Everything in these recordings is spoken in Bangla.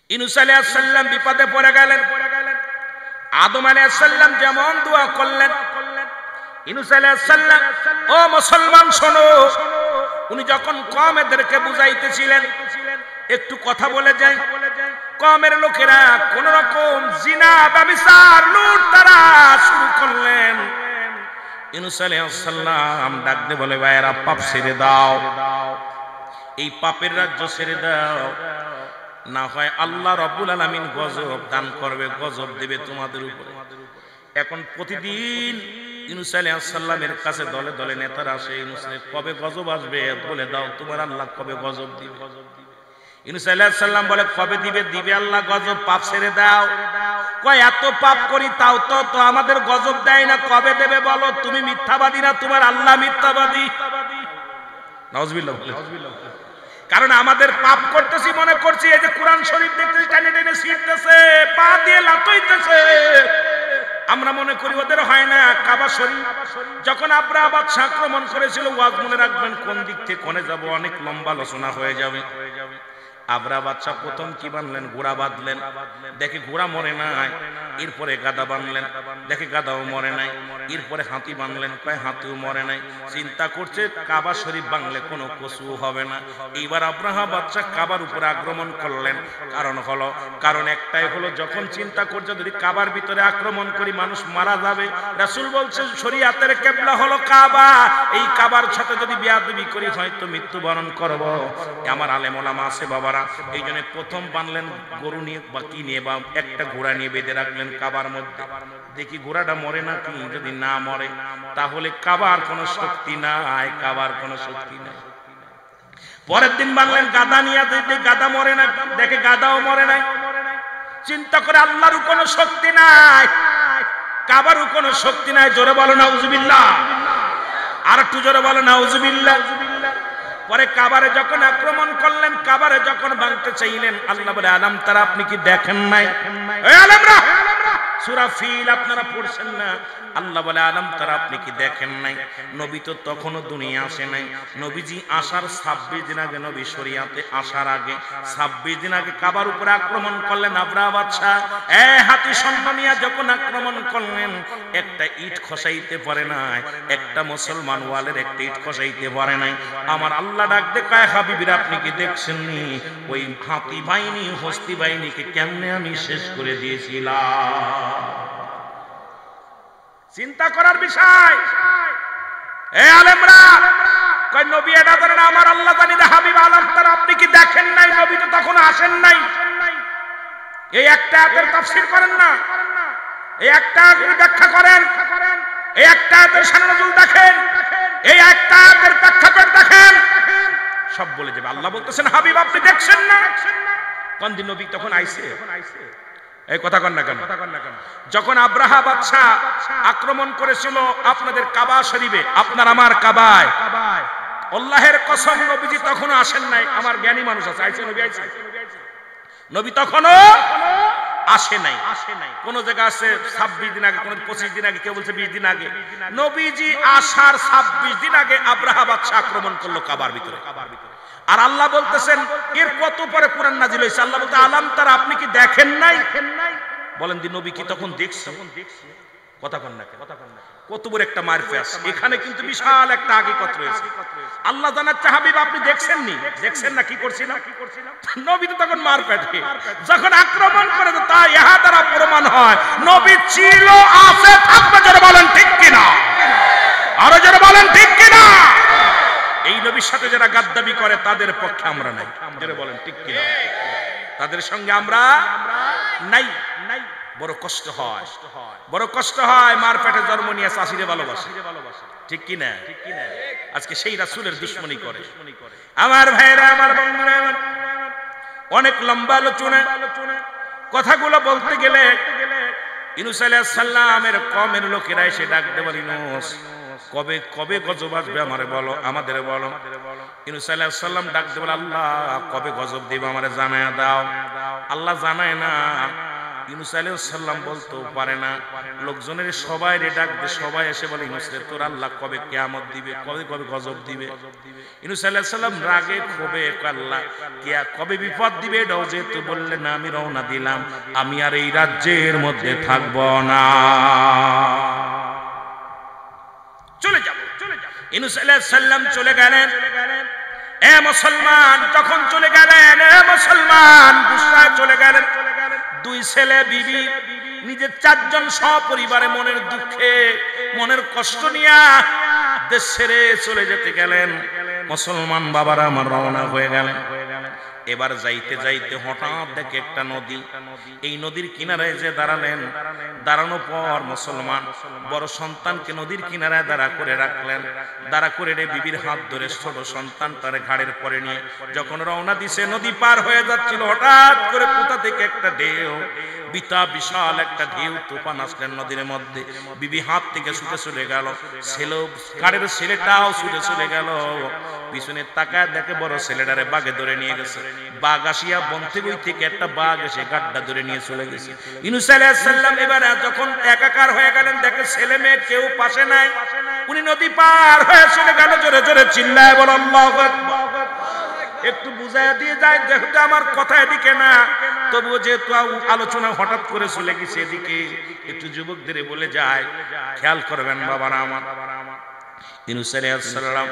ইউনূস আলাইহিস সালাম বিপদে পড়ে গেলেন। আদম আলাইহিস সালাম যেমন দোয়া করলেন, ইউনূস আলাইহিস সালাম, ও মুসলমান শোনো, উনি যখন কওমেদেরকে বুঝাইতেছিলেন, একটু কথা বলে যাই, কওমের লোকেরা কোন রকম জিনা, ব্যভিচার, লুট তারা শুরু করলেন। ইউনূস আলাইহিস সালাম ডাক দিয়ে বলে, ভাইরা পাপ ছেড়ে দাও, এই পাপের রাজ্য ছেড়ে দাও, না হয় আল্লাহ রাব্বুল আলামিন গজব দান করবে, গজব দেবে তোমাদের উপরে। এখন প্রতিদিন ইউনূস আলাইহিস সালামের কাছে দলে দলে নেতারা আসে, ইউনূসের কবে গজব আসবে বলে দাও, তোমার আল্লাহ কবে গজব দিবে। ইউনূস আলাইহিস সালাম বলে, কবে দিবে? দিবে আল্লাহ গজব, পাপ ছেড়ে দাও। কয় এত পাপ করি তাও তো আমাদের গজব দেয় না, কবে দেবে বলো? তুমি মিথ্যাবাদী না তোমার আল্লাহ মিথ্যাবাদী? নাউজুবিল্লাহ। কারণ আমাদের পাপ করতেছি মনে করছি, এই যে কোরআন শরীফ দেখতেছি টেনে টেনে ছিঁড়তেছে, পা দিয়ে লাথইতেছে, আমরা মনে করি ওদের হয় না। কাবা শরীফ যখন আব্রাহা বাদশা আক্রমণ করেছিল, ওয়াজ মনে রাখবেন, কোন দিক থেকে কোণে যাব, অনেক লম্বা আলোচনা হয়ে যাবে। আব্রাহা বাদশা প্রথম কি বানলেন? ঘোড়া বাঁধলেন, দেখে ঘোড়া মরে নাই। এরপরে গাদা বানলেন, দেখে গাদাও মরে নাই। এরপরে হাতি বানলেন, কয় হাতিও মরে নাই। চিন্তা করছে কাবা শরীফ বাংলে কোনো কসু হবে না। এইবার আব্রাহা বাদশা কাবার উপরে আক্রমণ করলেন। কারণ একটাই হলো, যখন চিন্তা করছে যদি কাবার ভিতরে আক্রমণ করি মানুষ মারা যাবে, রাসূল বলছে শরীয়তের কিবলা হলো কাবা, এই কাবার সাথে যদি বেয়াদবি করি হয়তো মৃত্যুবরণ করব। আমার আলেম ওলামা আছে বাবারা, এই জন্য প্রথম বানলেন গরু নিয়ে বা কি নিয়ে বা একটা ঘোড়া নিয়ে বেঁধে রাখলেন কাবার মধ্যে। দেখি ঘোড়াটা মরে না কি, যদি না মরে তাহলে কাবার কোনো শক্তি নাই, কাবার কোনো শক্তি নাই। পরের দিন বানলেন গাদা নিয়ে, দেখি গাদা মরে না, দেখে গাদাও মরে নাই। চিন্তা করে আল্লাহরও কোনো শক্তি নাই, কাবারও কোনো শক্তি নাই। জোরে বলো নাউজুবিল্লাহ, আর একটু জোরে বলো নাউজুবিল্লাহ। পরে কাবারে যখন আক্রমণ করলেন, কাবারে যখন ভাঙতে চাইলেন, আল্লাহ বলে, আলাম তারা, আপনি কি দেখেন নাই? এই আলেমরা, সূরা ফিল আপনারা পড়ছেন না? আল্লাহ বলে, আলাম তারা, আপনি কি দেখেন নাই? নবী তো তখনও দুনিয়া আসে নাই। নবীজি আসার 26 দিন আগে, নবী শরীয়তে আসার আগে 26 দিন আগে কাবার উপরে আক্রমণ করলেন আব্রাহা বাদশা। হাতি সন্তানিয়া যখন আক্রমণ করলেন, একটা ইট খসাইতে পারে নাই, একটা মুসলমান ওয়ালের একটা ইট খসাইতে পারে নাই। আমার আল্লাহ ডাক দে, কয় হাবিবিরা, আপনি কি দেখছেন নি ওই হাতি বাহিনী, হস্তি বাহিনীকে কেমনে আমি শেষ করে দিয়েছিলাম? চিন্তা করার বিষয়। এই আলেমরা কয়, নবী এটা জানেন, আমার আল্লাহ জানি না। হাবিব আলাম তারা, আপনি কি দেখেন নাই? নবী তো তখন আসেন নাই। এই একটা আয়াতের তাফসীর করেন না, এই একটা আয়াতের ব্যাখ্যা করেন, এই একটা আয়াতের শানুজুল দেখেন, এই একটা আয়াতের প্রেক্ষাপট দেখেন, সব বলে যাবে। আল্লাহ বলতেছেন, হাবিব আপনি দেখছেন না? কোন দিন নবী তখন আইছে? এই কথা কন না কেন? যখন আব্রাহা বাদশা আক্রমণ করেছিল আপনাদের কাবা শরীফে, আপনার আমার কাবায়, আল্লাহর কসম নবীজি তখনও আসেন নাই। আমার জ্ঞানী মানুষ আছে, আইছে নবী, আইছে নবী তখনও আসে নাই। কোন জায়গা আছে 26 দিন আগে, কোন 25 দিন আগে, কেউ বলছে 20 দিন আগে। নবীজি আসার 26 দিন আগে আব্রাহা বাদশা আক্রমণ করলো কাবার ভিতরে। আর আল্লাহ বলতেছেন, এর কত পরে কোরআন নাজিল হয়েছে। আল্লাহ বলতে, আলাম তারা, আপনি কি দেখেন নাই? বলেন দি, নবী কি তখন দেখছে? কথা কন না, কত বড় একটা মারফাস। এখানে কিন্তু বিশাল একটা হাকিকত রয়েছে। আল্লাহ জানাচ্ছে, হাবিব আপনি দেখছেন নি? দেখছেন না? কি করছিলাম? নবী তো তখন মারপেটে যখন আক্রমণ করে, তা ইহা দ্বারা প্রমাণ হয় নবী ছিল, আছে, থাকবে। যারা বলেন ঠিক কিনা, আরো যারা বলেন ঠিক কিনা। এই নবীর সাথে যারা গাদ্দাবি করে তাদের পক্ষে আমরা নাই। যারা বলেন ঠিক কিনা, তাদের সঙ্গে আমরা নাই। বড় কষ্ট হয়, বড় কষ্ট হয়। মার পেটে জন্ম নিয়ে চাষিরে ভালোবাসে, ঠিক কিনা? আজকে সেই রাসূলের দুশমনি করে। আমার ভাইরা, আমার বন্ধুরা, অনেক লম্বা আলোচনা, কথাগুলো বলতে গেলে ইউনূস আলাইহিস সালামের কওমের লোকেরা এসে ডাক দেবে, ইউনূস কবে কবে গজব আসবে আমারে বলো, আমাদের বলো। ইউনূস আলাইহিস সালাম ডাক দেবে, আল্লাহ কবে গজব দিবে আমারে জানায়া দাও। আল্লাহ জানায় না। ইউনূস আলাইহিস সালাম বলতেও পারে না, লোকজনের সবাই রে ডাক দে, সবাই এসে বলে ইউনূস রে তোর আল্লাহ কবে কিয়ামত দিবে, কবে কবে গজব দিবে। ইউনূস আলাইহিস সালাম রাগে ক্ষোভে আল্লাহ কবে বিপদ দিবে এটাও যেহেতু বললেন না, আমি রওনা দিলাম, আমি আর এই রাজ্যের মধ্যে থাকব না, চলে যাব। ইউনূস আলাইহিস সালাম চলে গেলেন। এ মুসলমান, যখন চলে গেলেন, এ মুসলমান গুসায় চলে গেলেন। দুই ছেলে বিবি নিজের চারজন সপরিবারে মনের দুঃখে মনের কষ্ট নিয়ে দেশ ছেড়ে চলে যেতে গেলেন। মুসলমান বাবারা আমার রওনা হয়ে গেলেন। এবার যাইতে যাইতে হঠাৎ দেখে একটা নদী, এই নদীর কিনারায় যে দাঁড়ালেন। দাঁড়ানোর পর মুসলমান বড় সন্তানকে নদীর কিনারায় দাঁড়া করে রাখলেন। দাঁড়া করে রে বিবির হাত ধরে ছোট সন্তান তার ঘাড়ের পরে নিয়ে যখন রওনা দিছে, নদী পার হয়ে যাচ্ছিল, হঠাৎ করে কোথা থেকে একটা ঢেউ, বিশাল একটা ঢেউ তুফান আসলেন নদীর মধ্যে। বিবি হাত থেকে ছুটে চলে গেল, ঘাড়ের ছেলেটাও ছুটে চলে গেল। পিছনে তাকায় দেখে বড় ছেলেটারে বাঘে ধরে নিয়ে গেছে। বাঘ আসিয়া বন্থে বই থেকে একটা বাঘ এসে গাড্ডা ধরে নিয়ে চলে গেছে। ইউনূস আলাইহিস সালাম এবার যখন একাকার হয়ে গেলেন, দেখে ছেলে মেয়ে কেউ পাশে নাই, উনি নদী পার হয়ে চলে গেল। জোরে জোরে চিল্লায় বল আল্লাহু আকবার। একটু বুঝায় দিয়ে যায়, যেহেতু আমার কথা এদিকে না, তবুও যেহেতু আলোচনা হঠাৎ করে চলে গেছে এদিকে, একটু যুবকদের বলে যায়, খেয়াল করবেন বাবারা আমার। ইউনূস আলাইহিস সালাম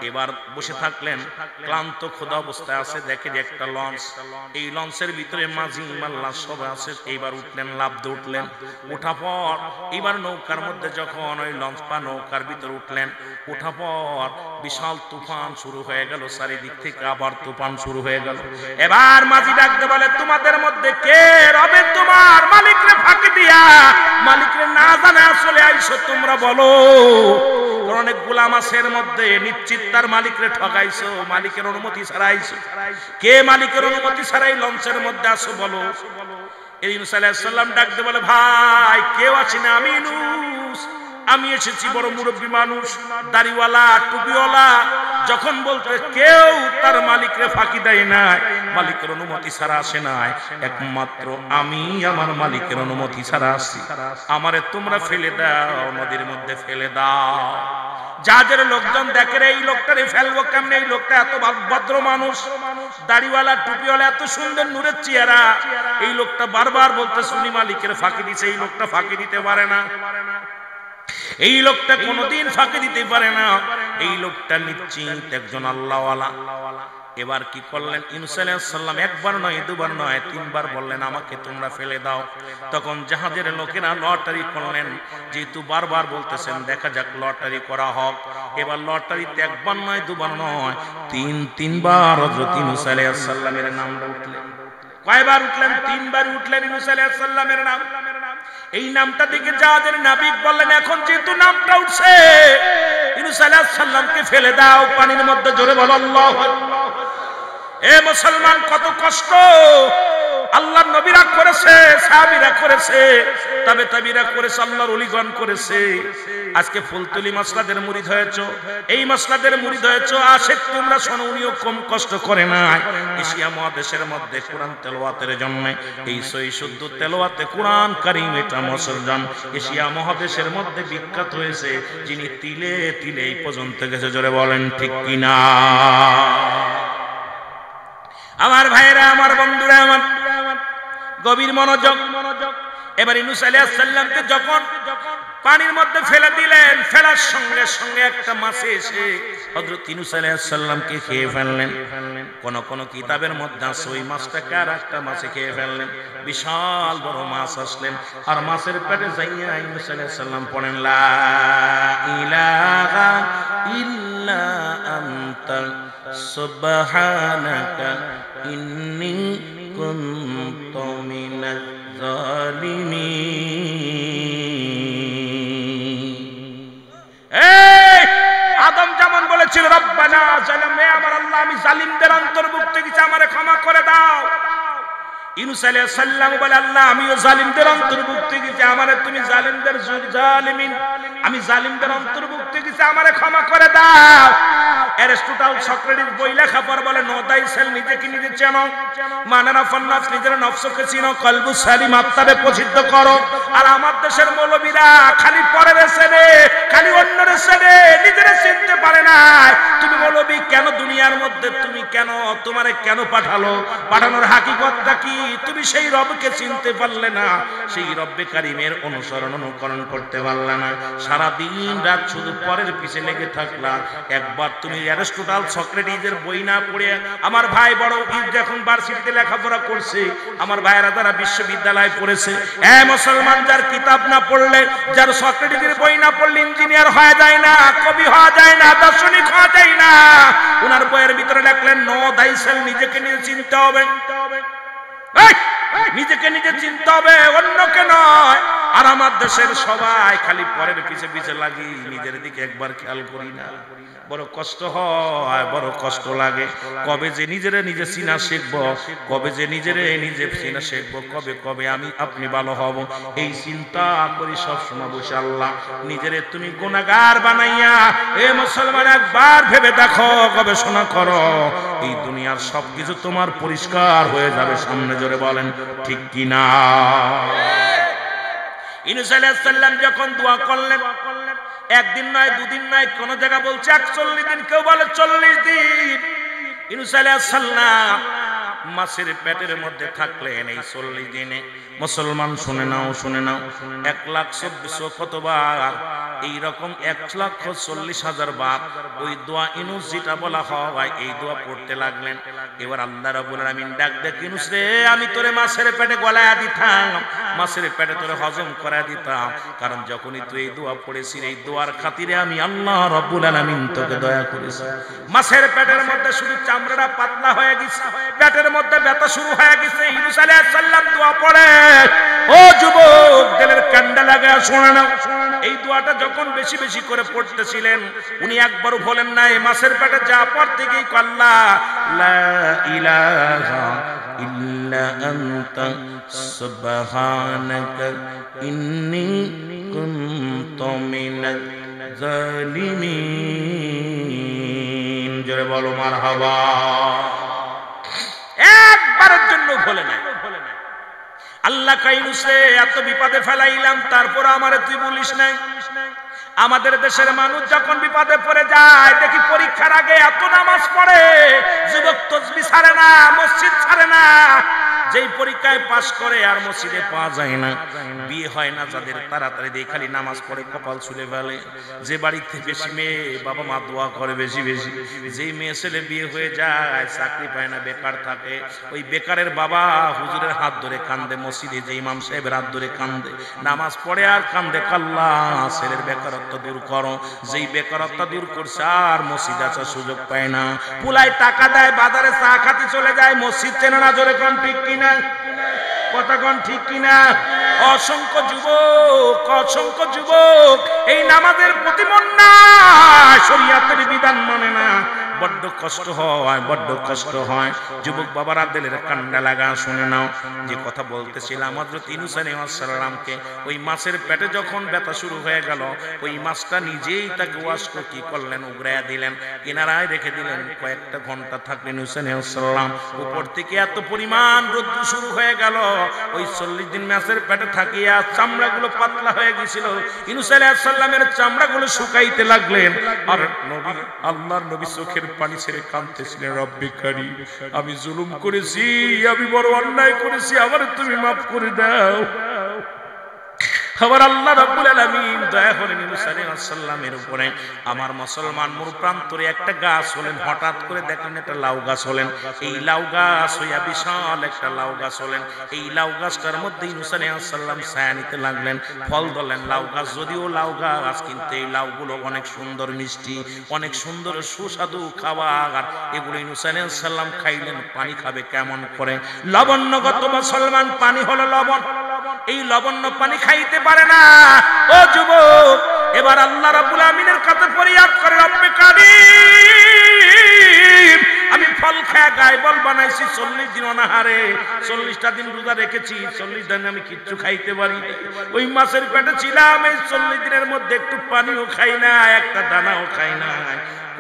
এবার বসে থাকলেন, ক্লান্ত খোদা অবস্থায় আছে। দেখে যে একটা লঞ্চ, এই লঞ্চের ভিতরে মাঝি মাল্লা সব আছে। এইবার উঠলেন, লাফ দিয়ে উঠলেন। ওঠা পর এবার নৌকার মধ্যে যখন ওই লঞ্চ পা নৌকার ভিতরে উঠলেন, ওঠা পর বিশাল তুফান শুরু হয়ে গেল। চারিদিক থেকে আবার তুফান শুরু হয়ে গেল। এবার মাঝি ডাকতে বলে, তোমাদের মধ্যে কে রবে তোমার মালিকরে ফাঁকি দিয়া মালিকরে না জানা চলে আইছো, তোমরা বলো। অনেক গোলাম আছে এর মধ্যে, নিশ্চিত তার মালিকরে ঠকাইছো, মালিকের অনুমতি ছাড়া আইছো। কে মালিকের অনুমতি ছাড়াই লঞ্চের মধ্যে আসো বলো। ইউনূস আলাইহিস সালাম ডাকতে বলে, ভাই কেউ আসে না, আমি ইউনূস, আমি এসেছি বড় মুরব্বী মানুষ, দাড়িওয়ালা টুপিওয়ালা। যখন বলতে কেউ তার মালিকরে ফাঁকি দেয় নাই, মালিকের অনুমতি ছাড়া আসে নাই, একমাত্র আমি আমার মালিকের অনুমতি ছাড়া আসি। আমারে তোমরা ফেলে দাও, নদীর মধ্যে ফেলে দাও। যাদের লোকজন দেখে এই লোকটারে ফেলবো কেমনে, এই লোকটা এত ভদ্র মানুষ, দাড়িওয়ালা টুপিওয়ালা, এত সুন্দর নূরের চেহারা, এই লোকটা বারবার বলতে শুনি মালিকের ফাঁকি দিছে, এই লোকটা ফাঁকি দিতে পারে না, এই লোকটা কোনোদিন ফাঁকি দিতে পারে না, এই লোকটা নিশ্চিত একজন আল্লাহওয়ালা। এবার কি করলেন ইউনূস আলাইহিস সালাম? একবার নয়, দুবার নয়, তিনবার বললেন আমাকে তোমরা ফেলে দাও। তখন জাহাজের লোকেরা লটারি করলেন, যেহেতু বারবার বলতেছেন দেখা যাক লটারি করা হোক। এবার লটারিতে একবার নয়, দুবার নয়, তিনবার হযরত ইউনূস আলাইহিস সালামের নামটা উঠলেন। কয়বার উঠলেন? তিনবার উঠলেন ইউনূস আলাইহিস সালামের নাম। এই নামটা দেখে জাহাজের নাবিক বললেন, এখন যেহেতু নামটা উঠছে, ইউনূস আলাইহিস সালামকে ফেলে দাও পানির মধ্যে। জোরে বলো আল্লাহু আকবার। এ মুসলমান, কত কষ্ট আল্লাহর নবীরা করেছে, সাহাবীরা করেছে, তাবেঈরা করেছে, আল্লাহর ওলিগণ করেছে। আজকে ফুলতলি মাসলাদের মুরিদ হয়েছো, এই মাসলাদের মুরিদ হয়েছো, আশেক তোমরা শোনো, উনিও কম কষ্ট করে নাই। এশিয়া মহাদেশের মধ্যে কোরআন তেলাওয়াতের জন্য এই সহি শুদ্ধ তেলাওয়াতে কোরআন কারীম এটা মুসলমান এশিয়া মহাদেশের মধ্যে বিখ্যাত হয়েছে, যিনি তিলে তিলে এই পর্যন্ত গেছে। জোরে বলেন ঠিক কিনা? আমার ভাইরা, আমার বন্ধুরা, আমার গভীর মনোযোগ। এবার ইউনূস আলাইহিস সালামকে যখন পানির মধ্যে ফেলে দিলেন, ফেলার সঙ্গে সঙ্গে একটা মাছ এসে হযরত ইউনূস আলাইহিস সালামকে খেয়ে ফেললেন। কোন কোন কিতাবের মধ্যে আছে ওই মাছটাকে আর একটা মাছে খেয়ে ফেললেন। বিশাল বড় মাছ আসলেন, আর মাছের পেটে যাইয়া ইউনূস আলাইহিস সালাম পড়েন, লা ইলাহা ইল্লা আনতা সুবহানাকা ইন্নী কুনতু মিনাজ জালিমিন। আদম যেমন বলেছিল, রব্বানা জালামনা, আমার আল্লাহ আমি জালিমদের অন্তর্ভুক্ত কিছু, আমারে ক্ষমা করে দাও। ইউনূস আলাইহিস সালাম বলে, আল্লাহ আমিও জালিমদের অন্তর্ভুক্ত কিছু, আমারে তুমি জালিমদের জালিমিন, আমি জালিমদের অন্তর্ভুক্ত কিছু, আমারে ক্ষমা করে দাও। অ্যারিস্টটল সক্রেটিস বই লেখা পর বলে নো দাই সেল, নিজেকে নিজে চেনো, মানারা ফান্নাস, নিজের নফসকে চিনো, কলবু সালিম, আত্মারে প্রসিদ্ধ করো। আর আমার দেশের মৌলবীরা খালি পরের ছেড়ে, খালি অন্যের ছেড়ে, নিজেরা চিনতে পারে না। তুমি মৌলবী কেন দুনিয়ার মধ্যে, তুমি কেন, তোমারে কেন পাঠালো, পাঠানোর হাকিকতটা কি? তুমি সেই রবকে চিনতে পারলে না, সেই রব্বে কারিমের অনুসরণ অনুকরণ করতে পারলে না, সারা দিন রাত শুধু পরের পিছে লেগে থাকলা। একবার তুমি অ্যারিস্টটল সক্রেটিসের বই না পড়ে, আমার ভাই বড় যখন ভার্সিটিতে লেখাপড়া করছে, আমার ভাইয়েরা যারা বিশ্ববিদ্যালয়ে পড়েছে, মুসলমান, যার কিতাব না পড়লে, যার সক্রেটিসের বই না পড়লে ইঞ্জিনিয়ার হওয়া যায় না, কবি হওয়া যায় না, দার্শনিক হওয়া যায় না। ওনার বইয়ের ভিতরে লেখলেন নো দাই সেলফ, নিজেকে নিজে চিনতে হবে, নিজেকে নিজে চিনতে হবে, অন্যকে নয়। আর আমার দেশের সবাই খালি পরের পিছে পিছে লাগি, নিজের দিকে একবার খেয়াল করি না। বড় কষ্ট হয়, বড় কষ্ট লাগে। কবে যে নিজেরে নিজে চিনা শিখবো, কবে যে নিজেরে নিজে চিনা শিখবো, কবে কবে আমি আপনি ভালো হব, এই চিন্তা করি সবসময় বসে। আল্লাহ নিজেরে তুমি গুনাহগার বানাইয়া, এ মুসলমান একবার ভেবে দেখো, গবেষণা করো, এই দুনিয়ার সবকিছু তোমার পরিষ্কার হয়ে যাবে সামনে। জোরে বলেন ঠিক কিনা? ইউনূস আলাইহিস সালাম যখন দোয়া করলেন, একদিন নয়, দুদিন নয়, কোন জায়গা বলছে 41 দিন, কেউ বলে 40 দিন। ইউনূস আলাইহিস সালাম মাছের পেটের মধ্যে থাকলেন এই 40 দিনে। মুসলমান শুনে নাও, শুনে নাও, 1,24,000 কতবার, এইরকম 1,40,000 বার ওই দোয়া ইউনূস যেটা বলা হয়, এই দোয়া পড়তে লাগলেন। এবার আল্লাহ রাব্বুল আলামিন ডাক দেখ, ইউনূস রে, আমি তোরে মাছের পেটে গলায়া দিতাম, মাছের পেটে তোরে হজম করা দিতাম, কারণ যখনই তুই এই দোয়া পড়েছিস, এই দোয়ার খাতিরে আমি আল্লাহ রাব্বুল আলামিন তোকে দয়া করেছি। মাছের পেটের মধ্যে শুধু চামড়াটা পাতলা হয়ে গেছে, পেটের মধ্যে ব্যথা শুরু হয়ে গেছে। ইউনূস আলাইহিস সালাম দোয়া পড়ে, ও যুবক, দিলের কান্ডা লাগা শোনা না, এই দোয়াটা যখন বেশি বেশি করে পড়তেছিলেন, উনি একবারও বলেন না এই মাছের পেটে যা পর থেকেই আল্লাহ লা ইলাহা ইল্লা আনতা সুবহানাকা ইন্নী কুনতু মিনাজ জালিমিন। জোরে বলো মারহাবা। একবারের জন্য বলে নাই। আল্লাহ কাইনুসে এত বিপদে ফেলাইলাম, তারপর আমারে তুই বলিস নাই। আমাদের দেশের মানুষ যখন বিপদে পড়ে যায়, দেখি পরীক্ষার আগে এত নামাজ পড়ে, যুবক তাসবিহ ছাড়ে না, মসজিদ ছাড়ে না। যেই পরীক্ষায় পাশ করে আর মসজিদে পাওয়া যায় না, বিয়ে হয় না যাদের, তাড়াতাড়ি দিয়ে খালি নামাজ পড়ে কপাল ছুলে ফেলে। যে বাড়িতে বেশি মেয়ে, বাবা মা দোয়া করে বেশি বেশি। যেই মেয়ে ছেলে বিয়ে হয়ে যায়, চাকরি পায় না, বেকার থাকে, ওই বেকারের বাবা হুজুরের হাত ধরে কান্দে, মসজিদে যে ইমাম সাহেবের হাত ধরে কান্দে, নামাজ পড়ে আর কান্দে, আল্লাহ ছেলের বেকারত্ব দূর করো। যেই বেকারত্ব দূর করছে আর মসজিদ আসার সুযোগ পায় না, পুলাই টাকা দেয়, বাজারে চা খাতে চলে যায়, মসজিদ চেনে না। জোরে কোন ঠিক কিনা? কথা কোন ঠিক কিনা? অসংখ্য যুবক, অসংখ্য যুবক এই নামাজের প্রতি মন নাই, শরীয়তের বিধান মানে না। বড্ড কষ্ট হয়, বড্ড কষ্ট হয়। যুবক বাবারা দিলের কান্ডা লাগা, শুনে নাও। যে কথা বলতেছিলাম, হযরত ইউনূস আলাইহিস সালামকে ওই মাছের পেটে যখন ব্যথা শুরু হয়ে গেল, ওই মাছটা নিজেই তাকে ওয়াশ করে কি করলেন, উগড়াইয়া দিলেন, কিনারায় রেখে দিলেন। কয়েকটা ঘন্টা থাকলেন ইউনূস আলাইহিস সালাম। উপর থেকে এত পরিমাণ রোদ্দুর শুরু হয়ে গেল, ওই 40 দিন মাছের পেটে থাকিয়া চামড়াগুলো পাতলা হয়ে গেছিল। ইউনূস আলাইহিস সালামের চামড়াগুলো শুকাইতে লাগলেন। আর নবী, আল্লাহর নবী চোখের পানি ছেড়ে কাঁদতেছিলেন, রব্বি কারীম, আমি জুলুম করেছি, আমি বড় অন্যায় করেছি, আমার তুমি মাফ করে দাও। আবার আল্লাহ রাব্বুল আলামিন দয়া করেন ইউনূস আলাইহিস সালামের উপরে। আমার মুসলমান মূল প্রান্তরে একটা গাছ হলেন, হঠাৎ করে দেখলেন একটা লাউ গাছ হলেন। এই লাউ গাছ হইয়া বিশাল একটা লাউ গাছ হলেন। এই লাউ গাছটার মধ্যে ইউনূস আলাইহিস সালাম ছায়া নিতে লাগলেন, ফল ধরলেন। লাউ গাছ যদিও লাউ গাছ, কিন্তু এই লাউগুলো অনেক সুন্দর মিষ্টি, অনেক সুন্দর সুস্বাদু খাবার। এগুলো ইউনূস আলাইহিস সালাম খাইলেন। পানি খাবে কেমন করে? লবণগত মুসলমান, পানি হলো লবণ। এই লবণ্য পানি খাইতে পারে না। ও যুবক, এবার আল্লাহ রাব্বুল আমিনের কাছে ফরিয়াদ করে, রব্বে কারীম, আমি ফল খায় গায়ে বল বানাইছি, 40 দিন অনাহারে, 40টা দিন রোজা রেখেছি, 40 দিন আমি কিচ্ছু খাইতে পারি না। ওই মাছের পেটে ছিলাম, এই 40 দিনের মধ্যে একটু পানিও খাই না, একটা দানাও খাই না।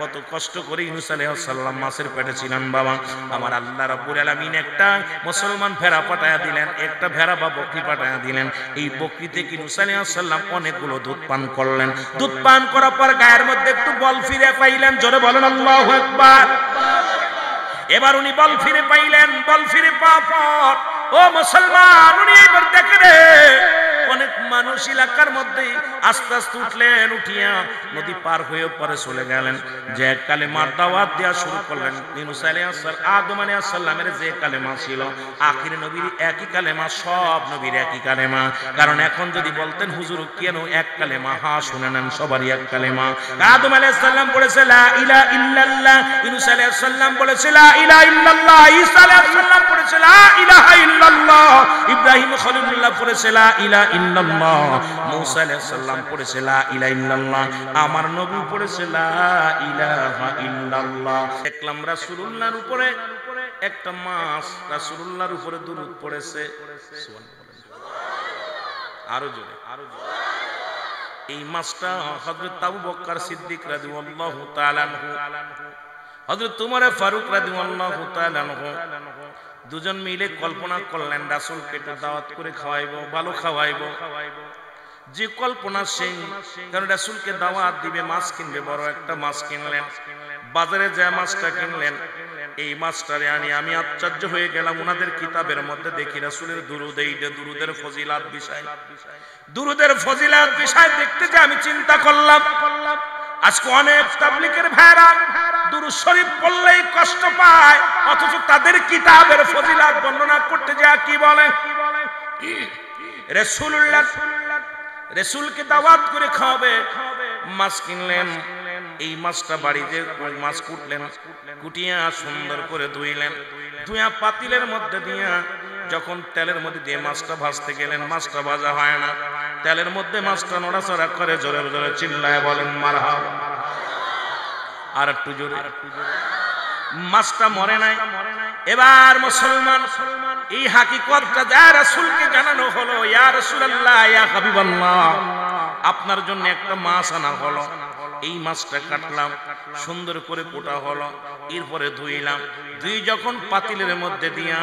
কত কষ্ট করে ইউনূস আলাইহিস সালাম মাছের পেটে ছিলেন বাবা। আমার আল্লাহ রাব্বুল আলামিন একটা মুসলমান ভেড়া পাঠায়া দিলেন, একটা ভেড়া বা বকরি পাঠায়া দিলেন। এই বকরি থেকে ইউনূস আলাইহিস সালাম অনেকগুলো দুধ পান করলেন। দুধ পান করার পর গায়ের মধ্যে একটু বল ফিরে পাইলেন, জোরে বলেন আল্লাহু আকবার। এবার উনি বল ফিরে পাইলেন, বল ফিরে পাওয়ার পর ও মুসলমান, উনি এবার দেখে রে অনেক মানুষ এলাকার মধ্যে আস্তে আস্তে উঠলেন, উঠিয়া নদী পার হয়ে পরে চলে গেলেন, যে কালেমার দাওয়াত দেওয়া শুরু করলেন। ইউনূস আলাইহিস সালাম, আদম আলাইহিস সালামের যে কালেমা ছিল, আখির নবীর একই কালেমা, সব নবীর একই কালেমা। কারণ এখন যদি বলতেন হুজুর কেন এক কালেমা, হ্যাঁ শুনে নেন, সবারই এক কালেমা। আদম আলাইহিস সালাম বলেছে লা ইলাহা ইল্লাল্লাহ, ইউনূস আলাইহিস সালাম বলেছে লা ইলাহা ইল্লাল্লাহ, ঈসা আলাইহিস সালাম বলেছে লা ইলাহা ইল্লাল্লাহ, ইব্রাহিম খলিলুল্লাহ পড়েছে লা ইলাহা ইল্লাল্লাহ, মূসা আলাইহিস সালাম পড়েছে লা ইলাহা ইল্লাল্লাহ, আমার নবী পড়েছে লা ইলাহা ইল্লাল্লাহ। দেখলাম রাসূলুল্লাহর উপরে একটা মাছ, রাসূলুল্লাহর উপরে দুরূদ পড়েছে। আরো জোরে, আরো জোরে। এই মাছটা হযরত আবু বকর সিদ্দিক রাদিয়াল্লাহু তাআলা আনহু, হযরত উমর ফারুক রাদিয়াল্লাহু তাআলা আনহু দুজন মিলে কল্পনা করলেন রাসূলকে একটু দাওয়াত করে খাওয়াইবো, ভালো খাওয়াইবো। যে কল্পনা সেই, কারণ রাসূলকে দাওয়াত দিবে, মাছ কিনবে, বড় একটা মাছ কিনলেন। বাজারে যে মাছটা কিনলেন, এই মাছটারে আনি আমি আশ্চর্য হয়ে গেলাম। ওনাদের কিতাবের মধ্যে দেখি রাসূলের দুরূদ, এইটা দুরূদের ফজিলাত বিষয়, দুরূদের ফজিলাত বিষয় দেখতে যে আমি চিন্তা করলাম, আজকে অনেক তাবলীগের ভাইরা দুরূদ শরীফ পড়লেই কষ্ট পায়, অথচ তাদের কিতাবের ফজিলাত বর্ণনা করতে যায় কি বলে, রাসূলুল্লাহ রাসূলকে দাওয়াত করে খাওয়াবে, মাছ কিনলেন। এই মাছটা বাড়িতে মাছ কুটলেন, কুটিয়া সুন্দর করে ধুইলেন, ধুইয়া পাতিলের মধ্যে দিয়া যখন তেলের মধ্যে দিয়ে মাছটা ভাজতে গেলেন, মাছটা ভাজা হয় না, তেলের মধ্যে মাছটা নড়াচড়া করে, জোরে জোরে চিল্লায় বলেন মারহাবা। আর একটু জোরে, মাছটা মরে নাই। এবার মুসলমান এই হাকিকতটা যা রাসূলকে জানানো হলো, ইয়া রাসূলুল্লাহ, ইয়া হাবিবাল্লাহ, আপনার জন্য একটা মাছ আনা হলো। এই মাছটা কাটলাম, সুন্দর করে কোটা হলো, এরপরে ধুইলাম, ধুই যখন পাতিলের মধ্যে দিয়া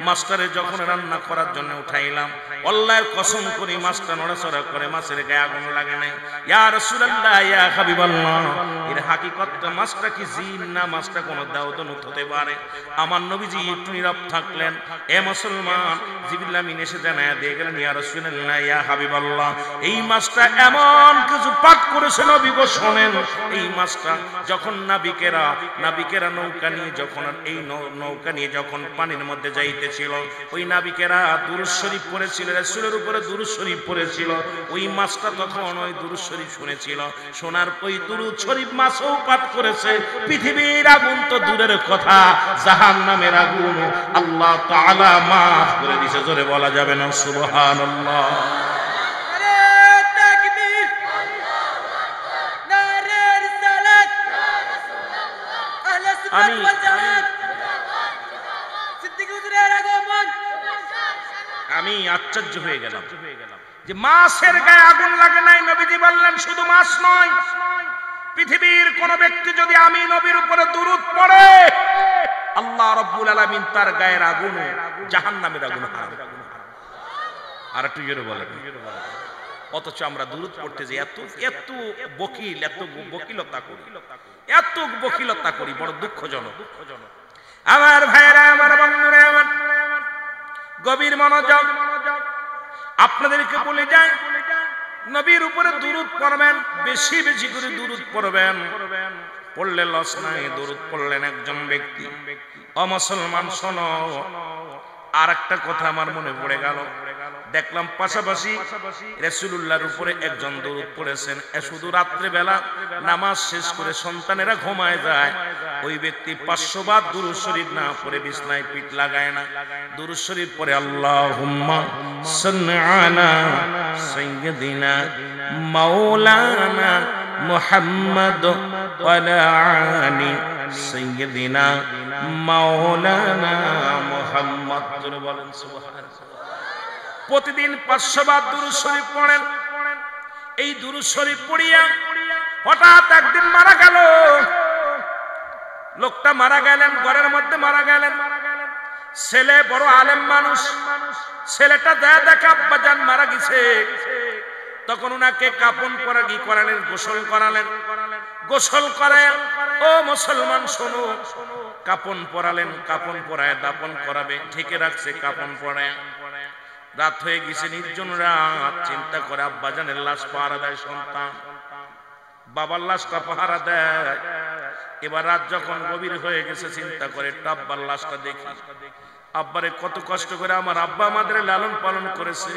মাছটারে যখন রান্না করার জন্য উঠাইলাম, আল্লাহর কসম করি মাছটা নড়াচড়া করে, মাছের গায়ে আগুন লাগে নাই। ইয়া রাসূলুল্লাহ, ইয়া হাবিবাল্লাহ, এর হাকিকতটা মাছটা কি জিন না মাছটা কোনো দাউদনুত হতে পারে? আমার নবীজি একটু নীরব থাকলেন। এ মুসলমান, জিবরিল আমিন এসে জানায়া দিয়ে গেলেন, ইয়া রাসূলুল্লাহ, ইয়া হাবিবাল্লাহ, এই মাছটা এমন কিছু পাঠ করেছে নবী গো, শোনেন। এই মাছটা যখন নাবিকেরা নৌকা নিয়ে যখন এই নৌকা নিয়ে যখন পানির মধ্যে যাইতেছিল, ওই নাবিকেরা দুরূদ শরীফ পড়েছিল, রাসূলের উপরে দুরূদ শরীফ পড়েছিল। ওই মাছটা তখন ওই দুরূদ শরীফ শুনেছিল, শোনার ওই দুরূদ শরীফ মাছও পাঠ করেছে। পৃথিবীর আগুন তো দূরের কথা, জাহান্নামের আগুন আল্লাহ তাআলা মাফ করে দিয়েছে, জোরে বলা যাবে না সুবহানাল্লাহ। আমি আশ্চর্য হয়ে গেলাম যে মাছের গায়ে আগুন লাগে নাই। নবীজি বললেন শুধু মাছ নয়, পৃথিবীর কোন ব্যক্তি যদি আমি নবীর উপরে দুরূদ পড়ে, আল্লাহ রাব্বুল আলামিন তার গায়ের আগুন জাহান্নামের আগুন হারাবে। আর একটু জোরে বলেন। অথচ আমরা দুরূদ পড়তে যে এত এত বকিল, এত বকিলতা করি, এত বকিলতা করি, বড় দুঃখজনক। আমার ভাইরা, আমার বন্ধুরা, আমার গভীর মনোযোগ, আপনাদেরকে বলে যাই, নবীর উপরে দুরূদ পড়বেন, বেশি বেশি করে দুরূদ পড়বেন। পড়লে লস নাই, দুরূদ পড়লেন একজন ব্যক্তি। ও মুসলমান শোনো, আর একটা কথা আমার মনে পড়ে গেল, দেখলাম পাশাপাশি রাসূলুল্লাহর উপরে একজন দুরূদ পড়েছেন। শুধু রাত্রে বেলা নামাজ শেষ করে সন্তানেরা ঘুমায় যায়, ওই ব্যক্তি 500 বার দুরূদ শরীফ না পড়ে বিছনায় পিঠ লাগায় না। দুরূদ শরীফ পড়ে আল্লাহুম্মা সাল্লি আলা সাইয়্যিদিনা মাওলানা মুহাম্মদ ওয়ালা আলি সাইয়্যিদিনা মাওলানা মুহাম্মদ। বলেন সুবহানাল্লাহ। প্রতিদিন 500 বার দুরূদ শরীফ পড়েন। এই দুরূদ শরীফ পড়িয়া হঠাৎ একদিন মারা গেল। লোকটা মারা গেলেন, ঘরের মধ্যে মারা গেলেন। ছেলে বড় আলেম মানুষ, ছেলেটা দেখে আব্বাজান মারা গেছে। তখন উনাকে কাফন পরা কি করালেন, গোসল করালেন। গোসল করে ও মুসলমান শোনো, কাফন পরালেন, কাফন পরায় দাফন করাবে, ঠেকে রাখছে কাফন পরায়। রাত হয়ে গেছে, নির্জন রাত। চিন্তা করে আব্বাজানের লাশ পাহারা দেয় সন্তান, বাবার লাশটা পাহারা দেয়। এবার রাত যখন গভীর হয়ে গেছে, চিন্তা করে আব্বার লাশটা দেখি। আব্বারে কত কষ্ট করে আমার আব্বা আমাদের লালন পালন করেছে।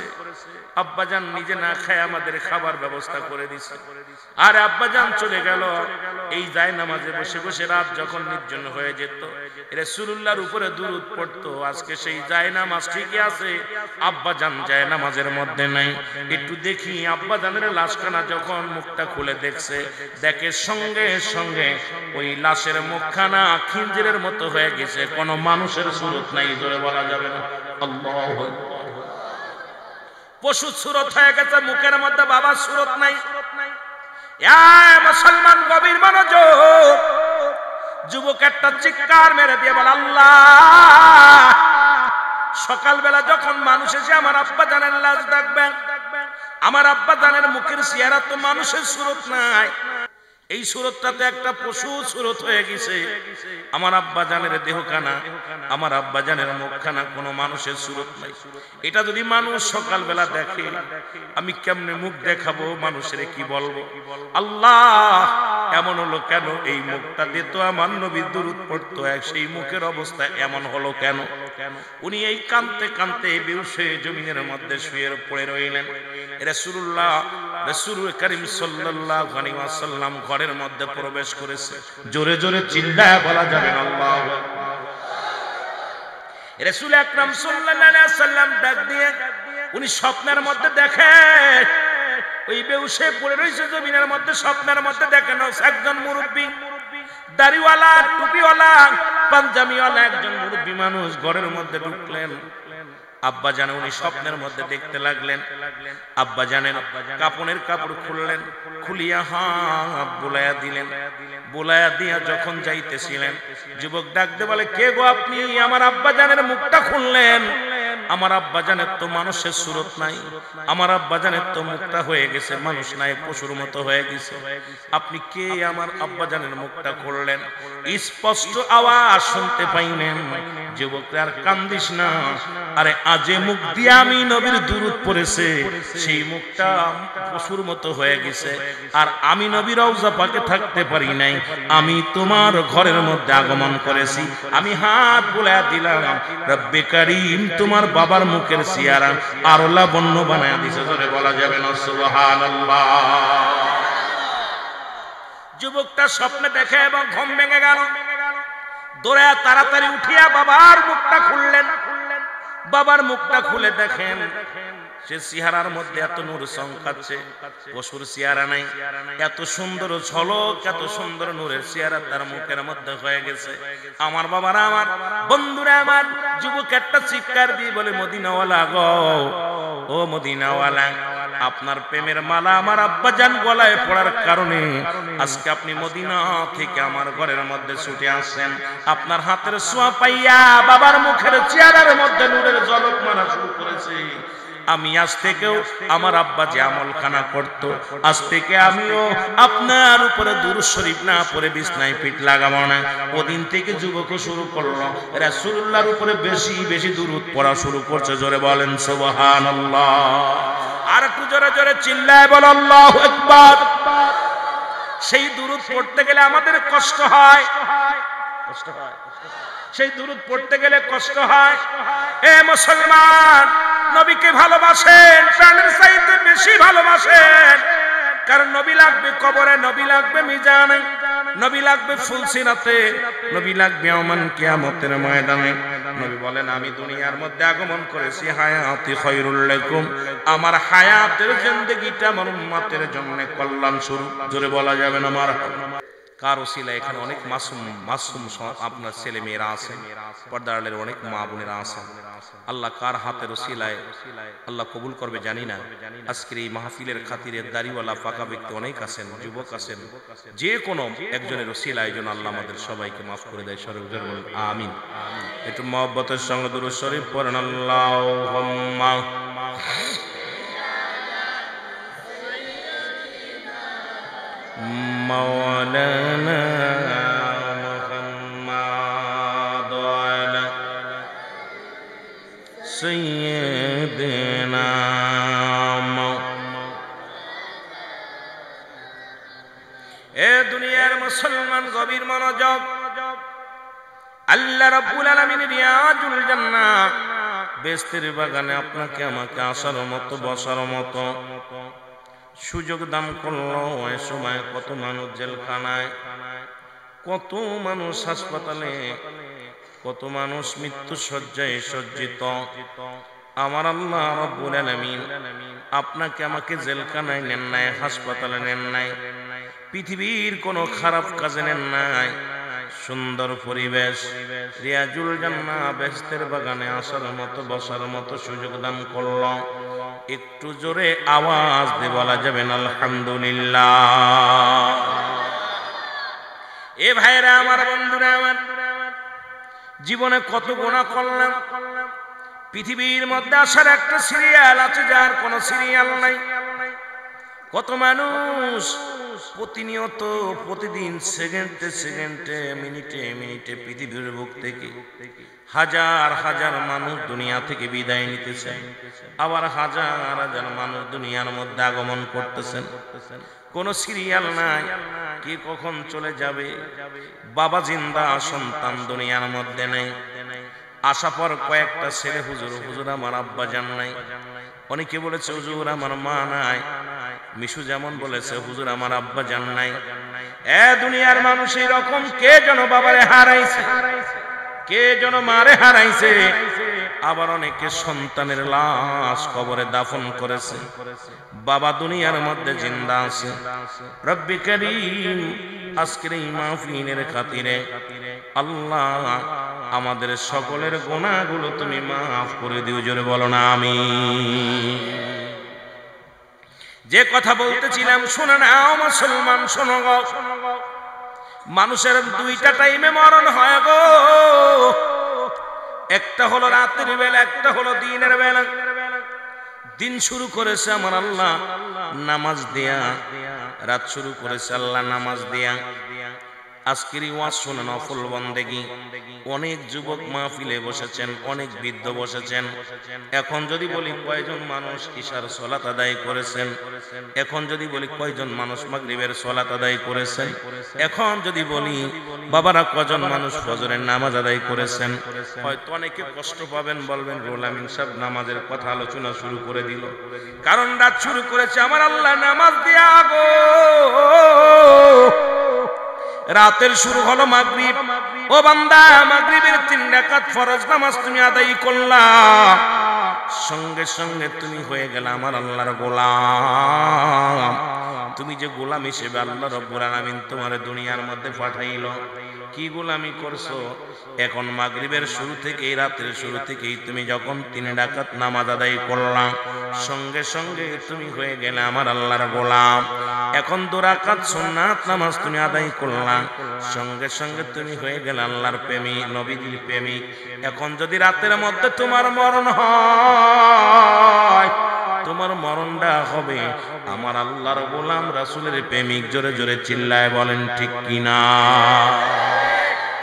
আব্বাজান নিজে না খায় আমাদের খাবার ব্যবস্থা করে দিছে। আর আব্বাজান চলে গেল এই জায়নামাজে বসে বসে। রাত যখন নির্জন হয়ে যেত, রাসূলুল্লাহর উপরে দুরূদ পড়তো। আজকে সেই জায়নামাজ ঠিকই আছে, আব্বাজান জায়নামাজের মধ্যে নাই। একটু দেখি আব্বাজানের লাশখানা যখন মুখটা খুলে দেখছে, দেখে সঙ্গে সঙ্গে ওই লাশের মুখখানা খিঞ্জিরের মতো হয়ে গেছে, কোনো মানুষের সুরত নাই। জোরে বলা যাবে না আল্লাহু আকবার। পশু সুরত হয়ে গেছে, মুখের মধ্যে বাবার সুরত নাই। মুসলমান গভীর মনোযোগ। যুবক একটা চিৎকার মেরে দিয়ে বলে আল্লাহ। সকালবেলা যখন মানুষ এসে আমার আব্বাজানের লাশ দেখবেন, আমার আব্বাজানের মুখের চেহারা তো মানুষের সুরত নাই, এই সুরতটাতে একটা পশু সুরত হয়ে গেছে। আমার আব্বাজানের দেহখানা, আমার আব্বাজানের মুখখানা, কোনো মানুষের সুরত নাই। এটা যদি মানুষ সকালবেলা দেখে, আমি কেমনে মুখ দেখাবো, মানুষের কি বলবো? আল্লাহ, এমন হলো কেন? এই মুখটা দিয়ে তো আমার নবী দুরূদ পড়তো, সেই মুখের অবস্থা এমন হলো কেন? উনি এই কাঁদতে কাঁদতে বেহুশ হয়ে জমিনের মধ্যে শুয়ে পড়ে রইলেন। রাসূলুল্লাহ, রাসূল করিম সাল্লাল্লাহু আলাইহি ওয়াসাল্লাম ঘরের মধ্যে প্রবেশ করেছে। জোরে জোরে চিল্লায় বলা যাবে না আল্লাহু আকবার। রাসূল আকরাম সাল্লাল্লাহু আলাইহি ওয়াসাল্লাম ডাক দিয়ে উনি স্বপ্নের মধ্যে দেখে ওই বেহুশে পড়ে রয়েছে জমিনের মধ্যে। স্বপ্নের মধ্যে দেখেন একজন মুরব্বী, দাড়িওয়ালা, টুপিওয়ালা, পাঞ্জাবিওয়ালা একজন মুরব্বী মানুষ ঘরের মধ্যে ঢুকলেন। আব্বাজান উনি স্বপ্নের মধ্যে দেখতে লাগলেন। আব্বাজানের কাপনের কাপড় খুললেন, খুলিয়া হাত বুলাইয়া দিলেন। বুলাইয়া দিয়া যখন যাইতেছিলেন, যুবক ডাকতে বলে কে গো আপনি? আমার আব্বাজানের মুখটা খুললেন। আমার আব্বাজানের তো মানুষের সুরত নাই, আমার আব্বাজানের তো মুখটা হয়ে গেছে মানুষ নাই, পশুর মতো হয়ে গেছে। আপনি কে? আমার আব্বাজানের মুখটা খুললেন। স্পষ্ট আওয়াজ শুনতে পাইলেন, যুবক আর কান্দিস না, আরে আজে মুখ দিয়ে আমি নবীর দুরূদ পড়েছে, সেই মুখটা পশুর মতো হয়ে গেছে। আর আমি নবীর রওজা পাকে থাকতে পারি নাই, আমি তোমার ঘরের মধ্যে আগমন করেছি। আমি হাত বুলাইয়া দিলাম, রব্বে কারীম তোমার বাবার মুখের চেহারা আরো লাবণ্য বানায়া দিছে। জোরে বলা যাবে না সুবহানাল্লাহ। যুবকটা স্বপ্নে দেখে এবং ঘুম ভেঙে গেল। দৌড়ে তাড়াতাড়ি উঠিয়া বাবার মুখটা খুললেন। বাবার মুখটা খুলে দেখেন সে চেহারার মধ্যে এত নূর চমকাচ্ছে, পশুর চেহারা নাই। এত সুন্দর ঝলক, এত সুন্দর নূরের চেহারা তার মুখের মধ্যে হয়ে গেছে। আমার বাবারা, আমার বন্ধুরা, আমার যুবক একটা চিৎকার দিয়ে বলে মদিনাওয়ালা গো, ও মদিনাওয়ালা, আপনার প্রেমের মালা আমার আব্বাজান গলায় পড়ার কারণে আজকে আপনি মদিনা থেকে আমার ঘরের মধ্যে ছুটে আসছেন। আপনার হাতের ছোঁয়া পাইয়া বাবার মুখের চেহারার মধ্যে নূরের ঝলক মারা শুরু করেছে। আমি আজ থেকেও আমার আব্বা যে আমলখানা করত, আজ থেকে আমিও আপনার উপরে দুরূদ শরীফ না পড়ে বিছনায় পিঠ লাগাবো না। ওদিন থেকে যুবকও শুরু করলো রাসূলুল্লাহর উপরে বেশি বেশি দুরূদ পড়া শুরু করছে। জোরে বলেন সুবহানাল্লাহ। আর একটু জোরে জোরে চিল্লায় বল আল্লাহু আকবার। সেই দুরূদ পড়তে গেলে আমাদের কষ্ট হয়, কষ্ট হয়। সেই দুরূদ পড়তে গেলে কষ্ট হয়। এ মুসলমান, নবীকে ভালোবাসেন, প্রাণের চাইতে বেশি ভালোবাসেন। কারণ নবী লাগবে কবরে, নবী লাগবে মিজানে, নবী লাগবে ফুলসিরাতে, নবী লাগবে ইয়াউমান কিয়ামতের ময়দানে। নবী বলেন আমি দুনিয়ার মধ্যে আগমন করেছি হায়াতি খায়রুল লাকুম, আমার হায়াতের জিন্দেগিটা আমার উম্মতের জন্য কল্যাণ স্বরূপ। জোরে বলা যাবে না মারহাবা। কার ওসিলা এখানে অনেক মাসুম মাসুম আপনার ছেলে মেয়েরা আছেন, পর্দার আড়ালের অনেক মা বোনেরা আছেন। আল্লাহ কার হাতের ওসিলায় আল্লাহ কবুল করবে জানি না। আজকের এই মাহফিলের খাতিরে দাড়িওয়ালা পাকা ব্যক্তি অনেক আছেন, যুবক আছেন, যে কোনো একজনের ওসিলায় যেন আল্লাহ আমাদের সবাইকে মাফ করে দেয়। সর্বজন বলেন আমিন। একটু মহব্বতের সঙ্গে দুরূদ শরীফ পড়েন। আল্লাহুম্মা মাওলানা মুহাম্মাদ ওয়ালা সাইয়্যিদিনা। এ দুনিয়ার মুসলমান গভীর মনোযোগ। আল্লাহ রাব্বুল আলামিন রিয়াজুল জান্নাহ বেহেশতের বাগানে আপনাকে আমাকে আসার মতো বসার মতো সুযোগ দান করলো। ওই সময় কত মানুষ জেলখানায়, কত মানুষ হাসপাতালে, কত মানুষ মৃত্যু শয্যায় সজ্জিত। আমার আল্লাহ রাব্বুল আলামিন আপনাকে আমাকে জেলখানায় নেন নাই, হাসপাতালে নেন নাই, পৃথিবীর কোনো খারাপ কাজে নেন নাই। সুন্দর পরিবেশ রিয়াজুল জান্নাহ বেহেশতের বাগানে আসার মতো বসার মতো সুযোগ দান করলো। একটু জোরে আওয়াজ দিয়ে বলা যাবেন আলহামদুলিল্লাহ। এ ভাইরা আমার, বন্ধুরা আমার, জীবনে কত গুনাহ করলাম। পৃথিবীর মধ্যে আসার একটা সিরিয়াল আছে যার কোনো সিরিয়াল নাই। কত মানুষ প্রতিনিয়ত প্রতিদিন সেকেন্ডে সেকেন্ডে মিনিটে মিনিটে পৃথিবীর বুক থেকে হাজার হাজার মানুষ দুনিয়া থেকে বিদায় নিতেছেন, আবার হাজার হাজার মানুষ দুনিয়ার মধ্যে আগমন করতেছেন। কোন সিরিয়াল নাই, কে কখন চলে যাবে। বাবা জিন্দা, সন্তান দুনিয়ার মধ্যে নেই। আশা পর কয়েকটা ছেলে, হুজুর হুজুর আমার আব্বা জান নাই। অনেকে বলেছে হুজুর আমার মা নাই। মিশু যেমন বলেছে হুজুর আমার আব্বা জান নাই। এ দুনিয়ার মানুষ এরকম, কে যেন বাবারে হারাইছে, কে যেন মারে হারাইছে। আবার অনেকে সন্তানের লাশ কবরে দাফন করেছে। বাবা দুনিয়ার মধ্যে জিন্দা আছে। রব্বি করিম আজকের এই মাহফিলের খাতিরে আল্লাহ আমাদের সকলের গুনাহগুলো তুমি মাফ করে দিও। জোরে বলো না আমিন। যে কথা বলতেছিলাম শুনে নাও মুসলমান, শোনো গো। মানুষের দুইটা টাইমে মরণ হয় গো। একটা হলো রাতের বেলা, একটা হলো দিনের বেলা। দিন শুরু করেছে আমার আল্লাহ নামাজ দিয়া, রাত শুরু করেছে আল্লাহ নামাজ দিয়া। আজকের ওয়াজ শুনে নফল বন্দেগী। অনেক যুবক মাহফিলে বসেছেন, অনেক বৃদ্ধ বসেছেন। এখন যদি বলি কয়জন মানুষ ইশার সালাত আদায় করেছেন, এখন যদি বলি কয়জন মানুষ মাগরিবের সালাত আদায় করেছেন, এখন যদি বলি বাবারা কয়জন মানুষ ফজরের নামাজ আদায় করেছেন, হয়তো অনেকে কষ্ট পাবেন, বলবেন রুহুল আমিন সাহেব নামাজের কথা আলোচনা শুরু করে দিল। কারণ রাত শুরু করেছে আমার আল্লাহ নামাজ দিয়া গো। রাতের শুরু হলো মাগরিব। ও বান্দা, মাগরিবের 3 রাকাত ফরজ নামাজ তুমি আদায় করলা, সঙ্গে সঙ্গে তুমি হয়ে গেলে আমার আল্লাহর গোলাম। তুমি যে গোলাম হিসেবে আল্লাহ রাব্বুল আলামিন তোমার দুনিয়ার মধ্যে পাঠাইলো, কি গোলামি করছো? এখন মাগরিবের শুরু থেকেই, রাতের শুরু থেকেই তুমি যখন 3 রাকাত নামাজ আদায় করলা, সঙ্গে সঙ্গে তুমি হয়ে গেলে আমার আল্লাহর গোলাম। এখন 2 রাকাত সুন্নাত নামাজ তুমি আদায় করলা, সঙ্গে সঙ্গে তুমি হয়ে গেলে আল্লাহর প্রেমিক, নবীজির প্রেমিক। এখন যদি রাতের মধ্যে তোমার মরণ হয়, তোমার মরণটা হবে আমার আল্লাহর গোলাম, রাসূলের প্রেমিক। জোরে জোরে চিল্লায় বলেন ঠিক কিনা।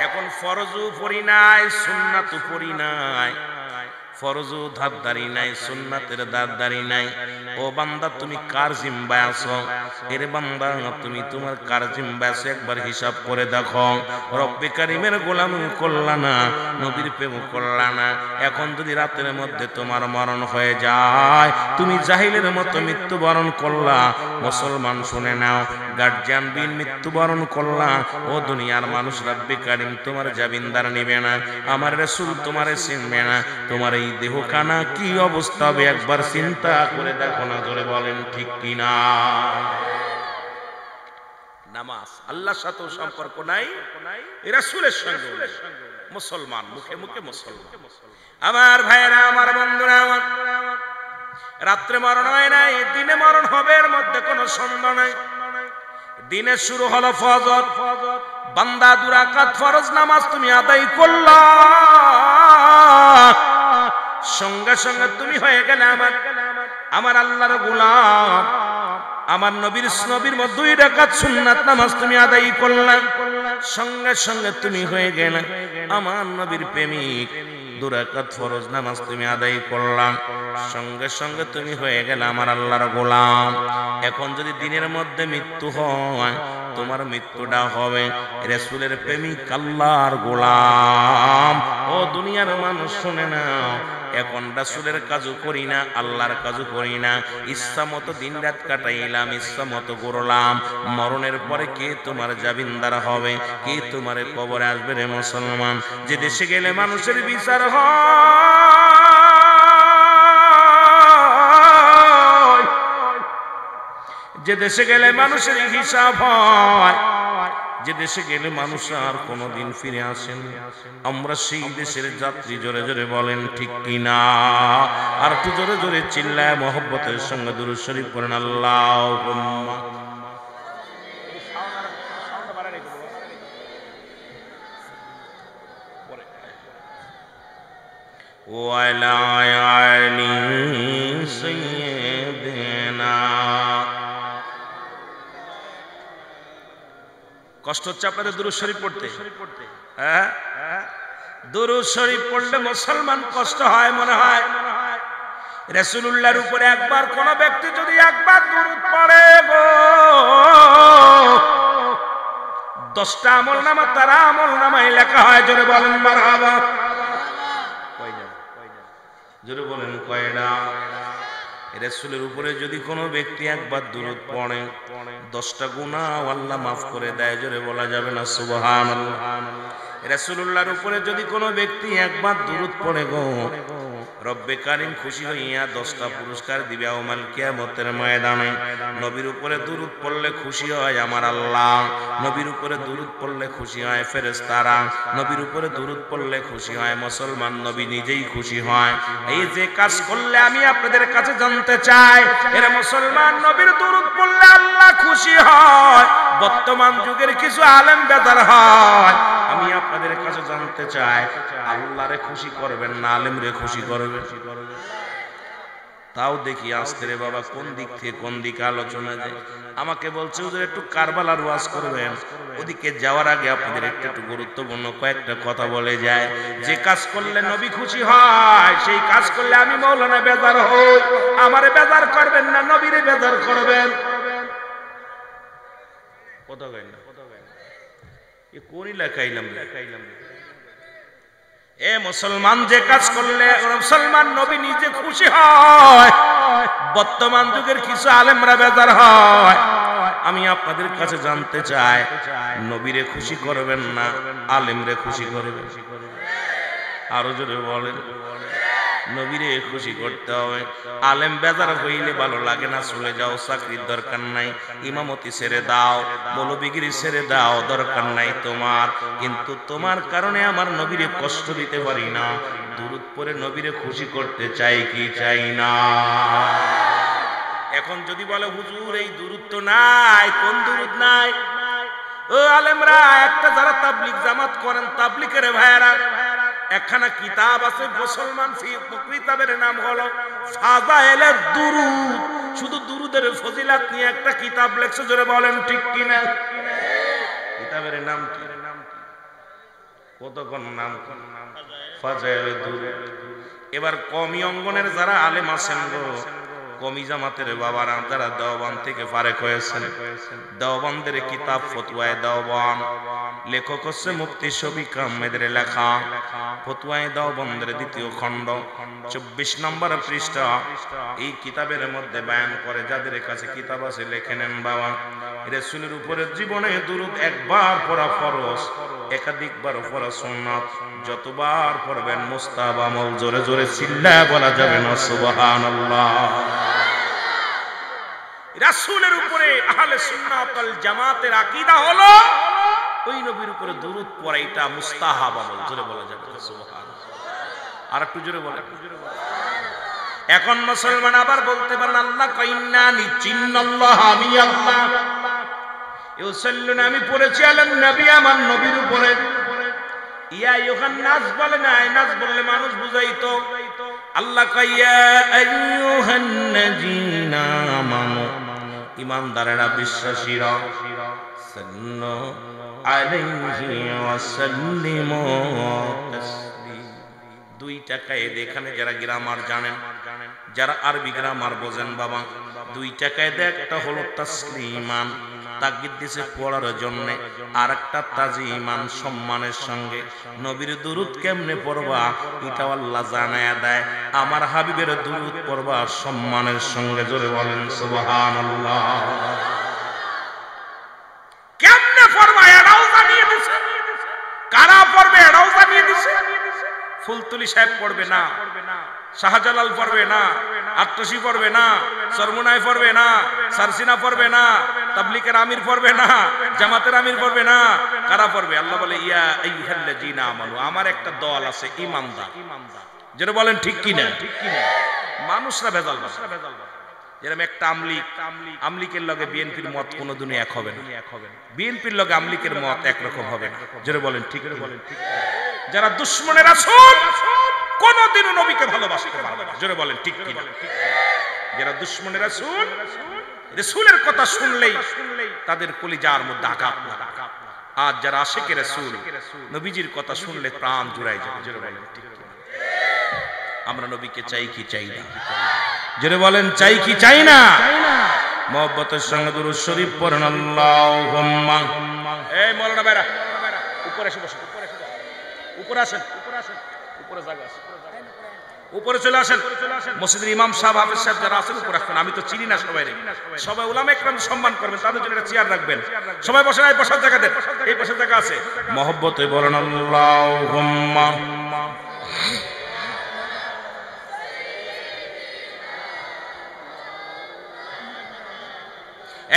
এখন ফরজও পড়ি নাই, সুন্নাতও পড়ি নাই। ফরজও ধারদারি নাই, সুন্নাতের ধারদারি নাই। ও বান্দা, তুমি কার জিম্মায় আছো? এর বান্দা, তুমি তোমার কার জিম্মায় আছো একবার হিসাব করে দেখো। রব্বে কারিমের গোলামি করলা না, নবীর প্রেম করলা না। এখন যদি রাতের মধ্যে তোমার মরণ হয়ে যায়, তুমি জাহিলের মতো মৃত্যুবরণ করলা। মুসলমান শুনে নাও, গার্জিয়ান বিন মৃত্যুবরণ করলা। ও দুনিয়ার মানুষ, রব্বে কারিম তোমার জামিনদার নিবে না, আমার রাসূল তোমারে চিনবে না। তোমার এই দেহখানা কি অবস্থা হবে একবার চিন্তা করে দেখো না। জোরে বলেন ঠিক কিনা। নামাজ, আল্লাহর সাথে সম্পর্ক নাই, রাসূলের সঙ্গে মুসলমান, মুখে মুখে মুসলমান। আমার ভাইয়েরা, আমার বন্ধুরা, আমার রাত্রে মরণ হয় নাই, দিনে মরণ হবে, এর মধ্যে কোনো সন্দেহ নাই। দিনের শুরু হলো ফজর, বান্দা 2 রাকাত ফরজ নামাজ তুমি আদায় করলা, সঙ্গে সঙ্গে তুমি হয়ে গেলে আমার আল্লাহর গোলাম। আমার নবীর 2 রাকাত সুন্নাত নামাজ তুমি আদায় করলা, সঙ্গে সঙ্গে তুমি হয়ে গেলে আমার নবীর প্রেমিক। 2 রাকাত ফরজ নামাজ তুমি আদায় করলা, সঙ্গে সঙ্গে তুমি হয়ে গেলে আমার আল্লাহর গোলাম। এখন যদি দিনের মধ্যে মৃত্যু হয়, তোমার মৃত্যুটা হবে রাসূলের প্রেমিক, আল্লাহর গোলাম। ও দুনিয়ার মানুষ শুনে নাও, এখন রাসূলের কাজও করি না, আল্লাহর কাজও করি না, ইচ্ছা মতো দিন রাত কাটাইলাম, ইচ্ছা মতো করলাম। মরণের পরে কে তোমার জামিনদার হবে, কে তোমার কবরে আসবে রে মুসলমান? যে দেশে গেলে মানুষের বিচার হয়, যে দেশে গেলে মানুষের হিসাব হয়, যে দেশে গেলে মানুষ আর কোনোদিন ফিরে আসেন, আমরা সেই দেশের যাত্রী। জোরে জোরে বলেন ঠিক কিনা? আর একটু জোরে জোরে চিল্লায় মহব্বতের সঙ্গে দুরূদ শরীফ পড়েন আল্লাহুম্মা। ওয়ালা আলি সাইয়্যিদিনা। কষ্ট হচ্ছে আপনাদের দুরূদ শরীফ পড়তে? হ্যাঁ, দুরূদ শরীফ পড়লে মুসলমান কষ্ট হয় মনে হয়। রাসূলুল্লাহর উপরে একবার কোন ব্যক্তি যদি একবার দুরূদ পড়ে গো, 10টা আমলনামা তার আমলনামায় লেখা হয়। জোরে বলেন মারহাবা। কয়টা? জোরে বলেন কয়টা? রাসূলের উপরে যদি কোনো ব্যক্তি একবার দুরূদ পড়ে, 10টা গুনাহ আল্লাহ মাফ করে দেয়। জোরে বলা যাবে না সুবহানাল্লাহ? রাসূলুল্লাহর উপরে যদি কোনো ব্যক্তি একবার দুরূদ পড়ে গো, রব্বে কারীম খুশি হইয়া 10টা পুরস্কার দিবে ইয়াউমাল কিয়ামতের ময়দানে। নবীর উপরে দুরূদ পড়লে খুশি হয় আমার আল্লাহ, নবীর উপরে দুরূদ পড়লে খুশি হয় ফেরেশতারা, নবীর উপরে দুরূদ পড়লে খুশি হয় মুসলমান, নবী নিজেই খুশি হয়। এই যে কাজ করলে আমি আপনাদের কাছে জানতে চাই, এর মুসলমান নবীর দুরূদ পড়লে আল্লাহ খুশি হয়। বর্তমান যুগের কিছু আলেম বেদার হয়, আমি আপনাদের কাছে জানতে চাই, আল্লাহরে খুশি করবেন না আলেমরে খুশি করবেন? তাও দেখি আজকে রে বাবা কোন দিক থেকে কোন দিকে আলোচনা যায়। আমাকে বলছে হুজুর একটু কারবালার ওয়াজ করবেন। ওদিকে যাওয়ার আগে আপনাদের একটু গুরুত্বপূর্ণ কয়েকটা কথা বলে যায়। যে কাজ করলে নবী খুশি হয়, সেই কাজ করলে আমি মাওলানা বেজার হই। আমারে বেজার করবেন না, নবীরে বেজার করবেন। কথা কই না? এ কোন এলাকায় এলাম? এ মুসলমান, যে কাজ করলে মুসলমান নবী নিজে খুশি হয়, বর্তমান যুগের কিছু আলেমরা বেজার হয়। আমি আপনাদের কাছে জানতে চাই, নবীরে খুশি করবেন না আলেমরে খুশি করবেন? আরো জোরে বলেন। নবীরে খুশি করতে হবে। আলেম বেজার হইলে ভালো লাগে না, চলে যাও, চাকরির দরকার নাই, ইমামতি ছেড়ে দাও, মৌলবীগিরি ছেড়ে দাও, দরকার নাই তোমার। কিন্তু তোমার কারণে আমার নবীরে কষ্ট দিতে পারি না। দুরূদ পড়ে নবীরে খুশি করতে চাই কি চাই না? এখন যদি বলে হুজুর এই দুরূদ তো নাই, কোন দুরূদ নাই? ও আলেমরা, একটা যারা তাবলীগ জামাত করেন, তাবলীগের ভাইয়েরা, একখানা কিতাব আছে মুসলমান কিতাবের নাম হলো ফাযায়েলের দুরূদ। শুধু দুরূদের ফজিলত নিয়ে একটা কিতাব লেখছে। জোরে বলেন ঠিক কিনা? কিতাবের নাম কি? কতক্ষণ নাম? ফাযায়েলের দুরূদ। এবার কমি অঙ্গনের যারা আলেম আছেন গো, কমি জামাতের বাবারা, যারা দেওবন্দ থেকে ফারেক হয়েছেন, দেওবন্দের কিতাব ফতোয়ায়ে দেওবন্দ, লেখক হচ্ছে মুফতি শফিক আহমেদের লেখা। ফতোয়ায়ে দেওবন্দের 2য় খণ্ড 24 নম্বর পৃষ্ঠা। এই কিতাবের মধ্যে বয়ান করে, যাদের কাছে কিতাব আছে লিখে নেন বাবা। রাসূলের উপরে জীবনে দুরূদ একবার পড়া ফরজ, একাধিকবার পড়া সুন্নাত। যতবার পড়বেন মুস্তাহাব আমল। জোরে জোরে চিল্লায় বলা যাবে না সুবহানাল্লাহ? রাসূলের উপরে আহলে সুন্নাত ওয়াল জামাতের আকীদা হলো ওই নবীর উপরে দরুদ পড়া এটা মুস্তাহাব আমল। জোরে বলা যাবে সুবহানাল্লাহ। আর একটু জোরে বলেন। এখন মুসলমান আবার বলতে পারেন আল্লাহ কইন্না নিচিন্নাল্লাহ, আমি আল্লাহ ইউসাল্লুনা, আমি পড়েছি আলান নবী, আমার নবীর উপরে। ইয়া আইয়ুহান নাস বলে না, নাস বললে মানুষ বুঝাইতো। আল্লাহ কইয়া আইয়ুহান নাজিনা আমানু, ঈমানদারেরা বিশ্বাসীরা, সাল্লু আলাইহি ওয়া সাল্লিমু তাসলিমা। দুইটা কায়দা এখানে যারা গ্রামার জানেন, যারা আরবি গ্রামার বোঝেন বাবা, দুইটা কায়দা, একটা হলো তাসলিমান তাকবীর দিছে পড়ার জন্য, আর একটা তাজিমান সম্মানের সঙ্গে। নবীর দুরূদ কেমনে পড়বা এটা আল্লাহ জানায়া দেয়। আমার হাবিবের দুরূদ পড়বা সম্মানের সঙ্গে। জোরে বলেন সুবহানাল্লাহ। কেমনে পড়বা এটাও জানিয়ে দিছে, কারা পড়বে এটাও জানিয়ে দিছে। ফুলতুলি সাহেব পড়বে না, শাহজালাল পড়বে না, আট্টসি পড়বে না, সরমুনাই পড়বে না, সারসিনা পড়বে না, তাবলিগের আমির পড়বে না, জামাতের আমির পড়বে না। কারা পড়বে? আল্লাহ বলে ইয়া আইয়ুহাল্লাযীনা আমানু, আমার একটা দল আছে ঈমানদার। যেটা বলেন ঠিক কি না? মানুষরা ভেজাল বানায়। যেরকম একটা আমলিকের লগে বিএনপির মত কোনোদিনই এক হবে না, বিএনপির লগে আমলিকের মত একরকম হবে না। যেটা বলেন ঠিক। যারা দুশমনের রাসূল কোনদিনও নবীকে ভালোবাসতে পারবে না। জোরে বলেন ঠিক কি না? যারা দুশমনের রাসূল, রাসূলের কথা শুনলেই তাদের কলিজার মধ্যে আঘাত লাগে। আর যারা আশিকে রাসূল, নবীজির কথা শুনলে প্রাণ জুড়ায় যায়। জোরে বলেন ঠিক কি না? আমরা নবীকে চাই কি চাই না? জোরে বলেন চাই কি চাই না? মহব্বতের সঙ্গে দুরূদ শরীফ পড়েন আল্লাহুম্মা। এই মাওলানা ভাইরা উপরে এসে বসুন, উপরে আসেন, উপরে জায়গা আছে, উপরে চলে আসেন। মসজিদের ইমাম সাহেব, হাফেজ সাহেব যারা আছেন উপরে আসবেন। আমি তো চিনি না সবাই, সবাই উলামা ইকরাম সম্মান করবেন, তাদের জন্য একটা চেয়ার রাখবেন। সবাই বসেন, এই বসার জায়গা দেন, এই বসার জায়গা আছে। মহব্বতে বলেন আল্লাহুম্মা।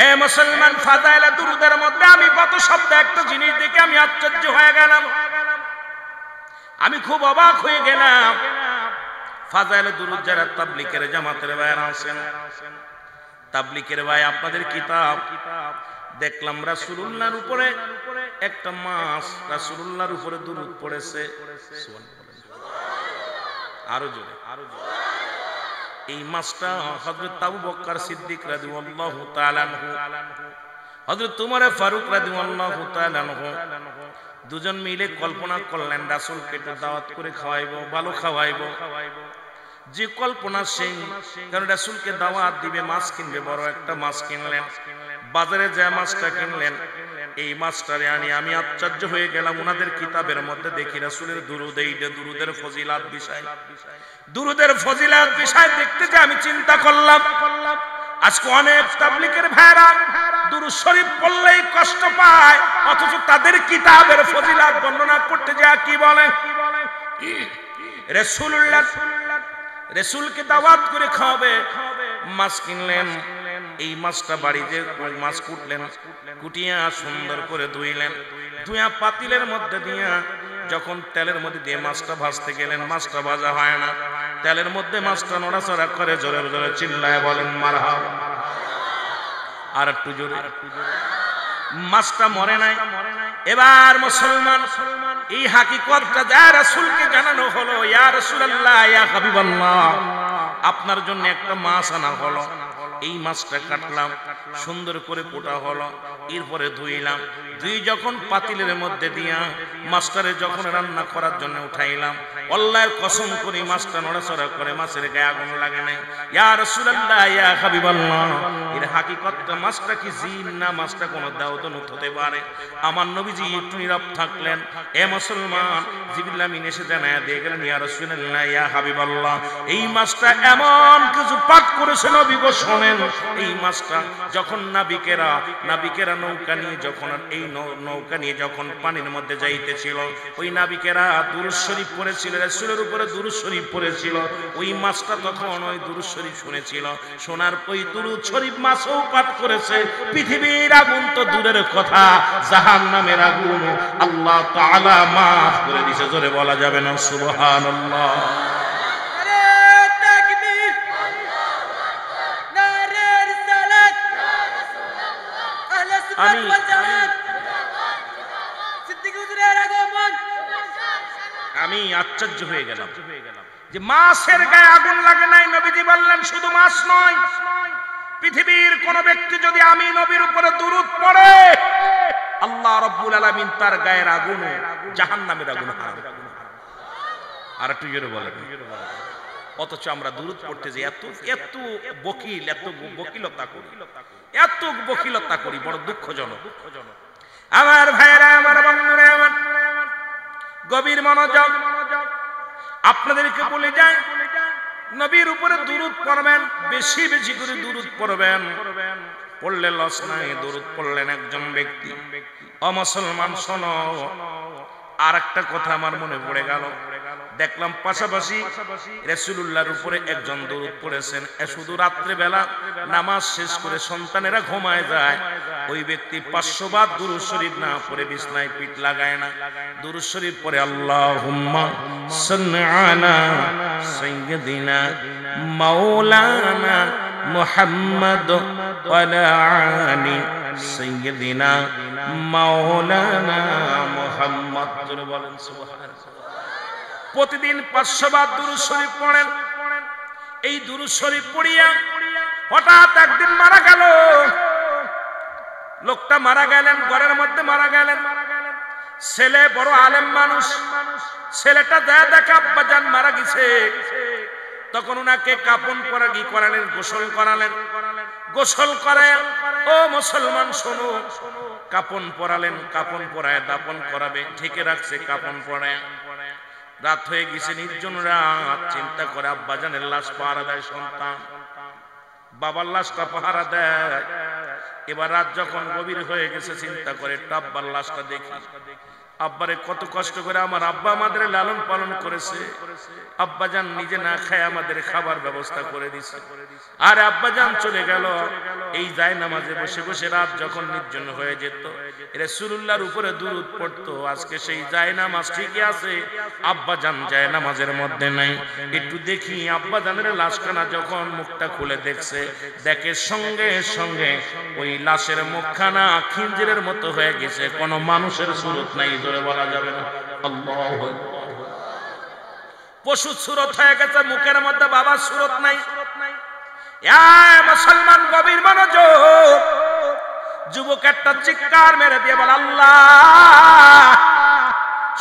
এ মুসলমান, ফাজাইলে দুরুদের মধ্যে আমি গত সপ্তাহে একটা জিনিস দেখে আমি আশ্চর্য হয়ে গেলাম, আমি খুব অবাক হয়ে গেলাম। ফাজাইলে দুরুদ যারা তাবলিগের জামাতের ভাইরা আছেন, তাবলিগের ভাই আপনাদের কিতাব দেখলাম রাসূলুল্লাহর উপরে একটা মাস রাসূলুল্লাহর উপরে দুরুদ পড়েছে। আরো জোরে, আরো জোরে। এই মাসটা হযরত আবু বকর সিদ্দিক রাদিয়াল্লাহু তাআলা আনহু, হযরত উমর ফারুক রাদিয়াল্লাহু তাআলা আনহু দুজন মিলে কল্পনা করলেন রাসূলকে একটু দাওয়াত করে খাওয়াইবো, ভালো খাওয়াইবো। যে কল্পনা সেই, কারণ রাসূলকে দাওয়াত দিবে, মাছ কিনবে, বড় একটা মাছ কিনলেন। বাজারে যে মাছটা কিনলেন, এই মাছটারে আমি আশ্চর্য হয়ে গেলাম। ওনাদের কিতাবের মধ্যে দেখি রাসূলের দুরূদ, এইটা দুরূদের ফজিলাত বিষয়, দুরূদের ফজিলাত বিষয় দেখতে যে আমি চিন্তা করলাম, আজকে অনেক তাবলিগের ভাইরা দুরূদ শরীফ পড়লেই কষ্ট পায়, অথচ তাদের কিতাবের ফজিলাত বর্ণনা করতে যায় কি বলে? রাসূলকে দাওয়াত করে খাওয়াবে, মাছ কিনলেন। এই মাছটা বাড়িতে মাছ কুটলেন, কুটিয়া সুন্দর করে ধুইলেন, ধুইয়া পাতিলের মধ্যে দিয়া যখন তেলের মধ্যে দিয়ে মাছটা ভাজতে গেলেন, মাছটা ভাজা হয় না। তেলের মধ্যে মাছটা নড়াচড়া করে, জোরে জোরে চিল্লায় বলেন মারহাবা। আর একটু জোরে। মাছটা মরে নাই। এবার মুসলমান এই হাকিকতটা যা রাসূলকে জানানো হলো, ইয়া রাসূলুল্লাহ, ইয়া হাবিবাল্লাহ, আপনার জন্য একটা মাছ আনা হলো। এই মাছটা কাটলাম, সুন্দর করে পোটা হলো, এরপরে ধুইলাম, ধুই যখন পাতিলের মধ্যে দিয়া মাছটারে যখন রান্না করার জন্য উঠাইলাম, আল্লাহর কসম করে মাছটা নড়াচড়া করে, মাছের গায়ে আগুন লাগে নাই। ইয়া রাসূলুল্লাহ, ইয়া হাবিবাল্লাহ, এর হাকিকতটা মাছটা কি জিন না মাছটা কোনো দাউদনুত হতে পারে? আমার নবীজি একটু নীরব থাকলেন। এ মুসলমান, জিবরিল আমিন এসে জানায়া দিয়ে গেলেন, ইয়া রাসূলুল্লাহ, ইয়া হাবিবাল্লাহ, এই মাছটা এমন কিছু পাঠ করেছে নবী গো, শোনেন শোনেন, এই মাছটা যখন নাবিকেরা নৌকা নিয়ে যখন এই নৌকা নিয়ে যখন পানির মধ্যে যাইতেছিল, ওই নাবিকেরা দুরূদ শরীফ পড়েছিল, রাসূলের উপরে দুরূদ শরীফ পড়েছিল। ওই মাছটা তখন ওই দুরূদ শরীফ শুনেছিল, শোনার ওই দুরূদ শরীফ মাছও পাঠ করেছে। পৃথিবীর আগুন তো দূরের কথা, জাহান্নামের আগুন আল্লাহ তাআলা মাফ করে দিয়েছে। জোরে বলা যাবে না সুবহানাল্লাহ। আমি আশ্চর্য হয়ে গেলাম যে মাছের গায়ে আগুন লাগে নাই। নবীজি বললেন শুধু মাছ নয়, পৃথিবীর কোন ব্যক্তি যদি আমি নবীর উপরে দুরূদ পড়ে, আল্লাহ রাব্বুল আলামিন তার গায়ের আগুন জাহান্নামের আগুন হারাম। আর একটু জোরে বলেন। অথচ আমরা দুরূদ পড়তে যে এত বকিলতা করি, বড় দুঃখজনক। আমার ভাইয়েরা, আমার বন্ধুরা, আমার গভীর মনোযোগ, আপনাদেরকে বলে যাই, নবীর উপরে দুরূদ পড়বেন, বেশি বেশি করে দুরূদ পড়বেন। পড়লে লস নাই। দুরূদ পড়লেন একজন ব্যক্তি। অমুসলমান শোনো, আর একটা কথা আমার মনে পড়ে গেল। দেখলাম পাশাপাশি রাসূলুল্লাহর উপরে একজন দুরূদ পড়েছেন। শুধু রাত্রে বেলা নামাজ শেষ করে সন্তানেরা ঘুমায় যায়, ওই ব্যক্তি 500 বার দুরূদ শরীফ না পড়ে বিছনায় পিঠ লাগায় না। দুরূদ শরীফ পড়ে আল্লাহুম্মা সাল্লি আলা সাইয়্যিদিনা মাওলানা মুহাম্মদ ওয়া আলা আলি সাইয়্যিদিনা মাওলানা মুহাম্মদ। জোরে বলেন সুবহানাল্লাহ। প্রতিদিন 500 বার দুরূদ শরীফ পড়েন। এই দুরূদ শরীফ পড়িয়া হঠাৎ একদিন মারা গেল। লোকটা মারা গেলেন, ঘরের মধ্যে মারা গেলেন। ছেলে বড় আলেম মানুষ, ছেলেটা দেখে আব্বাজান মারা গেছে। তখন উনাকে কাফন করালেন, গোসল করালেন। গোসল করায়, ও মুসলমান শোনো, কাফন পরালেন। কাফন পরায় দাফন করাবে, ঢেকে রাখছে কাফন পরায়। রাত হয়ে গেছে, নির্জন রাত। চিন্তা করে আব্বাজানের লাশ পাহারা দেয় সন্তান, বাবার লাশটা পাহারা দেয়। এবার রাত যখন গভীর হয়ে গেছে, চিন্তা করে আব্বার লাশটা দেখি। আব্বারে কত কষ্ট করে আমার আব্বা আমাদের লালন পালন করেছে, আব্বাজান নিজে না খায় আমাদের খাবার ব্যবস্থা করে দিছে। আর আব্বাজান চলে গেল। এই জায়নামাজে বসে বসে রাত যখন নির্জন হয়ে যেত, রাসূলুল্লাহর উপরে দুরূদ পড়তো। আজকে সেই জায়নামাজ ঠিকই আছে, আব্বাজান জায়নামাজের মধ্যে নাই। একটু দেখি আব্বাজানের লাশখানা যখন মুখটা খুলে দেখছে, দেখে সঙ্গে সঙ্গে ওই লাশের মুখখানা খিঞ্জিরের মতো হয়ে গেছে, কোনো মানুষের সুরত নাই। জোরে বলা যাবে না আল্লাহু আকবার। পশু সুরত হয়ে গেছে, মুখের মধ্যে বাবার সুরত নাই। মুসলমান গভীর মনোযোগ। যুবক একটা চিৎকার মেরে দিয়ে বলে আল্লাহ।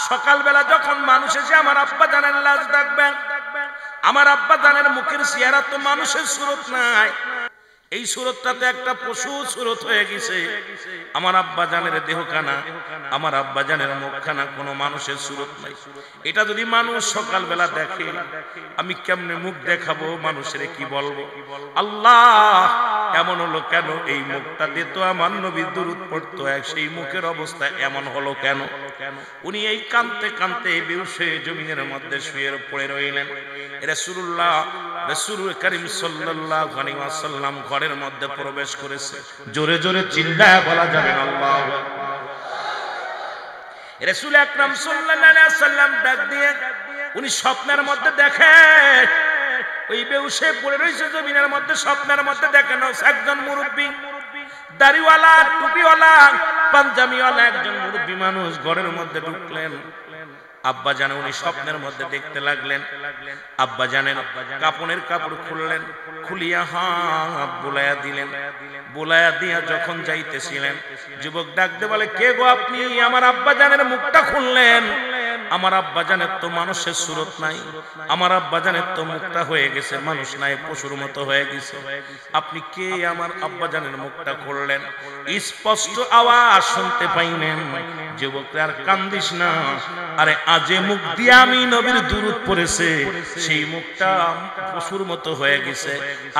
সকালবেলা যখন মানুষ এসে আমার আব্বা জানের লাশ দেখবেন, আমার আব্বা জানের মুখের চেহারা তো মানুষের সুরত নাই, এই সুরতটাতে একটা পশু সুরত হয়ে গেছে। আমার আব্বা জানের দেহখানা, আমার আব্বা জানের মুখখানা, কোনো মানুষের সুরত নাই। এটা যদি মানুষ সকালবেলা দেখে, আমি কেমনে মুখ দেখাবো, মানুষের কি বলবো? আল্লাহ, এমন হলো কেন? এই মুখটা দিয়ে তো আমার নবী দুরূদ পড়তো, সেই মুখের অবস্থা এমন হলো কেন? উনি এই কাঁদতে কাঁদতে বেহুশ হয়ে জমিনের মধ্যে শুয়ে পড়ে রইলেন। রাসূল করিম সাল্লাল্লাহু আলাইহি ওয়াসাল্লাম ঘরের মধ্যে প্রবেশ করেছে। জোরে জোরে চিল্লায় বলা যাবে না আল্লাহু আকবার। রাসূল আকরাম সাল্লাল্লাহু আলাইহি ওয়াসাল্লাম ডাক দিয়ে উনি স্বপ্নের মধ্যে দেখে ওই বেহুশে পড়ে রয়েছে জমিনের মধ্যে। স্বপ্নের মধ্যে দেখেন একজন মুরব্বী, দাড়িওয়ালা, টুপিওয়ালা, পাঞ্জাবিওয়ালা একজন মুরব্বী মানুষ ঘরের মধ্যে ঢুকলেন। আব্বা জান উনি স্বপ্নের মধ্যে দেখতে লাগলেন। আব্বা জানেন কাপড়ের কাপড় খুললেন, খুলিয়া হাত বুলাইয়া দিলেন। বুলাইয়া দিয়া যখন যাইতেছিলেন, যুবক ডাকতে বলে কে গো আপনি? আমার আব্বা জানের মুখটা খুললেন, আমার আব্বা জানের তো মানুষের সুরত নাই, আমার আব্বা জানের তো মুখটা হয়ে গেছে মানুষ নাই, পশুর মতো হয়ে গেছে, আপনি কে আমার আব্বা জানের মুখটা করলেন? স্পষ্ট আওয়াজ শুনতে পাইলেন, যুবকরা আর কান্দিস না, আরে আজে মুখ দিয়ে আমি নবীর দুরূদ পড়েছে, সেই মুখটা পশুর মতো হয়ে গেছে,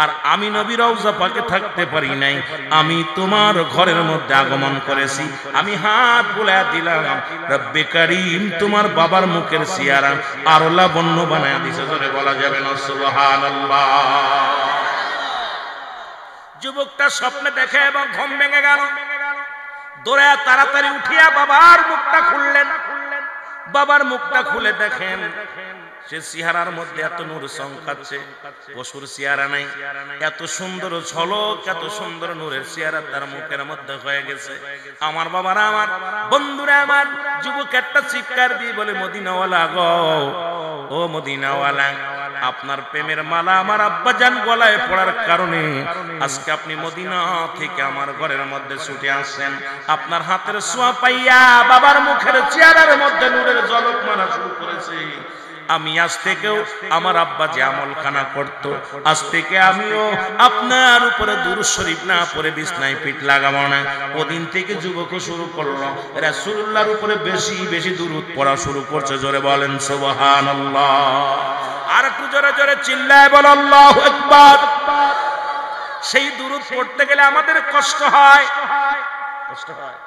আর আমি নবীর রওজা পাকে থাকতে পারি নাই, আমি তোমার ঘরের মধ্যে আগমন করেছি, আমি হাত বুলায়া দিলাম, রব্বে কারীম তোমার বাবার মুখের চেহারা আরো লাবণ্য বানায়া দিয়েছে, জোরে বলা যাবে না সুবহানাল্লাহ। যুবকটা স্বপ্নে দেখে এবং ঘুম ভেঙে গেল, দৌড়ে তাড়াতাড়ি উঠিয়া বাবার মুখটা খুললেন, বাবার মুখটা খুলে দেখেন সে চেহারার মধ্যে এত নূর চমকাচ্ছে, পশুর চেহারা নাই, এত সুন্দর ঝলক, এত সুন্দর নূরের চেহারা তার মুখের মধ্যে হয়ে গেছে। আমার বাবারা, আমার বন্ধুরা, আমার যুবক একটা চিৎকার দিয়ে বলে, মদিনাওয়ালা গো, ও মদিনাওয়ালা, আপনার প্রেমের মালা আমার আব্বাজান গলায় পড়ার কারণে আজকে আপনি মদিনা থেকে আমার ঘরের মধ্যে ছুটে আসছেন, আপনার হাতের ছোঁয়া পাইয়া বাবার মুখের চেহারার মধ্যে নূরের ঝলক মারা শুরু করেছে। আমি আজ থেকেও আমার আব্বা যে আমলখানা করতো, আজ থেকে আমিও আপনার উপরে দুরূদ শরীফ না পড়ে বিছনায় পিঠ লাগাবো না। ওদিন থেকে যুবকও শুরু করলো রাসূলুল্লাহর উপরে বেশি বেশি দুরূদ পড়া শুরু করছে, জোরে বলেন সুবহানাল্লাহ। আর একটু জোরে জোরে চিল্লায় বল আল্লাহু আকবার। সেই দুরূদ পড়তে গেলে আমাদের কষ্ট হয়, কষ্ট হয়,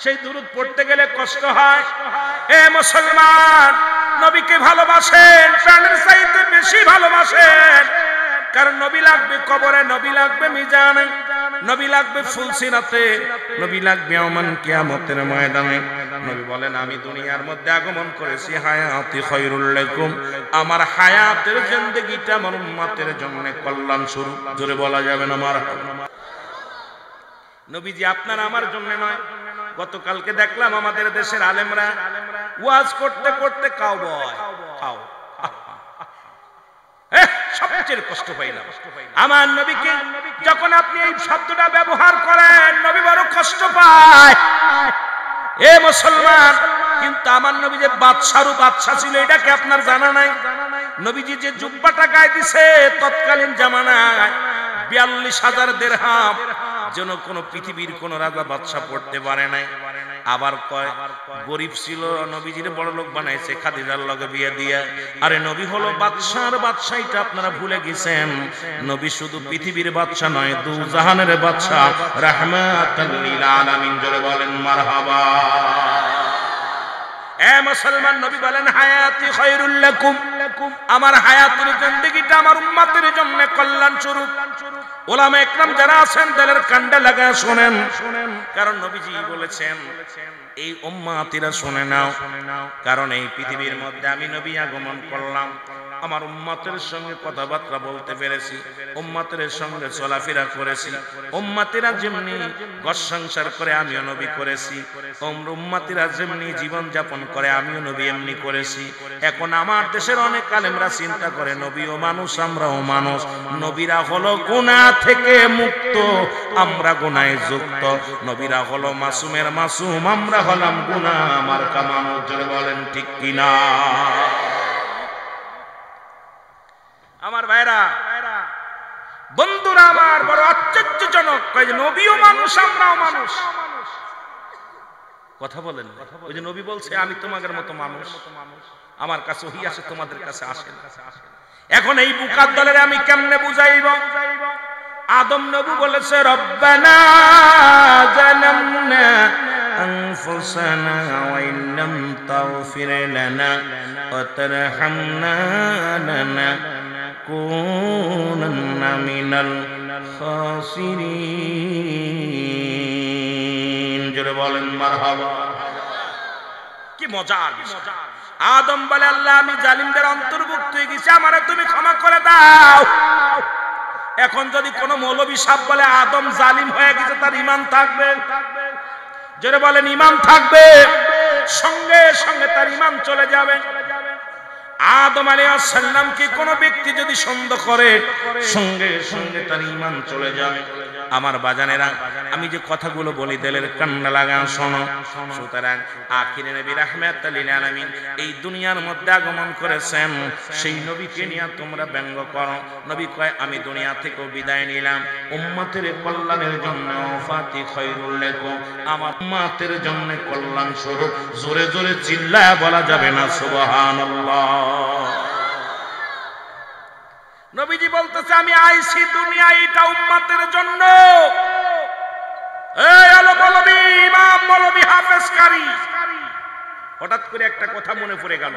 সেই দুরূদ পড়তে গেলে কষ্ট হয়। এ মুসলমান, নবীকে ভালোবাসেন, প্রাণের চাইতে বেশি ভালোবাসেন, কারণ নবী লাগবে কবরে, নবী লাগবে মিজানে, নবী লাগবে ফুলসিরাতে, নবী লাগবে ইয়াউমাল কিয়ামতের ময়দানে। নবী বলেন, আমি দুনিয়ার মধ্যে আগমন করেছি হায়াতি খায়রুল লাকুম, আমার হায়াতের জিন্দেগিটা আমার উম্মতের জন্য কল্যাণ স্বরূপ, জোরে বলা যাবে না মারহাবা। নবীজি আপনার আমার জন্য নয়। গতকালকে দেখলাম আমাদের দেশের আলেমরা ওয়াজ করতে করতে কাউ বয়, খাও, সবচেয়ে কষ্ট পাইলাম আমার নবীকে যখন আপনি এই শব্দটা ব্যবহার করেন, নবী বড় কষ্ট পায়। এ মুসলমান, কিন্তু আমার নবী যে বাদশারু বাদশা ছিল, এটা কি আপনার জানা নাই? নবীজি যে জুব্বাটা গায়ে দিছে তৎকালীন জামানায় ৪২,০০০ দিরহাম, যেন কোন পৃথিবীর কোন রাজা বাদশা পড়তে পারে নাই। আবার কয় গরিব ছিল, নবীজির বড় লোক বানাইছে খাদিজার লগে বিয়ে দিয়ে। আরে নবী হলো বাদশার বাদশা, এটা আপনারা ভুলে গেছেন। নবী শুধু পৃথিবীর বাদশা নয়, দু জাহানের বাদশা, রাহমাতাল লিল আলামিন, জোরে বলেন মারহাবা। এ মুসলমান, নবী বলেন হায়াতি খায়রুল লাকুম, আমার হায়াতের জিন্দেগিটা আমার উম্মতের জন্য কল্যাণ স্বরূপ। ওলামা একরাম যারা আছেন দিলের কান্ডে লাগায় শুনেন, কারণ নবীজি বলেছেন এই উম্মতিরা শুনে নাও, কারণ এই পৃথিবীর মধ্যে আমি নবী আগমন করলাম, আমার উম্মতের সঙ্গে কথাবার্তা বলতে পেরেছি, উম্মতের সঙ্গে চলাফেরা করেছি, উম্মতিরা যেমনি ঘর সংসার করে আমিও নবী করেছি, উম্মতিরা যেমনি জীবন যাপন করে আমিও নবী এমনি করেছি। এখন আমার দেশের অনেক আলেমরা চিন্তা করে নবীও মানুষ, আমরাও মানুষ, নবীরা হলো গুনাহ থেকে মুক্ত, আমরা গুনাহে যুক্ত, নবীরা হলো মাসুমের মাসুম, আমরা হলাম গুনাহ মার্কা মানুষ, জোরে বলেন ঠিক কিনা? আমার ভাইরা, বন্ধুরা আমার, বড় আশ্চর্যজনক, নবীও মানুষ, আমরাও মানুষ। কথা বলেন, ওই যে নবী বলছে আমি তোমাদের মতো মানুষ, আমার কাছে ওহী আসে, তোমাদের কাছে আসে না। এখন এই বুকার দলের আমি কেমনে বুঝাইব? আদম নবী বলেছে রব্বানা জালামনা আনফুসানা ওয়া ইল্লাম তাগফির লানা ওয়া তারহামনা লানাকুনান্না মিনাল খাসিরিন, জোরে বলেন মারহাবা। কি মজার বিষয়! আদম বলে আল্লাহ আমি জালিমদের অন্তর্ভুক্ত হয়ে গেছি, আমারে তুমি ক্ষমা করে দাও। এখন যদি কোন মৌলবী সাহেব বলে আদম জালিম হয়ে গেছে, তার ঈমান থাকবে? জোরে বলেন ঈমান থাকবে? সঙ্গে সঙ্গে তার ঈমান চলে যাবে। আদম আলাইহিস সালামকে কোন ব্যক্তি যদি সন্দেহ করে, সঙ্গে সঙ্গে তার ঈমান চলে যাবে। আমার বাজানেরা, আমি যে কথাগুলো বলি দিলের কান্না লাগান শোনো। সুতরাং আখিরে নবী রাহমাতুল লিল আলামিন এই দুনিয়ার মধ্যে আগমন করেছেন, সেই নবীকে নিয়ে তোমরা ব্যঙ্গ করো। নবী কয় আমি দুনিয়া থেকে বিদায় নিলাম উম্মতের কল্যাণের জন্য, ফাতি খায়রুল লাকুম, আমার উম্মতের জন্য কল্যাণ স্বরূপ। জোরে জোরে চিল্লায় বলা যাবে না সুবহানাল্লাহ। নবীজি বলতেছে আমি আইছি দুনিয়ায় এটা উম্মতের জন্য। এই আলো মৌলবী, ইমাম মৌলবী হাফেজ কারি, হঠাৎ করে একটা কথা মনে পড়ে গেল।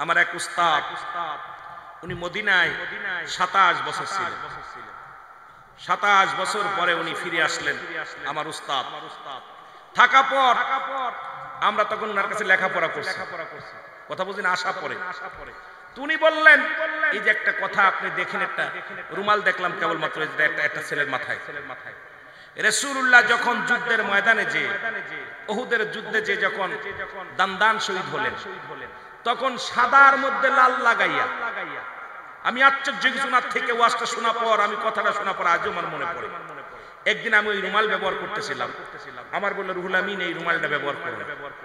আমার এক উস্তাদ, উনি মদিনায় 27 বছর ছিলেন। 27 বছর পরে উনি ফিরে আসলেন। আমার উস্তাদ থাকা পর আমরা তখন ওনার কাছে লেখাপড়া করছি, কথা বুঝিনা, আশা পড়ে। উনি বললেন এই যে একটা কথা আপনি দেখেন, একটা রুমাল দেখলাম কেবলমাত্র একটা ছেলের মাথায়। রাসূলুল্লাহ যখন যুদ্ধের ময়দানে যে উহুদের যুদ্ধে যে যখন দান্দান শহীদ হলেন, তখন সাদার মধ্যে লাল লাগাইয়া, আমি আশ্চর্য কিছু না থেকে ওয়াজটা শোনা পর, আমি কথাটা শোনা পর আজও আমার মনে পড়ে। একদিন আমি ওই রুমাল ব্যবহার করতেছিলাম, আমার বলল রুহুল আমিন এই রুমালটা ব্যবহার করো।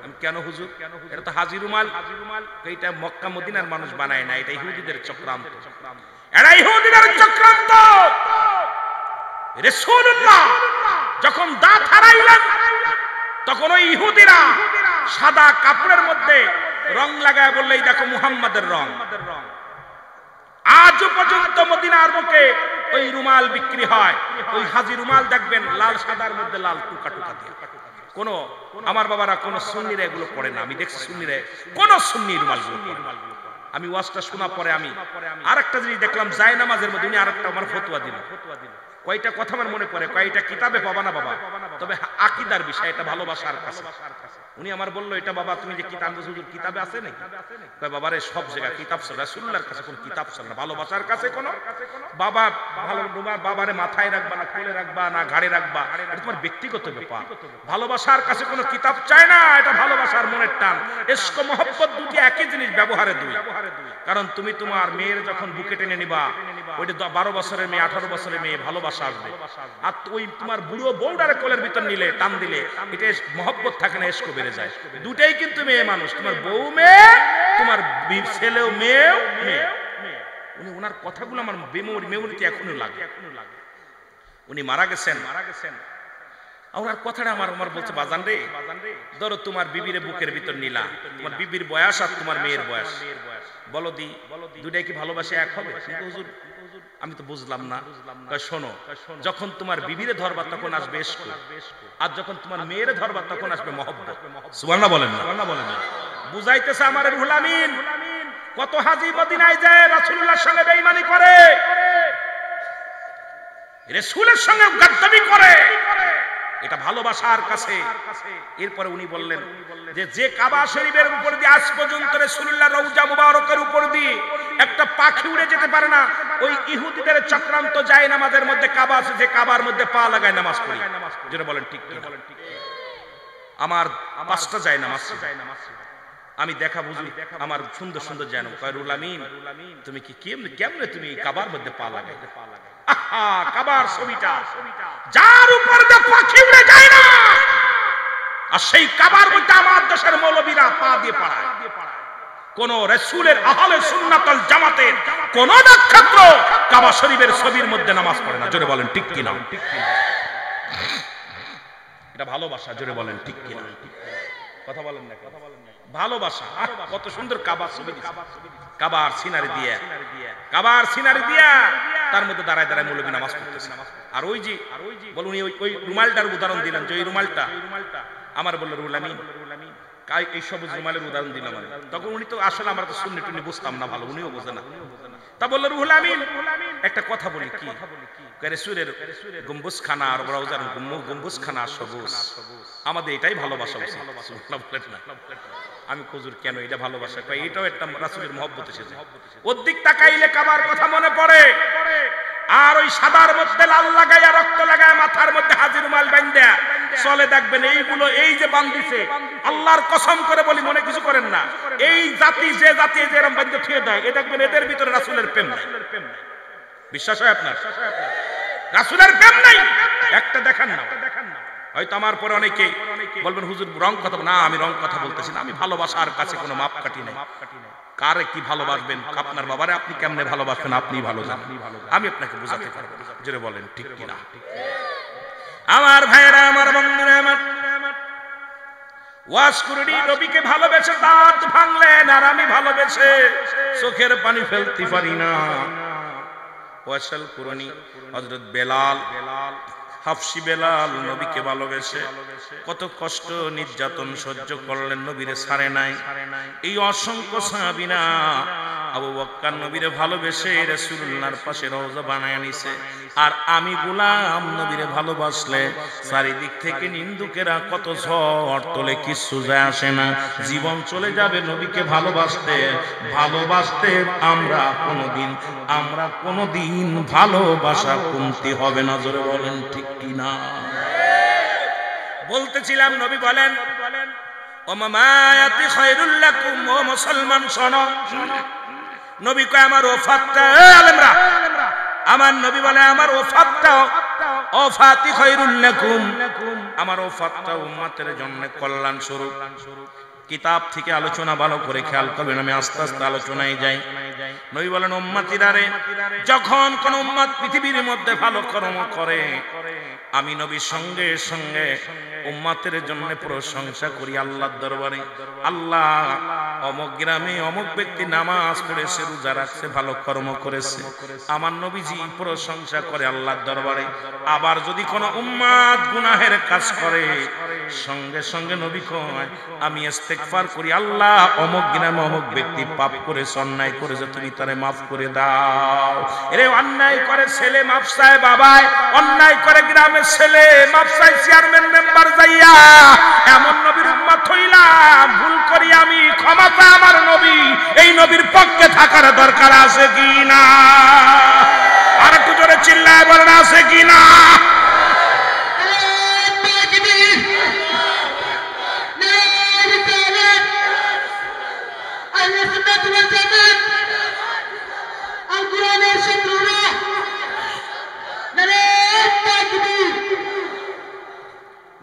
আমি কেন হুজুর? এটা তো হাজি রুমাল, এইটা মক্কা মদিনার মানুষ বানায় না, এটা ইহুদিদের চক্রান্ত। এরা ইহুদিদের চক্রান্ত। রাসূলুল্লাহ যখন দাঁত হারাইলেন, তখন ওই ইহুদিরা সাদা কাপড়ের মধ্যে রং লাগায় বললেই দেখো মুহাম্মাদের রং। আজও পর্যন্ত মদিনার বুকে ওই রুমাল বিক্রি হয়, ওই হাজি রুমাল দেখবেন লাল সাদার মধ্যে লাল টুকা টুকা দিয়ে। কোন আমার বাবারা কোন সুন্নিরা এগুলো পড়ে না, আমি দেখছি সুন্নিরা কোন সুন্নি রুমালগুলো পড়ে। আমি ওয়াজটা শোনা পরে আমি আরেকটা জিনিস দেখলাম, জায়নামাজের মধ্যে উনি আরেকটা আমার ফতোয়া দিল। কয়টা কথা আমার মনে পড়ে, কয়টা কিতাবে পাবা না বাবা, তবে আকীদার বিষয়, এটা ভালোবাসার কাছে। উনি আমার বললো এটা বাবা তুমি যে কিতাব হুজুর কিতাবে আছে নাকি? কয় বাবা রে সব জায়গায় কিতাব চলে, রাসূলুল্লাহর কাছে কোন কিতাব চলে না, ভালোবাসার কাছে কোন বাবা ভালো তোমার বাবারে মাথায় রাখবা না, কোলে রাখবা না, ঘাড়ে রাখবা, এটা তোমার ব্যক্তিগত ব্যাপার। ভালোবাসার কাছে কোনো কিতাব চায় না, এটা ভালোবাসার মনের টান। ইশক মহব্বত দুটি একই জিনিস, ব্যবহারে দুই। কারণ তুমি তোমার মেয়ের যখন বুকে টেনে নিবা, ওইটা 12 বছরের মেয়ে 18 বছরের মেয়ে ভালোবাসা আসবে। আর ওই তোমার বুড়ো বউডারে কোলের ভিতর নিলে টান দিলে এটা মহব্বত থাকে না, ইশক বেড়ে যায়। দুটাই কিন্তু মেয়ে মানুষ, তোমার বউ মেয়ে, তোমার ছেলেও মেয়েও মেয়ে। উনি ওনার কথাগুলো আমার মেমোরিতে এখনো লাগে। উনি মারা গেছেন, ওনার কথাটা আমার বলছে বাজান রে, ধরো তোমার বিবির বুকের ভিতর নিলা, তোমার বিবির বয়স আর তোমার মেয়ের বয়স, বলো দি দুটাই কি ভালোবাসে এক হবে? হুজুর আমি তো বুঝলাম না। শোনো, যখন তোমার বিবিরে ধরবা তখন আসবে ইশক, আর যখন তোমার মেয়েরে ধরবা তখন আসবে মহব্বত। সুবহানাল্লাহ বলেন না? বুঝাইতেছে আমার রুহুল আমিন। কত হাজী মদিনায় যায় রাসূলুল্লাহর সঙ্গে বেঈমানি করে, রাসূলের সঙ্গে গাদ্দারি করে, এটা ভালোবাসার কাছে। এরপরে উনি বললেন যে কাবা শরীফের উপর দিয়ে আজ পর্যন্ত রাসূলুল্লাহ রওজা মুবারকের উপর দিয়ে একটা পাখি উড়ে যেতে পারে না, ওই ইহুদিদের চক্রান্ত যায় নামাজের মধ্যে কাবা আছে, যে কাবার মধ্যে পা লাগায় নামাজ পড়ি। যেটা বলেন ঠিক কি? আমার 5টা যায় নামাজ, আমি দেখা বুঝি আমার সুন্দর সুন্দর জানো রুহুল আমিন তুমি কি কেমনে তুমি কাবার মধ্যে পা লাগাই? আহা, কাবার ছবিটা যার উপর দিয়ে পাখি উড়ে যায় না, আর সেই কাবার মধ্যে আমার দেশের মৌলবীরা পা দিয়ে পাড়ায়। কোন রাসূলের আহলে সুন্নাত ওয়াল জামাতের কোন নক্ষত্র কাবা শরীফের ছবির মধ্যে নামাজ পড়ে না। জোরে বলেন ঠিক কিনা? এটা ভালোবাসা। জোরে বলেন ঠিক কিনা? কথা বলেন না, কথা বলেন না। ভালোবাসা। কত সুন্দর কাবার ছবি, কাবার সিনারি দিয়া তার মধ্যে দাঁড়ায় দাঁড়ায় মৌলবী নামাজ পড়তেছে। আর ওই যে বলুন ওই রুমালটার উদাহরণ দিলেন, যে এই রুমালটা আমার বলল রুহুল আমিন এই সবুজ রুমালের উদাহরণ দিলাম। তখন উনি তো আসলে আমরা তো সুন্নি টুন্নি বুঝতাম না ভালো, উনিও বোঝে না। তা বলল রুহুল আমিন একটা কথা বলি, কি রাসূলের গম্বুজখানা আর রওজার গম্বুজখানা সবুজ, আমাদের এটাই ভালোবাসা উচিত। আমি হুজুর কেন এটা ভালোবাসা? কই এটাও একটা রাসূলের মহব্বত এসেছে। ওর দিক তাকাইলে কাবার কথা মনে পড়ে, আর ওই সাদার মধ্যে লাল লাগাইয়া রক্ত লাগায় মাথার মধ্যে হাজি রুমাল বাঁধা চলে। দেখবেন এইগুলো এই যে বান্ধিছে, আল্লাহর কসম করে বলি মনে কিছু করেন না, এই জাতি যে জাতি যেরকম বাঁধে থুয়ে দেয়, এ দেখবেন এদের ভিতরে রাসূলের প্রেম নাই। বিশ্বাস হয় আপনার? রাসূলের প্রেম নাই, একটা দেখান না। হয়তো আমার পরে অনেকে বলবেন হুজুর রং কথা, না আমি রং কথা বলতেছি না, আমি ভালোবাসার কাছে কোনো মাপকাঠি নাই। কারে কি ভালোবাসবেন, আপনার বাবারে আপনি কেমনে ভালোবাসবেন আপনি ভালো জানেন, আমি আপনাকে বোঝাতে পারবো না। জোরে বলেন ঠিক কিনা? আমার ভাইয়েরা, আমার বন্ধুরা, আমার ওয়াজ করি নবীকে ভালোবেসে দাঁত ভাঙলেন, আর আমি ভালোবেসে চোখের পানি ফেলতে পারি না। ওয়াসাল কুরনি হযরত বেলাল, হাফসি বেলাল নবীকে ভালোবেসে কত কষ্ট নির্যাতন সহ্য করলেন, নবীরে ছাড়ে নাই। এই অসংখ্য সাহাবীরা আবু বকর নবীরে ভালোবেসে রাসূলুল্লাহর পাশে রওজা বানায় নিছে। আর আমি গোলাম নবীরে ভালোবাসলে চারিদিক থেকে নিন্দুকেরা কত ঝড় তোলে, কিছু যায় আসে না, জীবন চলে যাবে নবীকে ভালোবাসতে ভালোবাসতে। আমরা কোনোদিন ভালোবাসা কমতি হবে না। জোরে বলেন ঠিক কিনা? বলতেছিলাম নবী বলেন ও মামায়াতি খায়রুল লাকুম, ও মুসলমান শোনো, নবী কয় আমার ওফাতটা, আলেমরা আমার নবী বলে আমার ওফাতি খায়রুল লাকুম, আমার ওফাতটা উম্মতের জন্য কল্যাণ স্বরূপ। কিতাব থেকে আলোচনা ভালো করে খেয়াল করবেন, আমি আস্তে আস্তে আলোচনায় যাই। নবী বলেন উম্মতিরা রে, যখন কোন উম্মত পৃথিবীর মধ্যে ভালো কর্ম করে আমি নবী সঙ্গে সঙ্গে উম্মতের জন্য প্রশংসা করি আল্লাহর দরবারে। আল্লাহ অমুক গ্রামে অমুক ব্যক্তি নামাজ পড়েছে, রোজা রাখছে, ভালো কর্ম করেছে, আমার নবীজি প্রশংসা করে আল্লাহর দরবারে। আবার যদি কোনো উম্মত গুনাহের কাজ করে সঙ্গে সঙ্গে নবী কয় আমি ইস্তেগফার করি, আল্লাহ অমুক গ্রামে অমুক ব্যক্তি পাপ করেছে, অন্যায় করেছে, তুমি তারে মাফ করে দাও। এরে অন্যায় করে ছেলে মাফ চায় বাবায়, অন্যায় করে গ্রামে ছেলে মাফ চায় চেয়ারম্যান মেম্বার যাইয়া, এমন নবীর উম্মত হইলাম, ভুল করি আমি, ক্ষমা চায় আমার নবী। এই নবীর পক্ষে থাকার দরকার আছে কি না? আর একটু জোরে চিল্লায় বলেন আছে কি না?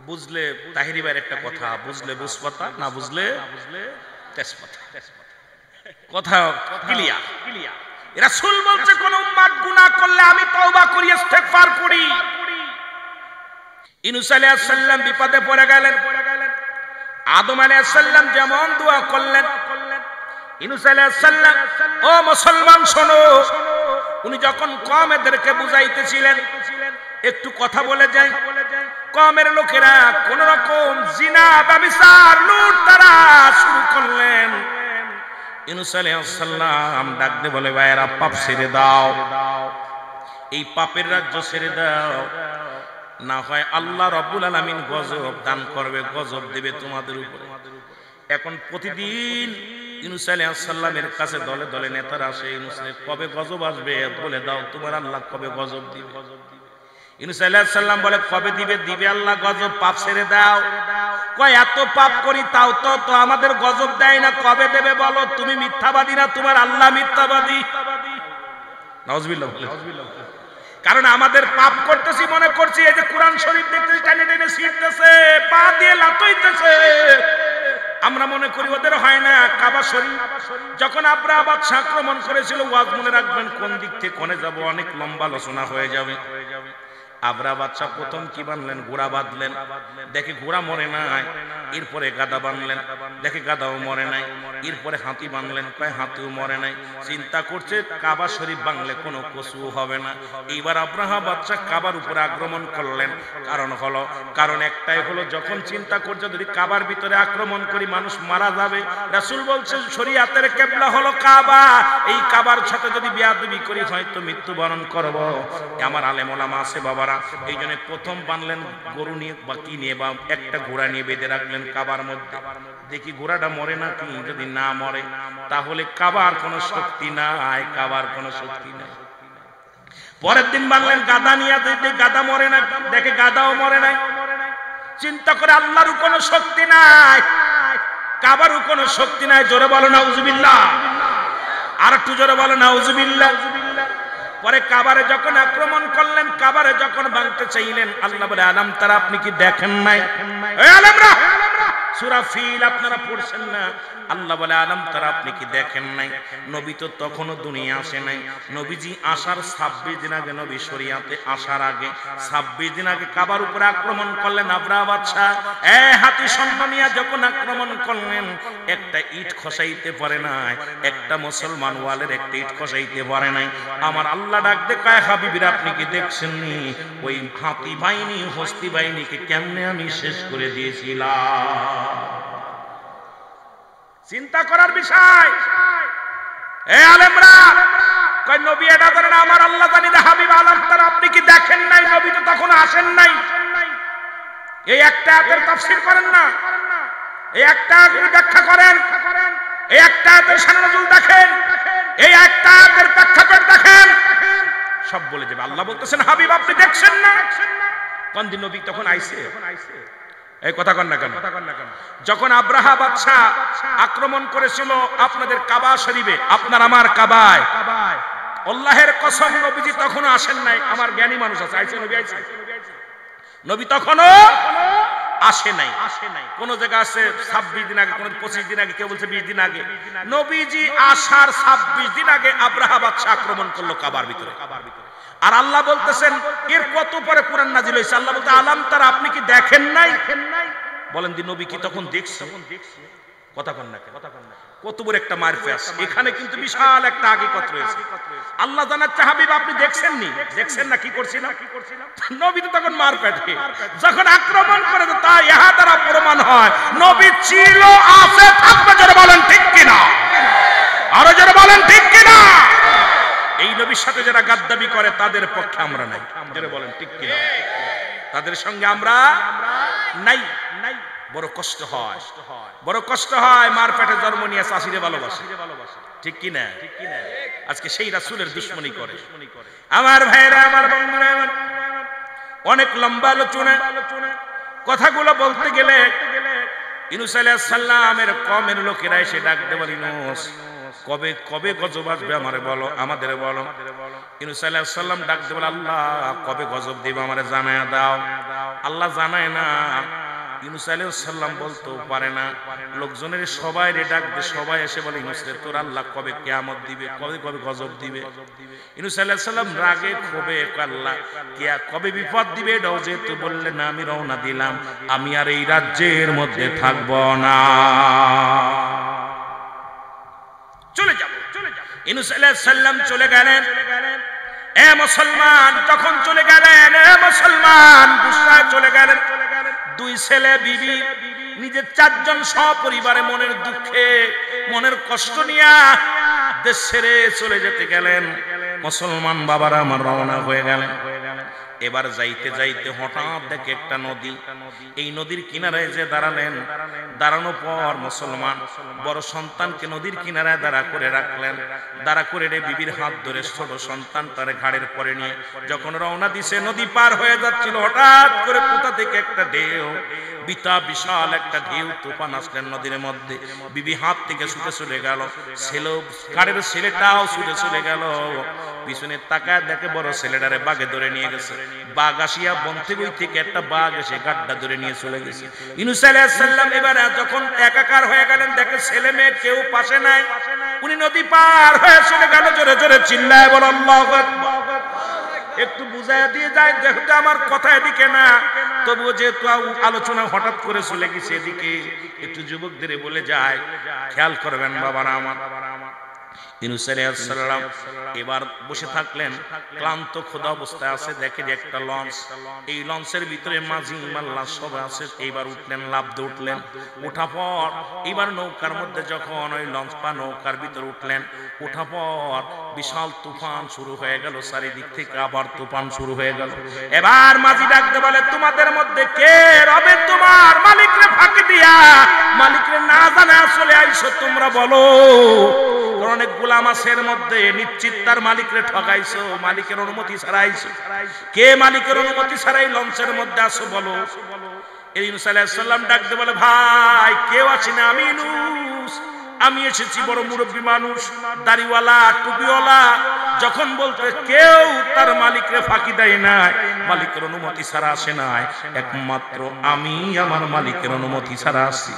বুঝলে তাহিরি ভাইয়ের একটা কথা, বুঝলে বুঝপাতা, না বুঝলে তেজপাতা। কথা ক্লিয়ার। রাসূল বলছে কোন উম্মত গুনাহ করলে আমি তওবা করি, ইস্তেগফার করি। ইউনূস আলাইহিস সালাম বিপদে পড়ে গেলেন, আদম আলাইহিস সালাম যেমন দোয়া করলেন, ইউনূস আলাইহিস সালাম, ও মুসলমান শোনো, উনি যখন কওমেদেরকে বুঝাইতেছিলেন, একটু কথা বলে যাই, কওমের লোকেরা কোন রকম জিনা ব্যভিচার লুট তারা শুরু করলেন। ইউনূস আলাইহিস সালাম ডাক দিয়ে বলে ভাইরা পাপ ছেড়ে দাও, এই পাপের রাজ্য ছেড়ে দাও, না হয় আল্লাহ রাব্বুল আলামিন গজব দান করবে, গজব দেবে তোমাদের উপরে। এখন প্রতিদিন ইউনূস আলাইহিস সালামের কাছে দলে দলে নেতারা আসে, ইউনূসের কবে গজব আসবে বলে দাও, তোমার আল্লাহ কবে গজব দিবে। ইউনূস আলাইহিস সালাম বলে কবে দিবে? দিবে আল্লাহ গজব, পাপ ছেড়ে দাও। কয় এত পাপ করি তাও তো আমাদের গজব দেয় না, কবে দেবে বলো? তুমি মিথ্যাবাদী না তোমার আল্লাহ মিথ্যাবাদী? নাউজুবিল্লাহ। কারণ আমাদের পাপ করতেছি মনে করছি এই যে কোরআন শরীফ দেখতেছি টানে টানে ছিঁড়তেছে, পা দিয়ে লাথইতেছে, আমরা মনে করি ওদের হয় না। কাবা শরীফ যখন আব্রাহা বাদশা আক্রমণ করেছিল, ওয়াজ মনে রাখবেন কোন দিক থেকে কোনে যাব, অনেক লম্বা আলোচনা হয়ে যাবে। আব্রাহা বাদশা প্রথম কি বানলেন? ঘোড়া বাঁধলেন, দেখে ঘোড়া মরে নাই। এরপরে গাদা বানলেন, দেখে গাদাও মরে নাই। এরপরে হাতি বানলেন, কয় হাতিও মরে নাই। চিন্তা করছে কাবা শরীফ বাংলে কোনো কসু হবে না। এইবার আব্রাহা বাদশা কাবার উপরে আক্রমণ করলেন। কারণ একটাই হলো, যখন চিন্তা করছে যদি কাবার ভিতরে আক্রমণ করি মানুষ মারা যাবে। রাসূল বলছে শরীয়তের কিবলা হলো কাবা, এই কাবার সাথে যদি বেয়াদবি করি হয়তো মৃত্যুবরণ করব। আমার আলেম ওলামা আছে বাবারা, এই জন্য প্রথম বানলেন গরু নিয়ে বা কি নিয়ে বা একটা ঘোড়া নিয়ে বেঁধে রাখলেন কাবার মধ্যে। দেখি ঘোড়াটা মরে না কি, যদি না মরে তাহলে কাবার কোনো শক্তি নাই, কাবার কোনো শক্তি নাই। পরের দিন বানলেন গাদা নিয়ে, দেখি গাদা মরে না, দেখে গাদাও মরে নাই। চিন্তা করে আল্লাহরও কোনো শক্তি নাই, কাবারও কোনো শক্তি নাই। জোরে বলো নাউজুবিল্লাহ, আর একটু জোরে বলো নাউজুবিল্লাহ। পরে কাবারে যখন আক্রমণ করলেন, কাবারে যখন ভাঙতে চাইলেন, আল্লাহ বলে আলাম তারা আপনি কি দেখেন নাই? এই আলেমরা সূরা ফিল আপনারা পড়ছেন না? আল্লাহ বলে আলাম তারা আপনি কি দেখেন নাই? নবী তো তখনও দুনিয়া আসে নাই। নবীজি আসার 26 দিন আগে, নবী শরিয়াতে আসার আগে 26 দিন আগে কাবার উপরে আক্রমণ করলেন আবরাহা বাদশা। হাতি সন্তানিয়া যখন আক্রমণ করলেন, একটা ইট খসাইতে পারে নাই, একটা মুসলমান ওয়ালের একটা ইট খসাইতে পারে নাই। আমার আল্লাহ ডাক দে কয় হাবিবিরা আপনি কি দেখছেন নি ওই হাতি বাহিনী হস্তি বাহিনীকে কেমনে আমি শেষ করে দিয়েছিলাম? চিন্তা করার বিষয়। এই আলেমরা কয় নবী এটা জানেন, আমার আল্লাহ জানি না। হাবিব আলাম তারা আপনি কি দেখেন নাই? নবী তো তখন আসেন নাই। এই একটা আয়াতের তাফসীর করেন না, এই একটা আয়াতের ব্যাখ্যা করেন, এই একটা আয়াতের শানুজুল দেখেন, এই একটা আয়াতের প্রেক্ষাপট দেখেন, সব বলে যাবে। আল্লাহ বলতেছেন হাবিব আপনি দেখছেন না? কোন দিন নবী তখন আইছে? এই কথা কন না কেন? যখন আব্রাহা বাদশা আক্রমণ করেছিল আপনাদের কাবা শরীফে, আপনার আমার কাবায়, আল্লাহের কসম নবীজি তখনও আসেন নাই। আমার জ্ঞানী মানুষ আছে, আইছে নবী আইছে? নবী তখনও আসে নাই। কোন জায়গা আছে 26 দিন আগে, কোন 25 দিন আগে, কেউ বলছে 20 দিন আগে। নবীজি আসার 26 দিন আগে আব্রাহা বাদশা আক্রমণ করলো কাবার ভিতরে। আর আল্লাহ বলতেছেন এর কত পরে কোরআন নাজিল হয়েছে। আল্লাহ বলতে আলাম তারা আপনি কি দেখেন নাই? বলেন দি নবী কি তখন দেখছে? কথা কন না, কত বড় একটা মারফাস। এখানে কিন্তু বিশাল একটা হাকিকত রয়েছে। আল্লাহ জানাচ্ছে হাবিব আপনি দেখছেন নি? দেখছেন না? কি করছিলাম? নবী তো তখন মারফাটে যখন আক্রমণ করে, তা ইহা দ্বারা প্রমাণ হয় নবী ছিল, আছে, থাকবে। যারা বলেন ঠিক কিনা, আরো যারা বলেন ঠিক কিনা। এই নবীর সাথে যারা গাদ্দাবি করে তাদের পক্ষে আমরা নাই। যারা বলেন ঠিক কিনা, তাদের সঙ্গে আমরা নাই। বড় কষ্ট হয়, বড় কষ্ট হয়। মার পেটে জন্ম নিয়ে চাষিরে ভালোবাসে, ঠিক কিনা? আজকে সেই রাসূলের দুশমনি করে। আমার ভাইরা, আমার বন্ধুরা, অনেক লম্বা আলোচনা। কথাগুলো বলতে গেলে ইউনূস আলাইহিস সালামের কওমের লোকেরা এসে ডাকতে বলে ইউনূস কবে কবে গজব আসবে আমারে বলো, আমাদের বলো। ইউনূস আলাইহিস সালাম ডাকতে বলে আল্লাহ কবে গজব দিবে আমারে জানায়া দাও। আল্লাহ জানায় না। ইউনূস আলাইহিস সালাম বলতেও পারে না। লোকজনের সবাই রে ডাকবে, সবাই এসে বলে ইউনূস রে তোর আল্লাহ কবে কিয়ামত দিবে, কবে কবে গজব দিবে। ইউনূস আলাইহিস সালাম রাগে ক্ষোভে আল্লাহ কবে বিপদ দিবে এটাও যেহেতু বললেন না, আমি রওনা দিলাম, আমি আর এই রাজ্যের মধ্যে থাকব না, চলে যাব। ইউনূস আলাইহিস সালাম চলে গেলেন। এ মুসলমান যখন চলে গেলেন, এ মুসলমান গুসায় চলে গেলেন। দুই ছেলে বিবি, নিজের 4 জন সপরিবারে মনের দুঃখে, মনের কষ্ট নিয়ে দেশ ছেড়ে চলে যেতে গেলেন। মুসলমান বাবারা আমার রওনা হয়ে গেলেন। এবার যাইতে যাইতে হঠাৎ দেখে একটা নদী। এই নদীর কিনারায় যে দাঁড়ালেন, দাঁড়ানোর পর মুসলমান বড় সন্তানকে নদীর কিনারায় দাঁড়া করে রাখলেন। দাঁড়া করে রে বিবির হাত ধরে ছোট সন্তান তার ঘাড়ের পরে নিয়ে যখন রওনা দিছে, নদী পার হয়ে যাচ্ছিল, হঠাৎ করে কোথা থেকে একটা ঢেউ, বিশাল একটা ঢেউ তুফান আসলেন নদীর মধ্যে। বিবি হাত থেকে ছুটে চলে গেল, ঘাড়ের ছেলেটাও ছুটে চলে গেল। পিছনে তাকায় দেখে বড় ছেলেটারে বাঘে ধরে নিয়ে গেছে। বাঘ আসিয়া বন্থে বই থেকে একটা বাঘ এসে গাড্ডা ধরে নিয়ে চলে গেছে। ইউনূস আলাইহিস সালাম এবার যখন একাকার হয়ে গেলেন, দেখে ছেলে মেয়ে কেউ পাশে নাই। উনি নদী পার হয়ে চলে গেল। জোরে জোরে চিল্লায় বল আল্লাহু আকবার। একটু বুঝাইয়া দিয়ে যায়, যেহেতু আমার কথা এদিকে না, তবুও যেহেতু আলোচনা হঠাৎ করে চলে গেছে এদিকে, একটু যুবকদের বলে যায় খেয়াল করবেন বাবারা আমার। ইউনূস আলাইহিস সালাম এবার বসে থাকলেন, ক্লান্ত খোদা অবস্থায় আছে। দেখে যে একটা লঞ্চ, এই লঞ্চের ভিতরে মাঝি মাল্লা সব আছে। এইবার উঠলেন, লাফ দিয়ে উঠলেন। ওঠা পর এবার নৌকার মধ্যে যখন ওই লঞ্চ পা নৌকার ভিতরে উঠলেন, ওঠা পর বিশাল তুফান শুরু হয়ে গেল। চারিদিক থেকে আবার তুফান শুরু হয়ে গেল। এবার মাঝি ডাকতে বলে তোমাদের মধ্যে কে রবে তোমার মালিকরে ফাঁকি দিয়া মালিকরে না জানা চলে আইছো, তোমরা বলো। অনেক গোলাম আছে এর মধ্যে, নিশ্চিত তার মালিকরে ঠকাইছো, মালিকের অনুমতি ছাড়াইছো। কে মালিকের অনুমতি ছাড়াই লঞ্চের মধ্যে আসো বলো। ইউনূস আলাইহিস সালাম ডাকতে বলে ভাই কেউ আছি না, আমি ইউনূস, আমি এসেছি বড় মুরব্বী মানুষ, দাড়িওয়ালা টুপিওয়ালা, যখন বলতে কেউ তার মালিকরে ফাঁকি দেয় না, মালিকের অনুমতি ছাড়া আসে নাই, একমাত্র আমি আমার মালিকের অনুমতি ছাড়া আসি।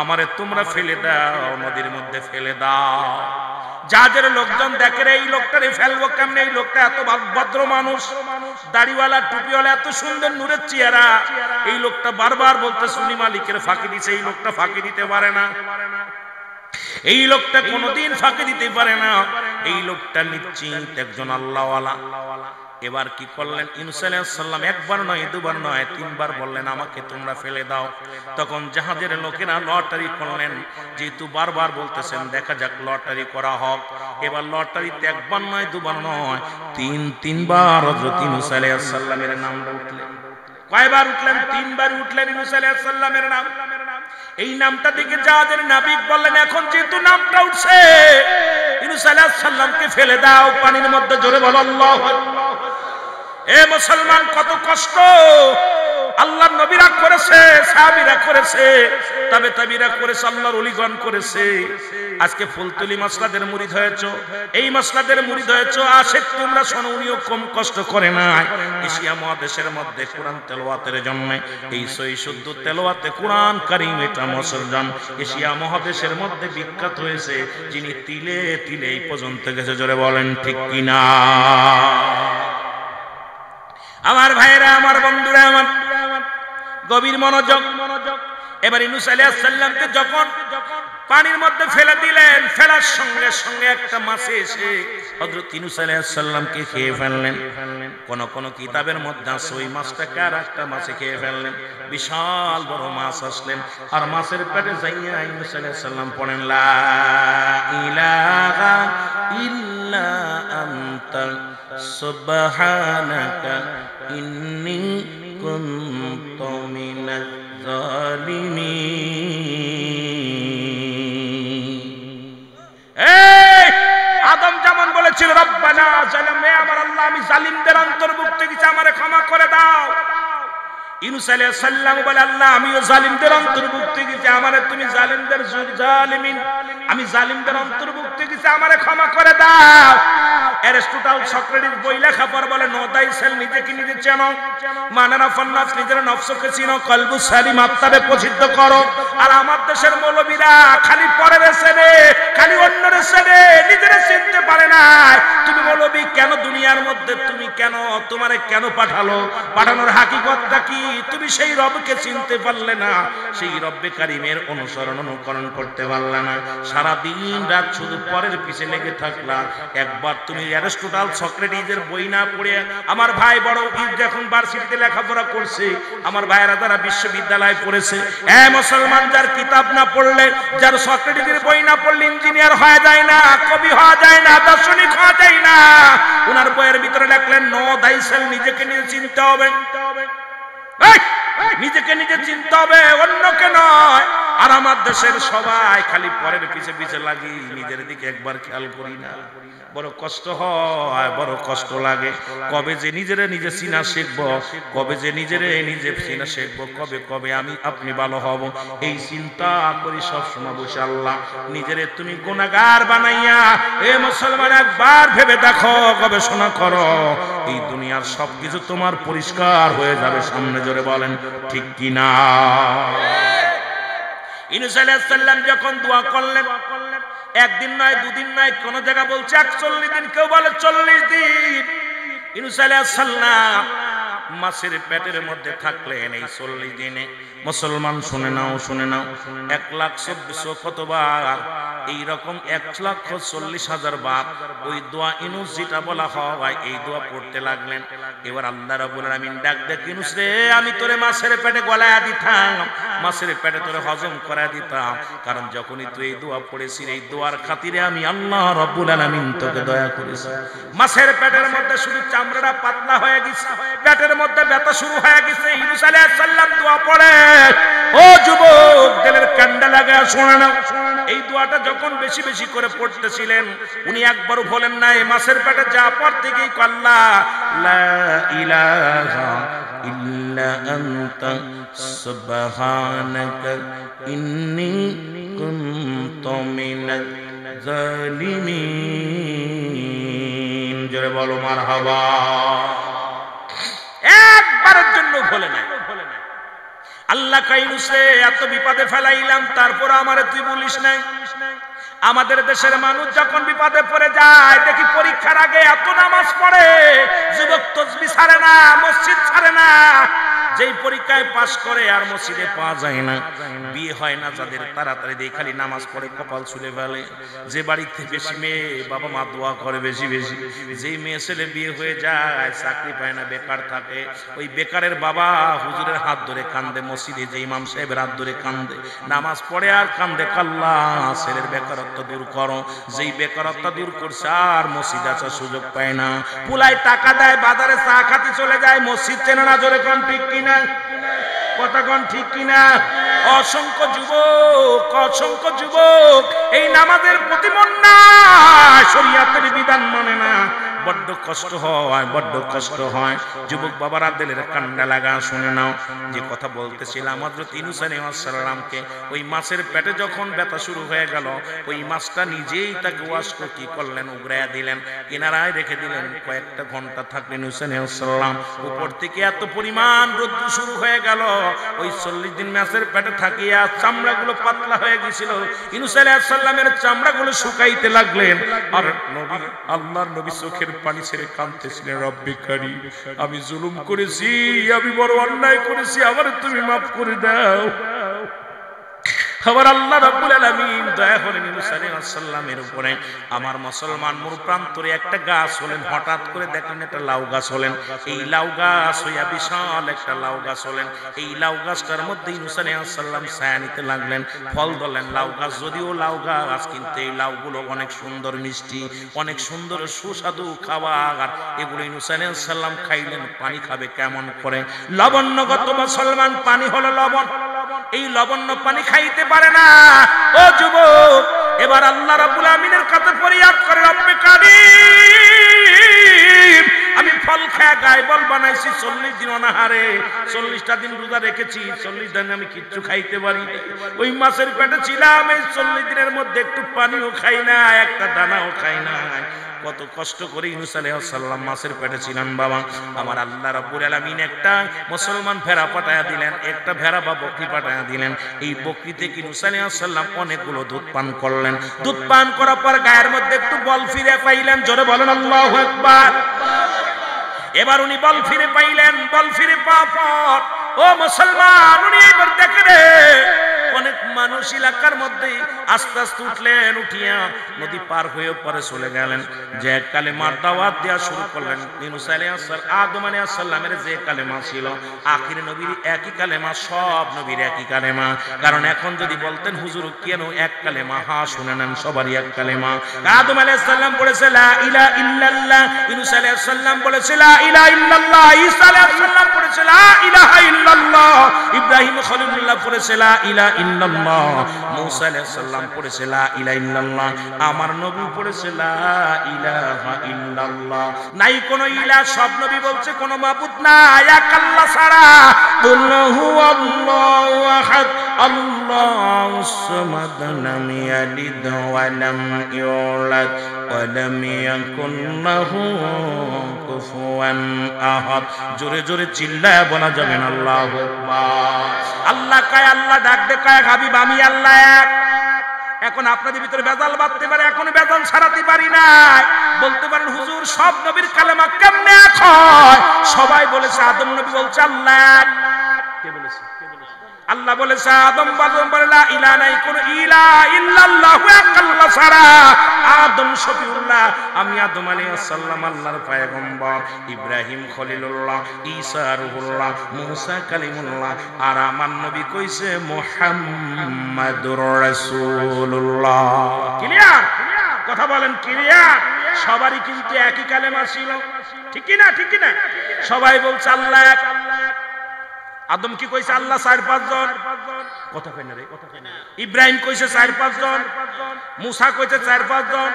আমারে তোমরা ফেলে দাও, নদীর মধ্যে ফেলে দাও। যাদের লোকজন দেখে এই লোকটারে ফেলবো কেমনে, এই লোকটা এত ভদ্র মানুষ, দাড়িওয়ালা টুপিওয়ালা, এত সুন্দর নূরের চেহারা, এই লোকটা বারবার বলতে শুনি মালিকের ফাঁকি দিছে, এই লোকটা ফাঁকি দিতে পারে না, এই লোকটা কোনোদিন ফাঁকি দিতে পারে না, এই লোকটা নিশ্চিত একজন আল্লাহওয়ালা। এবার কি করলেন ইউনূস আলাইহিস সালাম? একবার নয়, দুবার নয়, তিনবার বললেন আমাকে তোমরা ফেলে দাও। তখন জাহাজের লোকেরা লটারি করলেন, যেহেতু বারবার বলতেছেন দেখা যাক লটারি করা হোক। এবার লটারিতে একবার নয়, দুবার নয়, তিনবার হযরত ইউনূস আলাইহিস সালামের নাম উঠলেন। কয়বার উঠলেন? তিনবার উঠলেন ইউনূস আলাইহিস সালামের নাম। এই নামটা দেখে জাহাজের নাবিক বললেন এখন যেহেতু নামটা উঠছে, ইউনূস আলাইহিস সালামকে ফেলে দাও পানির মধ্যে। জোরে বলো আল্লাহু আকবার। এ মুসলমান, কত কষ্ট আল্লাহর নবীরা করেছে, সাহাবীরা করেছে, তাবেঈরা করেছে, আল্লাহর ওলিগণ করেছে। আজকে ফুলতলি মাসলাদের মুরিদ হয়েছো, এই মাসলাদের মুরিদ হয়েছো, আশেক তোমরা শোনো, উনিও কম কষ্ট করে নাই। এশিয়া মহাদেশের মধ্যে কোরআন তেলাওয়াতের জন্য এই সহি শুদ্ধ তেলাওয়াতে কোরআন কারীম এটা মুসলমান এশিয়া মহাদেশের মধ্যে বিখ্যাত হয়েছে, যিনি তিলে তিলে এই পর্যন্ত গেছে। জোরে বলেন ঠিক কিনা? আমার ভাইরা, আমার বন্ধুরা, আমার গভীর মনোযোগ। এবার ইউনূস আলাইহিস সালামকে যখন পানির মধ্যে ফেলে দিলেন, ফেলার সঙ্গে সঙ্গে একটা মাছ এসে হযরত ইউনূস আলাইহিস সালামকে খেয়ে ফেললেন। কোন কোন কিতাবের মধ্যে আছে ওই মাছটাকে আর একটা মাছে খেয়ে ফেললেন। বিশাল বড় মাছ আসলেন, আর মাছের পেটে যাইয়া ইউনূস আলাইহিস সালাম পড়েন লা ইলাহা ইল্লা আনতা সুবহানাকা ইন্নী কুনতু মিনাজ জালিমিন। আদম যেমন বলেছিল রব্বানা জালামনা, আমার আল্লাহ আমি জালিমদের অন্তর্ভুক্ত কিছু, আমারে ক্ষমা করে দাও। ইউনূস আলাইহিস সালাম বলে আল্লাহ আমিও জালিমদের অন্তর্ভুক্ত কিছু, আমারে তুমি জালিমদের জালিমিন, আমি জালিমদের অন্তর্ভুক্ত কিছু, আমারে ক্ষমা করে দাও। অ্যারিস্টটল সক্রেটিস বই লেখা পর বলে নো দাই সেলফ, নিজেকে নিজে চেনো, মানারা ফান্নাস, নিজের নফসকে চিনো, কলবু সালিম, আত্মারে প্রসিদ্ধ করো। আর আমার দেশের মৌলবীরা খালি পরের চেনে, খালি অন্যের চেনে, নিজের চিনতে পারে না। তুমি মৌলবী কেন দুনিয়ার মধ্যে, তুমি কেন, তোমারে কেন পাঠালো, পাঠানোর হাকিকতটা কি? তুমি সেই রবকে চিনতে পারলে না, সেই রব্বে কারিমের অনুসরণ অনুকরণ করতে পারলে না, সারা দিন রাত শুধু পরের পিছে লেগে থাকলা। একবার তুমি অ্যারিস্টটল সক্রেটিসের বই না পড়ে, আমার ভাই বড় যখন ভার্সিটিতে লেখাপড়া করছে, আমার ভাইরা যারা বিশ্ববিদ্যালয়ে পড়েছে, মুসলমান যার কিতাব না পড়লে, যার সক্রেটিসের বই না পড়লে ইঞ্জিনিয়ার হওয়া যায় না, কবি হওয়া যায় না, দার্শনিক হওয়া যায় না। ওনার বইয়ের ভিতরে লেখলেন নো দাই সেলফ, নিজেকে নিজে চিনতে হবে, নিজেকে নিজে চিনতে হবে, অন্যকে নয়। আর আমার দেশের সবাই খালি পরের পিছে পিছে লাগি, নিজের দিকে একবার খেয়াল করি না। বড় কষ্ট হয়, বড় কষ্ট লাগে। কবে যে নিজেরে নিজে চিনা শিখবো, কবে যে নিজেরে নিজে চিনা শিখবো, কবে কবে আমি আপনি ভালো হব, এই চিন্তা করি সবসময় বসে। আল্লাহ নিজেরে তুমি গুনাহগার বানাইয়া, এ মুসলমান একবার ভেবে দেখো, গবেষণা করো, এই দুনিয়ার সবকিছু তোমার পরিষ্কার হয়ে যাবে সামনে। জোরে বলেন ঠিক কিনা? ইউনূস আলাইহিস সালাম যখন দোয়া করলেন, একদিন নয়, দুদিন নয়, কোন জায়গা বলছে 41 দিন, কেউ বলে 40 দিন। ইউনূস আলাইহিস সালাম মাছের পেটের মধ্যে থাকলেন এই 40 দিনে। মুসলমান শুনে নাও, শুনে নাও, 1,24,000 কতবার, এইরকম 1,40,000 বার ওই দোয়া ইউনূস যেটা বলা হয়, এই দোয়া পড়তে লাগলেন। এবার আল্লাহ রাব্বুল আলামিন ডাক দেখ, ইউনূস রে, আমি তোরে মাছের পেটে গলায়া দিতাম, মাছের পেটে তোরে হজম করা দিতাম, কারণ যখনই তুই এই দোয়া পড়েছিস, এই দোয়ার খাতিরে আমি আল্লাহ রাব্বুল আলামিন তোকে দয়া করেছি। মাছের পেটের মধ্যে শুধু চামড়াটা পাতলা হয়ে গেছে, পেটের মধ্যে ব্যথা শুরু হয়ে গেছে। ইউনূস আলাইহিস সালাম দোয়া পড়ে, ও যুবক দিলের কান্ডা লাগা শোনা নাও, এই দোয়াটা যখন বেশি বেশি করে পড়তেছিলেন, উনি একবারও বলেন না এই মাছের পেটে যা পড়তে গিয়ে আল্লাহ লা ইলাহা ইল্লা আনতা সুবহানাকা ইন্নী কুনতু মিনাজ জালিমিন। জোরে বলো মারহাবা। একবারের জন্য ভুলে নাই। আল্লাহ কাইনুসে এত বিপদে ফেলাইলাম, তারপর আমারে তুই বলিস নাই। আমাদের দেশের মানুষ যখন বিপদে পড়ে যায় দেখি পরীক্ষার আগে এত নামাজ পড়ে, যুবক তাসবিহ ছাড়ে না, মসজিদ ছাড়ে না। যেই পরীক্ষায় পাস করে আর মসজিদে পাওয়া যায় না, বিয়ে হয় না যাদের, তাড়াতাড়ি দিয়ে খালি নামাজ পড়ে কপাল ছুলে ফেলে। যে বাড়িতে বেশি মেয়ে, বাবা মা দোয়া করে বেশি বেশি। যেই মেয়ে ছেলে বিয়ে হয়ে যায়, চাকরি পায় না, বেকার থাকে, ওই বেকারের বাবা হুজুরের হাত ধরে কান্দে, মসজিদে যে ইমাম সাহেবের হাত ধরে কান্দে, নামাজ পড়ে আর কান্দে, আল্লাহ ছেলের বেকারত্ব দূর করো। যেই বেকারত্ব দূর করছে আর মসজিদ আসার সুযোগ পায় না, পুলাই টাকা দেয়, বাজারে চা খাতে চলে যায়, মসজিদ চেনে না। জোরে কোন ঠিক কিনা? কথা কোন ঠিক কিনা? অসংখ্য যুবক এই নামাজের প্রতি মন নাই, শরীয়তের বিধান মানে না। বড্ড কষ্ট হয়। যুবক বাবারা দিলের কান্ডা লাগা, শুনে নাও। যে কথা বলতেছিলাম, হযরত ইউনূস আলাইহিস সালামকে ওই মাছের পেটে যখন ব্যথা শুরু হয়ে গেল, ওই মাছটা নিজেই তাকে ওয়াশ করে কি করলেন, উগরাইয়া দিলেন, কিনারায় রেখে দিলেন। কয়েকটা ঘন্টা থাকলেন ইউনূস আলাইহিস সালাম। উপর থেকে এত পরিমাণ রোদ্দুর শুরু হয়ে গেল, ওই 40 দিন মাছের পেটে থাকিয়া চামড়াগুলো পাতলা হয়ে গেছিল। ইউনূস আলাইহিস সালামের চামড়াগুলো শুকাইতে লাগলেন। আর নবী, আল্লাহর নবী চোখের পানি ছেড়ে কাঁদতেছিলেন, রব্বি কারীম, আমি জুলুম করেছি, আমি বড় অন্যায় করেছি, আমারে তুমি মাফ করে দাও। আবার আল্লাহ রাব্বুল আলামিন দয়া করেন ইউনূস আলাইহিস সালামের উপরে। আমার মুসলমান মূল প্রান্তরে একটা গাছ হলেন, হঠাৎ করে দেখলেন একটা লাউ গাছ হলেন। এই লাউ গাছ হইয়া বিশাল একটা লাউ গাছ হলেন। এই লাউ গাছটার মধ্যে ইউনূস আলাইহিস সালাম ছায়া নিতে লাগলেন, ফল ধরলেন। লাউ গাছ যদিও লাউ গাছ, কিন্তু এই লাউগুলো অনেক সুন্দর মিষ্টি, অনেক সুন্দর সুস্বাদু খাবার। এগুলো ইউনূস আলাইহিস সালাম খাইলেন। পানি খাবে কেমন করে? লবণ্যগত মুসলমান, পানি হলো লবণ। এই লবণ্য পানি খাইতে পারে না। ও যুবক, এবার আল্লাহ রাব্বুল আমিনের কাছে ফরিয়াদ করে, রব্বে কারীম, আমি ফল খায় গায়বল বানাইছি 40 দিন অনাহারে, 40টা দিন রোজা রেখেছি, 40 দিন আমি কিচ্ছু খাইতে পারি না। ওই মাছের পেটে ছিলাম, এই 40 দিনের মধ্যে একটু পানিও খাই না, একটা দানাও খাই না। কত কষ্ট করে ইউনূস আলাইহিস সালাম মাছের পেটে ছিলেন বাবা। আমার আল্লাহ রাব্বুল আলামিন একটা মুসলমান ভেড়া পাঠায়া দিলেন, একটা ভেড়া বা বকরি পাঠায়া দিলেন। এই বকরি থেকে ইউনূস আলাইহিস সালাম অনেকগুলো দুধ পান করলেন। দুধ পান করার পর গায়ের মধ্যে একটু বল ফিরে পাইলেন। জোরে বলেন আল্লাহু আকবার। এবার উনি বল ফিরে পাইলেন। বল ফিরে পাওয়ার পর ও মুসলমান, উনি এবার দেখেন অনেক মানুষ এলাকার মধ্যে আস্তে আস্তে উঠলেন, উঠিয়া নদী পার হয়ে পরে চলে গেলেন। যে কালেমার দাওয়াত দেওয়া শুরু করলেন। ইউনূস আলাইহিস সালাম, আদম আলাইহিস সালামের যে কালেমা ছিল, আখির নবীর একই কালেমা, সব নবীর একই কালেমা। কারণ এখন যদি বলতেন হুজুর কেন এক কালেমা, হ্যাঁ শুনে নেন, সবারই এক কালেমা। আদম আলাইহিস সালাম বলেছে লা ইলাহা ইল্লাল্লাহ, ইউনূস আলাইহিস সালাম বলেছে লা ইলাহা ইল্লাল্লাহ, ঈসা আলাইহিস সালাম বলেছে লা ইলাহা ইল্লাল্লাহ, ইব্রাহিম খলিলুল্লাহ পড়েছে লা ইলাহা ইল্লাল্লাহ, মূসা আলাইহিস সালাম পড়েছে লা ইলাহা ইল্লাল্লাহ, আমার নবী পড়েছে লা ইলাহা ইল্লাল্লাহ। নাই কোন ইলাহ, সব নবী বলছে কোন মাবুদ নাই এক আল্লাহ ছাড়া। কুল হুয়াল্লাহু আহাদ আল্লাহুস সামাদ লাম ইয়ালিদ ওয়া লাম ইউলাদ ওয়া লাম ইয়াকুল লাহু কুফুয়ান আহাদ। জোরে জোরে চিল্লায়া বলা যাবে না আল্লাহু আকবার। আল্লাহ কয়, আল্লাহ ডাক দে কয়, হাবিব আমি আল্লাহ এক। এখন আপনাদের ভিতরে বেজাল বাঁধতে পারে, এখন বেজাল ছাড়াতে পারি না। বলতে পারেন হুজুর সব নবীর কালেমা কেমনে এক হয়? সবাই বলেছে, আদম নবী বলছে আল্লাহ এক। কে বলেছে? আল্লাহ বলেছে, আদম বলে লা ইলাহা নাই কোন ইলাহা ইল্লাল্লাহ, এক আল্লাহ ছাড়া। আদম শফিউল্লাহ, আমি আদম আলাইহিস সালাম আল্লাহর পয়গম্বর, ইব্রাহিম খলিলুল্লাহ, ঈসা রূহুল্লাহ, মূসা কালিমুল্লাহ, আর আমার নবী কইছে মুহাম্মাদুর রাসূলুল্লাহ। ক্লিয়ার? কথা বলেন ক্লিয়ার? সবারই কিন্তু একই কালেমা ছিল, ঠিক কি না? ঠিক কি না? সবাই বলছে আল্লাহ এক। আদম কি কইছে আল্লাহ 4-5 জন, কথা কই না রে, কথা কই না। ইব্রাহিম কইছে 4-5 জন, মূসা কইছে 4-5 জন,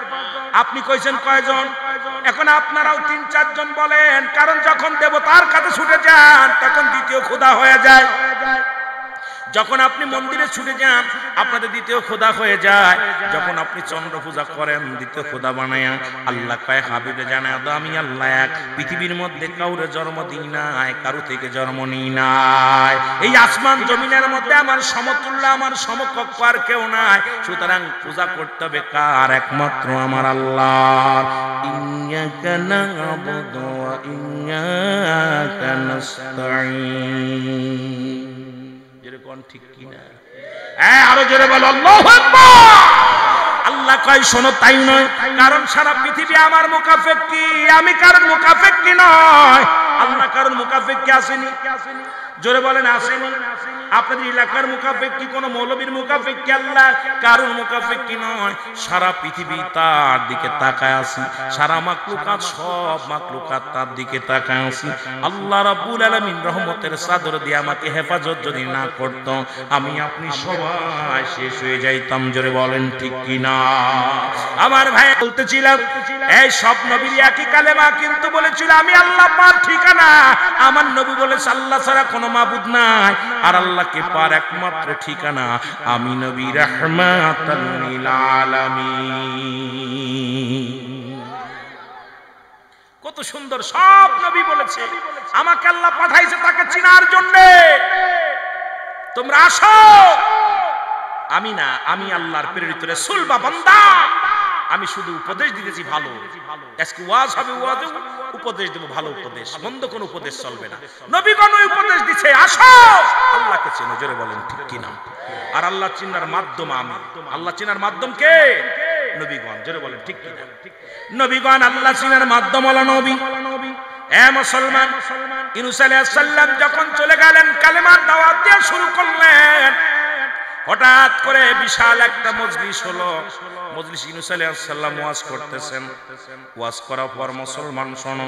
আপনি কইছেন কয়জন? এখন আপনারাও 3-4 জন বলেন, কারণ যখন দেবতার কাছে ছুটে যান তখন দ্বিতীয় খোদা হয়ে যায়। যখন আপনি মন্দিরে ছুটে যান আপনাদের দ্বিতীয় খোদা হয়ে যায়। যখন আপনি চন্দ্র পূজা করেন দ্বিতীয় খোদা বানায়া আল্লাহ কয় হাবিবে জানায় দাও আমি আল্লাহ এক, পৃথিবীর মধ্যে কাউরে জন্ম দিই নাই, কারো থেকে জন্ম নিই নাই। এই আসমান জমিনের মধ্যে আমার সমতুল্য আমার সমকক্ষ আর কেউ নাই। সুতরাং পূজা করতে হবে কার? একমাত্র আমার আল্লাহ। ইয়্যাকা না'বুদু ওয়া ইয়্যাকা নাস্তাঈন। যেরকম ঠিক কি না? হ্যাঁ, আরো জোরে বলো আল্লাহু আকবার। আল্লাহ কয় শোনো তাই নয়, কারণ সারা পৃথিবী আমার মুকাফেক্কি, আমি কারণ মুকাফেক্কি নয়। আল্লাহ কারণ মুকাফেক্কি আসেনি? জোরে বলেন আসেনি? আপনাদের এলাকার মুকাফেক্কি কোন মৌলবীর মুকাফেক্কি আল্লাহ কারণ মুকাফেক্কি নয়। সারা পৃথিবী তার দিকে তাকায় আছে, সারা মাখলুকাত সব মাখলুকাত তার দিকে তাকায় আছে। আল্লাহ রাব্বুল আলামিন রহমতের চাদর দিয়ে আমাকে হেফাজত যদি না করত আমি আপনি সবাই শেষ হয়ে যাইতাম। জোরে বলেন ঠিক কি না? আমার ভাই বলতেছিলাম এই সব নবীর একই কালেমা, কিন্তু বলেছিল আমি আল্লাহ পার ঠিকানা। আমার নবী বলেছে আল্লাহ ছাড়া কোনো মাবুদ নাই, আর আল্লাহকে পার একমাত্র ঠিকানা আমি নবী রাহমাতাল লিল আলামিন। কত সুন্দর সব নবী বলেছে আমাকে আল্লাহ পাঠাইছে তাকে চিনার জন্য। তোমরা আসো, আমি না, আমি আল্লাহর প্রেরিত রাসূল বা বান্দা। আমি শুধু উপদেশ দিতেছি ভালো। আজকে ওয়াজ হবে, ওয়াজে উপদেশ দেব, ভালো উপদেশ, মন্দ কোন উপদেশ চলবে না। নবীগণ উপদেশ দিচ্ছে আসো আল্লাহকে চেনো। জোরে বলেন ঠিক কি না? আর আল্লাহ চিনার মাধ্যম আমি, আল্লাহ চিনার মাধ্যম কে? নবীগণ। জোরে বলেন ঠিক কি না? নবীগণ আল্লাহ চিনার মাধ্যম হলো নবী। এ মুসলমান, ইউনূস আলাইহিস সালাম যখন চলে গেলেন কালেমার দাওয়াত দেওয়া শুরু করলেন, হঠাৎ করে বিশাল একটা মজলিস হলো। মজলিস ইউনূস আলাইহিস সালাম ওয়াজ করতেছেন। ওয়াজ করার পর মুসলমান শোনো,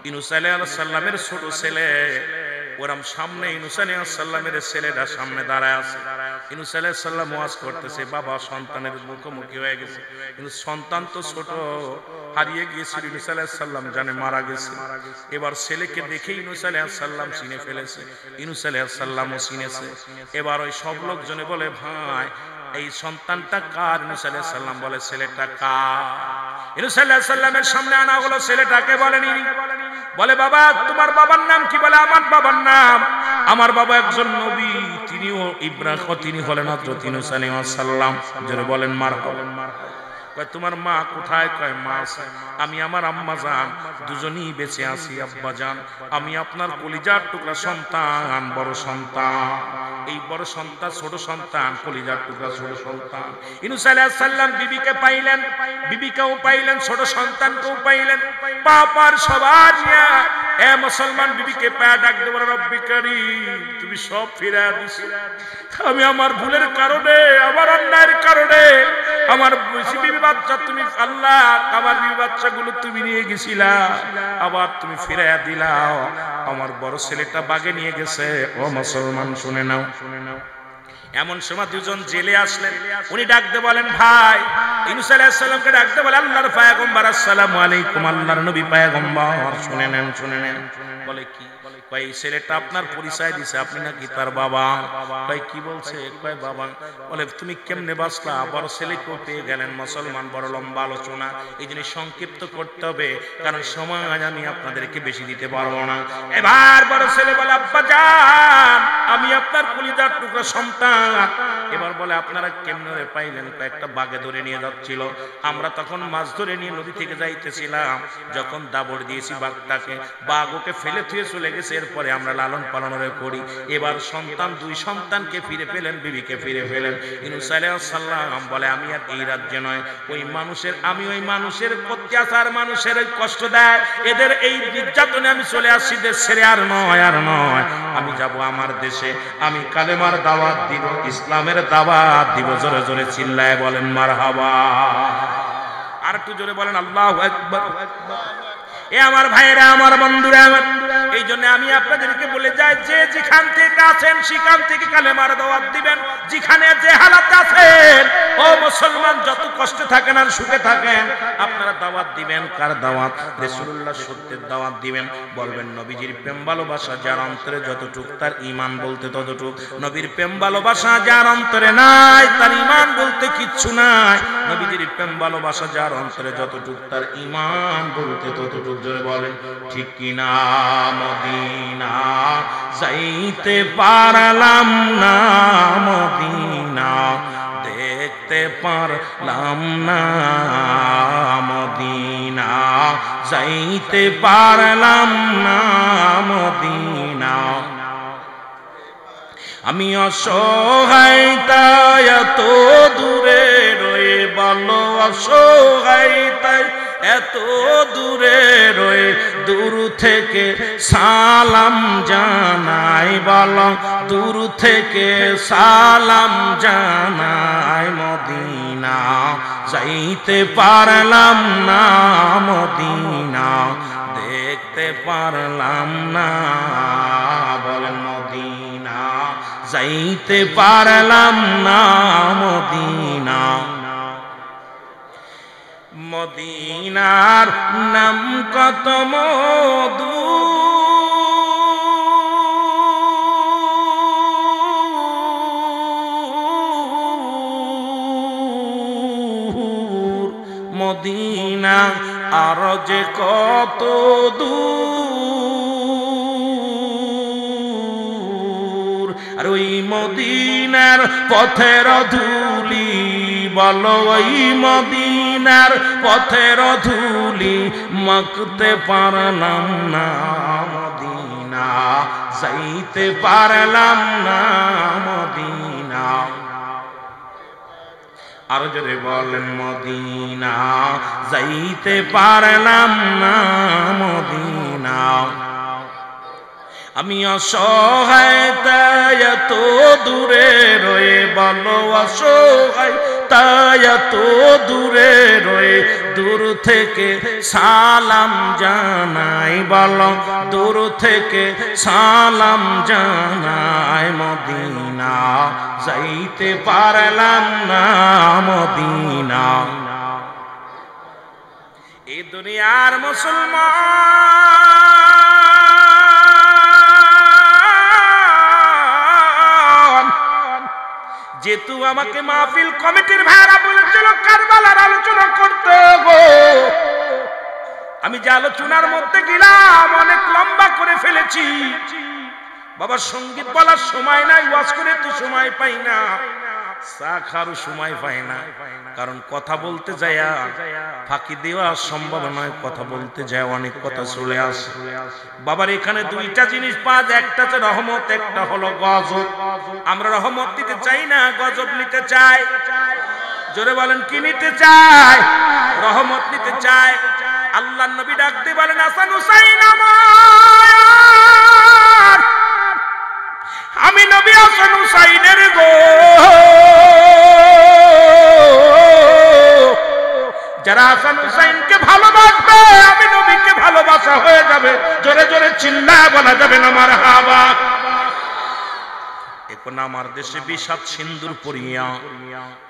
ইউনূস আলাইহিস সালামের ছোট ছেলে ওরম সামনে, ইউনূস আলাইহিস সালামের ছেলেটা সামনে দাঁড়ায় আছে। ইউনূস আলাইহিস সালাম ওয়াজ করতেছে, বাবা সন্তানের মুখোমুখি হয়ে গেছে, কিন্তু সন্তান তো ছোট, হারিয়ে গিয়েছিল। ইউনূস আলাইহিস সালাম জানে মারা গেছে। এবার ছেলেকে দেখে ইউনূস আলাইহিস সালাম চিনে ফেলেছে, ইউনূস আলাইহিস সালামও চিনেছে। এবার ওই সব লোকজনে বলে ভাই এই সন্তানটা কার? ইউনূস আলাইহিস সালাম বলে ছেলেটা কার? ইউনূস আলাইহিস সালামের সামনে আনা হলো, ছেলেটাকে বলেনি। বলে বাবা তোমার বাবার নাম কি? বলে আমার বাবার নাম, আমার বাবা একজন নবী, তিনিও ইব্রাহিম, তিনি হলেন হযরত ইউনূস আলাইহিস সালাম। যারা বলেন মারহাবা। কয় তোমার মা কোথায়? কয় মা আছে, আমি আমার আম্মা জান দুজনেই বেঁচে আছি। আব্বা জান আমি আপনার কলিজার টুকরা সন্তান, বড় সন্তান। এই বড় সন্তান, ছোট সন্তান, কলিজার টুকরা ছোট সন্তান। ইউনূস আলাইহিস সালাম বিবিকে পাইলেন, বিবিকেও পাইলেন, ছোট সন্তানকেও পাইলেন, পাপার সবার নিয়া এ মুসলমান বিবিকে পায়া ডাক দেব, রব্বি কারীম তুমি সব ফিরায়া দিছো। আমি আমার ভুলের কারণে, আমার অন্যায়ের কারণে আমার বিবি বাচ্চা তুমি আল্লাহ, আমার বিবি বাচ্চাগুলো তুমি নিয়ে গেছিলা, আবার তুমি ফিরাইয়া দিলাও। আমার বড় ছেলেটা বাগে নিয়ে গেছে। ও মুসলমান শুনে নাও, শুনে নাও। এমন সময় দুজন জেলে আসলেন, উনি ডাকতে বলেন ভাই, ইউনূস আলাইহিস সালামকে ডাকতে বলে আল্লাহর পয়গম্বর আসসালামু আলাইকুম, আল্লাহর নবী পয়গম্বর শুনে নেন, শুনে নেন। বলে কি? কয় এই ছেলেটা আপনার পরিচয় দিছে, আপনি নাকি তার বাবা। কয় কি বলছে? কয় বাবা। বলে তুমি কেমনে বাঁচলা? বড় ছেলেকেও পেয়ে গেলেন। মুসলমান বড় লম্বা আলোচনা, এই জন্য সংক্ষিপ্ত করতে হবে, কারণ সময় আমি আপনাদেরকে বেশি দিতে পারবো না। এবার বড় ছেলে বলে আব্বা জান আমি আপনার কলিজার টুকরা সন্তান। এবার বলে আপনারা কেমনে পাইলেন? কয়েকটা বাগে ধরে নিয়ে যাচ্ছিল, আমরা তখন মাছ ধরে নিয়ে নদী থেকে যাইতেছিলাম, যখন দাবড় দিয়েছি বাঘটাকে, বাঘ ওকে ফেলে থুয়ে চলে গেছে, এরপরে আমরা লালন পালন করি। এবার সন্তান, দুই সন্তানকে ফিরে পেলেন, বিবিকে ফিরে পেলেন। ইউনূস আলাইহিস সালাম বলে আমি আর এই রাজ্যে নয়, ওই মানুষের, আমি ওই মানুষের অত্যাচার, মানুষের ওই কষ্ট দেয়, এদের এই নির্যাতনে আমি চলে আসছি দেশ ছেড়ে। আর নয়, আর নয়, আমি যাব আমার দেশে, আমি কালেমার দাওয়াত দিব, ইসলামের দাওয়াত দিব। জোরে জোরে চিল্লায় বলেন মারহাবা। আর একটু জোরে বলেন আল্লাহু আকবার। এ আমার ভাইয়েরা, আমার বন্ধুরা, এই জন্য আমি আপনাদেরকে বলে যাই, যে যেখান থেকে আছেন সেখান থেকে কালেমার দাওয়াত দিবেন। যেখানে যে হালাতে আছেন ও ও মুসলমান, যত কষ্টে থাকেন আর সুখে থাকেন, আপনারা দাওয়াত দিবেন। কার দাওয়াত? রাসূলুল্লাহ সত্যের দাওয়াত দিবেন। বলবেন নবীজির প্রেম ভালোবাসা যার অন্তরে যতটুক, তার ঈমান বলতে ততটুক। নবীর প্রেম ভালোবাসা যার অন্তরে নাই, তার ঈমান বলতে কিচ্ছু নাই। নবীজির প্রেম ভালোবাসা যার অন্তরে যতটুক, তার ঈমান বলতে ততটুক। জোরে বলেন ঠিক কিনা? মদিনা যাইতে পারলাম না, মদিনা দেখতে পারলাম না, মদিনা যাইতে পারলাম না, মদিনা। আমি অসহায় তাই এত দূরে রয়ে, বলো অসহায় তাই এত দূরে রয়ে, দূর থেকে সালাম জানাই, বলো দূর থেকে সালাম জানাই। মদিনা যাইতে পারলাম না, মদিনা দেখতে পারলাম না, বলেন মদিনা যাইতে পারলাম না, মদিনা। মদিনার নাম কত মধু, মদিনা আর যে কত দূর, আর ওই মদিনার পথের ধুলি, বলো ওই মদিনার পথের ধুলি মাখতে পারলাম না, মদিনা যাইতে পারলাম না, মদিনা। আর জোরে বলেন মদিনা যাইতে পারলাম না, মদিনা। আমি অসহায় তাই এত দূরে রয়ে, বলো অসহায় তাই এত দূরে রয়ে, দূর থেকে সালাম জানাই, বলো দূর থেকে সালাম জানাই। মদিনা যাইতে পারলাম না, মদিনা। এই দুনিয়ার মুসলমান, যেহেতু আমাকে মাহফিল কমিটির ভাইরা বলেছিল কারবালার আলোচনা করতে গো, আমি যে আলোচনার মধ্যে গেলাম অনেক লম্বা করে ফেলেছি। বাবা সঙ্গীত বলার সময় নাই, ওয়াজ করে তো সময় পাই না, চা খাওয়ার সময় পাই না, কারণ কথা বলতে যায়া ফাঁকি দেওয়া সম্ভব নয়, কথা বলতে যায় অনেক কথা চলে আসে। বাবার এখানে দুইটা জিনিস পাওয়া যায়, একটা হচ্ছে রহমত, একটা হলো গজব। আমরা রহমত নিতে চাই না, গজব নিতে চাই। জোরে বলেন কি নিতে চাই? রহমত নিতে চাই। আল্লাহর নবী ডাক দিয়ে বলেন হাসান হুসাইন আমার, আমি নবী হাসান হুসাইনের গো, যারা হাসান হুসাইনকে ভালোবাসবে আমি নবীকে ভালোবাসা হয়ে যাবে। জোরে জোরে চিল্লায় বলা যাবে না মারহাবা। এখন আমার দেশে বিষাদ সিন্দুর পড়িয়া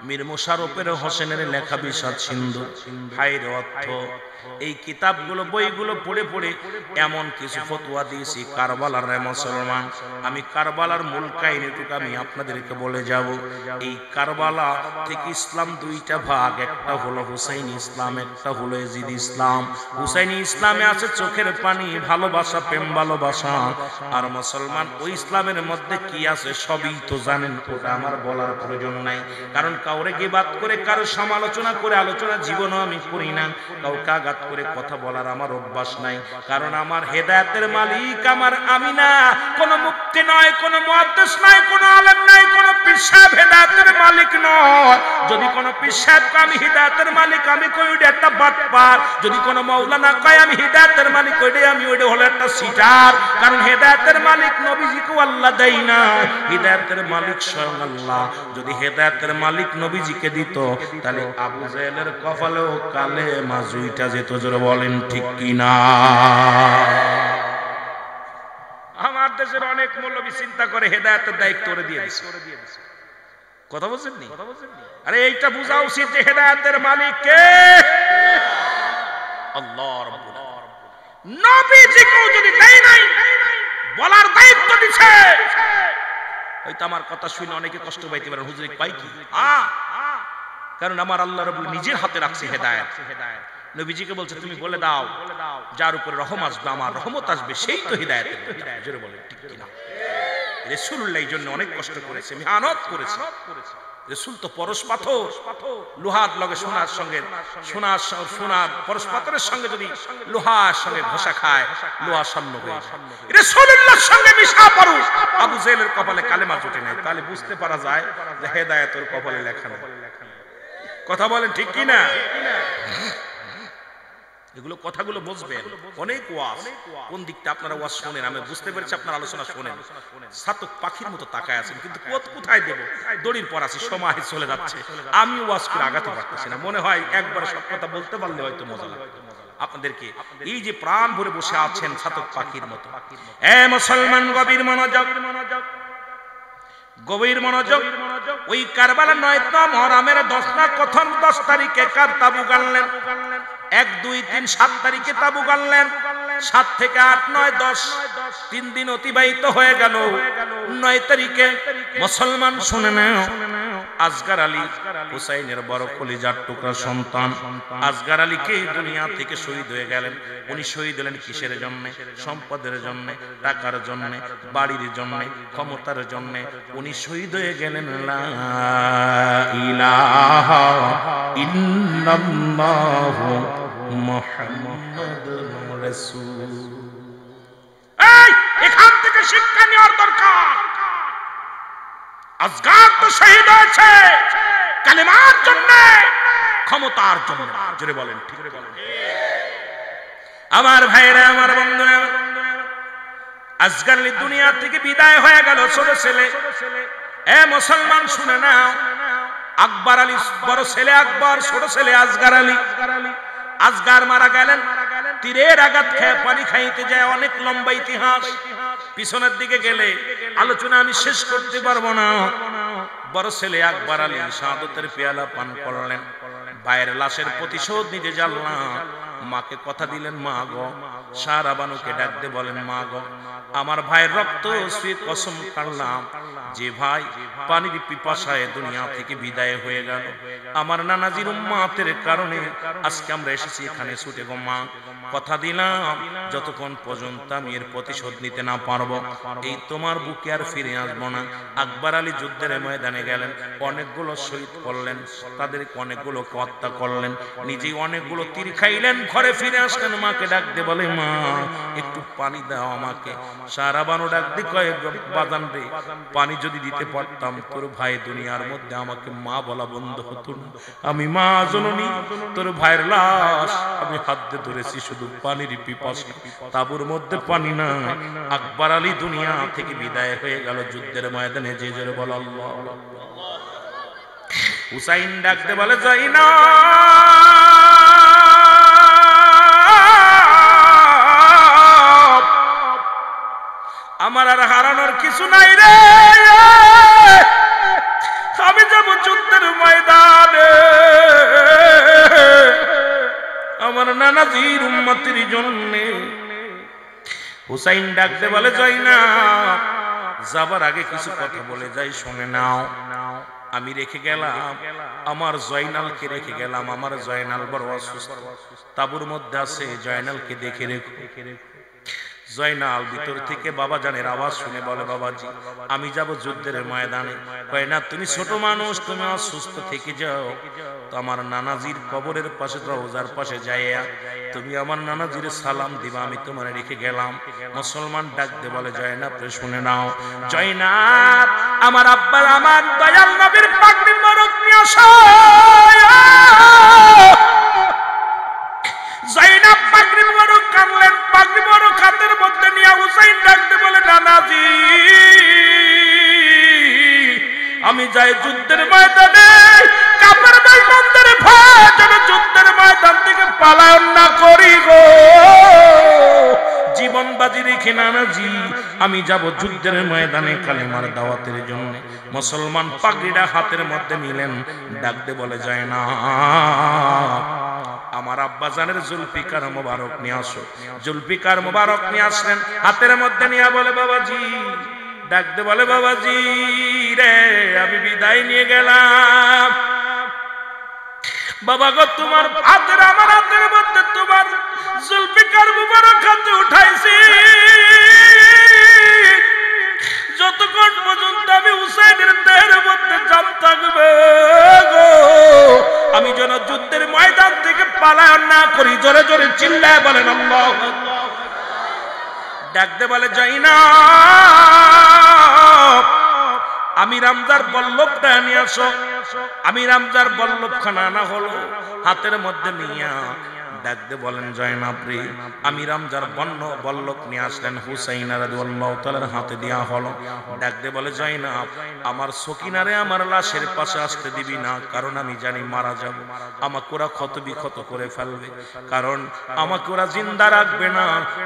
মীর মোশাররফের হোসেনের লেখা বিষাদ সিন্ধু, হায়ের অর্থ এই কিতাবগুলো বইগুলো পড়ে পড়ে এমন কিছু ফতোয়া দিয়েছি কারবালার রে মুসলমান। আমি কারবালার মূল কাহিনীটুকু আমি আপনাদেরকে বলে যাব। এই কারবালা থেকে ইসলাম দুইটা ভাগ, একটা হলো হুসাইনি ইসলাম, একটা হলো ইয়াজিদ ইসলাম। হুসাইনি ইসলামে আছে চোখের পানি, ভালোবাসা, প্রেম ভালোবাসা। আর মুসলমান ওই ইসলামের মধ্যে কি আছে সবই তো জানেন, ওটা আমার বলার প্রয়োজন নাই। কারণ কাউরে গিবাত করে কারো সমালোচনা করে আলোচনা জীবনও আমি করি না, কাউকে আঘাত করে কথা বলার আমার অভ্যাস নাই। কারণ আমার হেদায়েতের মালিক আমার আমি না, কোন মুফতি নয়, কোন মুহাদ্দিস নয়, কোন আলেম নয়, কোন পীর সাহেব হেদায়েতের মালিক নয়। যদি কোন পীর সাহেবকে আমি হেদায়েতের মালিক আমি কই, ওইটা একটা বাটপার। যদি কোন মাওলানা কয় আমি হেদায়েতের মালিক, ওইটাই আমি, ওইটা হলো একটা সিটার। কারণ হেদায়েতের মালিক নবীজিকেও আল্লাহ দেয় না, হেদায়েতের মালিক স্বয়ং আল্লাহ। যদি হেদায়েতের মালিক নবীজিকে দিত তাহলে আবু জাহেলের কপালেও কালেমা জুইটা যেত। জোরে বলেন ঠিক কিনা? আমার দেশের অনেক মৌলবী চিন্তা করে হেদায়েতের দায়িত্ব করে দিয়েছে। কথা বলছেন নি? আরে এইটা বোঝা উচিত যে হেদায়েতের মালিক কে? আল্লাহ রাব্বুল আলামিন। নবীজিকেও যদি দেয় নাই, বলার দায়িত্ব দিছে। হয়তো আমার কথা শুনে অনেকে কষ্ট পাইতে পারেন, হুজুর পাই কি? কারণ আমার আল্লাহ রাব্বুল নিজের হাতে রাখছে হেদায়েত। নবীজিকে বলছে তুমি বলে দাও যার উপরে রহম আসবে, আমার রহমত আসবে, সেই তো হিদায়াতের লোক। জোরে বলেন ঠিক কিনা? রাসূলুল্লাহ এই জন্য অনেক কষ্ট করেছে, মেহনত করেছে। রাসূল তো পরশ পাথর, লোহার লগে সোনার সঙ্গে, সোনার পরশ পাথরের সঙ্গে যদি লোহার সঙ্গে ঘষা খায়, লোহা শূন্য হয়ে যায়। রাসূলুল্লাহর সঙ্গে মিশা পড়ু আবু জেহেলের কপালে কালেমা জুটে নাই, তাহলে বুঝতে পারা যায় যে হেদায়েতের কপালে লেখা নেই। কথা বলেন ঠিক কিনা? এগুলো কথাগুলো বুঝবেন। অনেক ওয়াজ, কোন দিকটা আপনারা ওয়াজ শুনেন আমি বুঝতে পেরেছি, আপনারা আলোচনা শুনেন। ছাতক পাখির মতো তাকায় আছেন, কিন্তু কোথায় দেব? দড়ির পর আছি, সময় চলে যাচ্ছে, আমি ওয়াজ করে আগাতে পারতেছি না। মনে হয় একবার সব কথা বলতে পারলে হয়তো মজা লাগবে আপনাদেরকে। এই যে প্রাণ ভরে বসে আছেন ছাতক পাখির মতো। এ মুসলমান, গভীর মনোযোগ, গভীর মনোযোগ। ওই কারবালার 9 মুহররমের 10 তারিখে কার তাবু গাড়লেন? 1, 2, 3, 7 তারিখে তাবু গাড়লেন। 7 থেকে 8, 9, 10 3 দিন অতিবাহিত হয়ে গেল। 9 তারিখে মুসলমান শুনে নাও, আসগার আলী, হুসাইনের বড় কলিজার টুকরা সন্তান আসগার আলীকে দুনিয়া থেকে শহীদ হয়ে গেলেন। উনি শহীদ হলেন কিসের জন্য? সম্পদের জন্য, টাকার জন্য, বাড়ির জন্য, ক্ষমতার জন্য। উনি শহীদ হয়ে গেলেন লা ইলাহা ইল্লাল্লাহু মুহাম্মাদুর রাসূল। এই এখান থেকে শিক্ষা নেওয়ার দরকার। আসগার তো শহীদ হয়েছে কালেমার জন্য, ক্ষমতার জন্য। জোরে বলেন ঠিক বলেন। আমার ভাইরা, আমার বন্ধুরা, আসগার আলী দুনিয়া থেকে বিদায় হয়ে গেল, ছোট ছেলে। এ মুসলমান শুনে নাও, আকবর আলী বড় ছেলে আকবর, ছোট ছেলে আসগার আলী। আসগার মারা গেলেন তীরের আঘাত খেয়ে পানি খাইতে যায়। অনেক লম্বা ইতিহাস, পিছনের দিকে গেলে আলোচনা আমি শেষ করতে পারবো না। বড় ছেলে আকবর আলী শাহাদাতের পেয়ালা পান করলেন। ভাইয়ের লাশের প্রতিশোধ নিতে জানলাম। মাকে কথা দিলেন, মা গো, সারা বানুকে ডাকতে বলেন, মা গো, আমার ভাইয়ের রক্ত শুয়ে কসম কাটলাম যে ভাই পানির পিপাসায় দুনিয়া থেকে বিদায় হয়ে গেল, আমার নানাজির উম্মতের কারণে আজকে আমরা এসেছি এখানে ছুটে। গো মা, কথা দিলাম যতক্ষণ পর্যন্ত আমি এর প্রতিশোধ নিতে না পারবো, এই তোমার বুকে আর ফিরে আসবো না। আকবর আলী যুদ্ধের ময়দানে গেলেন, অনেকগুলো শহীদ করলেন, তাদেরকে অনেকগুলো হত্যা করলেন, নিজেই অনেকগুলো তীর খাইলেন। ঘরে ফিরে আসলেন, মাকে ডাকতে বলে, মা একটু পানি দাও আমাকে। সারা বানু ডাকতে কয়, বাজান রে, পানি যদি দিতে পারতাম তোর ভাই দুনিয়ার মধ্যে আমাকে মা বলা বন্ধ হতো না। আমি মা জননী, তোর ভাইয়ের লাশ আমি হাত দিয়ে ধরেছি শুধু পানির পিপাসা, তাবুর মধ্যে পানি না। আকবর আলী দুনিয়া থেকে বিদায় হয়ে গেল যুদ্ধের ময়দানে। যে জোরে বল আল্লাহ। হুসাইন ডাকতে বলে, যাই না আমার আর হারানোর কিছু নাই রে, আমি যাব যুদ্ধের ময়দানে আমার নানাজির উম্মতের জন্য। হুসাইন ডাকতে বলে, যাই না, যাবার আগে কিছু কথা বলে যাই, শুনে নাও। আমি রেখে গেলাম আমার জয়নালকে, রেখে গেলাম আমার জয়নাল বড় অসুস্থ, তাবুর মধ্যে আছে, জয়নালকে দেখে রেখো। জয়নাল ভিতর থেকে বাবা জানের আওয়াজ শুনে বলে, বাবাজি আমি যাব যুদ্ধের ময়দানে। কয় না, তুমি ছোট মানুষ, তুমি অসুস্থ থেকে যাও, তো আমার নানাজির কবরের পাশে, রওজার পাশে যাইয়া তুমি আমার নানাজির সালাম দিবা, আমি তোমার রেখে গেলাম। মুসলমান ডাকতে বলে, জয়নাব শুনে নাও। জয়নাব, আমার আব্বা আমার দয়াল নবীর পাগড়ি মোড়ক নিয়ে আসো। জয়নাব পাগড়ি মোড়ক কানলেন, পাগড়ি মোড়ক হাতের মধ্যে নিয়ে হুসাইন ডাকতে বলে, নানাজি আমি যাই যুদ্ধের ময়দানে, কাপড় ভাই মন্দির ভাই যেন যুদ্ধের ময়দান থেকে পালায়ন না করি গো। জীবন বাজি রেখে নানাজি আমি যাব যুদ্ধের ময়দানে কালেমার দাওয়াতের জন্য। মুসলমান পাগড়িটা হাতের মধ্যে নিলেন, ডাকতে বলে যায় না আমার আব্বাজানের জুলফিকার মোবারক নিয়ে আসো। জুলফিকার মোবারক নিয়ে আসলেন, হাতের মধ্যে নিয়ে বলে বাবাজি, ডাকতে বলে বাবাজি রে আমি বিদায় নিয়ে গেলাম। বাবা গো তোমার হাতের আমার হাতের মধ্যে তোমার জুলফিকার মোবারক হাতে উঠাইছি, যতক্ষণ পর্যন্ত আমি হুসাইনের দেহের মধ্যে জান থাকবে গো আমি যেন যুদ্ধের ময়দান থেকে পালায়ন না করি। জোরে জোরে চিল্লায় বলেন আল্লাহু আকবার। ডাকতে বলে যাই না আমি রামজার বল্লভটা নিয়ে আসো। আমি রামজার বল্লভখানা আনা হলো, হাতের মধ্যে নিয়া ডাকতে বলেন জয়নাব রে। আমি রামজার বল্লভ নিয়ে আসলেন, হুসাইন রাদিয়াল্লাহু তাআলার হাতে দেয়া হলো। ডাকতে বলে জয়নাব আমার সকিনারে আমার লাশের পাশে আসতে দিবি না, কারণ আমি জানি মারা যাব, আমাকে ওরা ক্ষত বিক্ষত করে ফেলবে, কারণ আমাকে ওরা জিন্দা রাখবে না,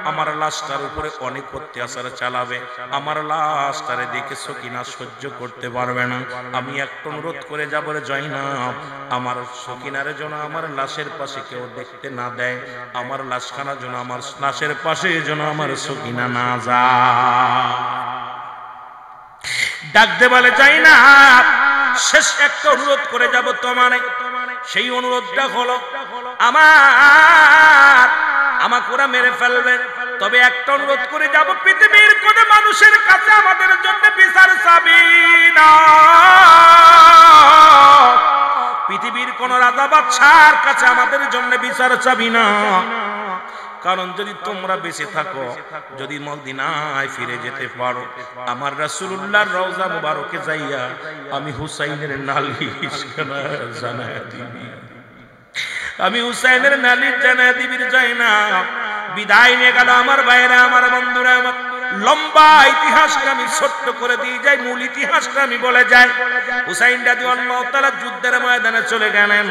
আমার লাশটার উপরে অনেক অত্যাচার চালাবে, আমার লাশটারে দেখে সকিনা সহ্য করতে পারবে না। আমি একটা অনুরোধ করে যাব রে জয়নাব, আমার সকিনারে যেন আমার লাশের পাশে কেউ দেখতে না দেয়, আমার লাশখানা যেন আমার লাশের পাশে যেন আমার সকিনা না যায়। ডাকতে বলে যাই না শেষ একটা অনুরোধ করে যাব তোমার। সেই অনুরোধটা হলো আমাকে ওরা মেরে ফেলবে, তবে একটা অনুরোধ করে যাব, পৃথিবীর কোন মানুষের কাছে আমাদের জন্য বিচার চাবি না, পৃথিবীর কোন রাজা বাদশার কাছে আমাদের জন্য বিচার চাবি না, কারণ যদি তোমরা বেঁচে থাকো, যদি মদিনায় ফিরে যেতে পারো, আমার রাসূলুল্লাহর রওজা মুবারকে যাইয়া আমি হুসাইনের নালিশ জানায়া দিবি, আমি হুসাইনের নালিশ জানায়া দিবির যাই না। বিদায় নিয়ে গেল আমার ভাইরা, আমার বন্ধুরা, আমার লম্বা ইতিহাসটা আমি ছোট্ট করে দিয়ে যাই, মূল ইতিহাসটা আমি বলে যাই। হুসাইন রাদিয়াল্লাহু তাআলা যুদ্ধের ময়দানে চলে গেলেন,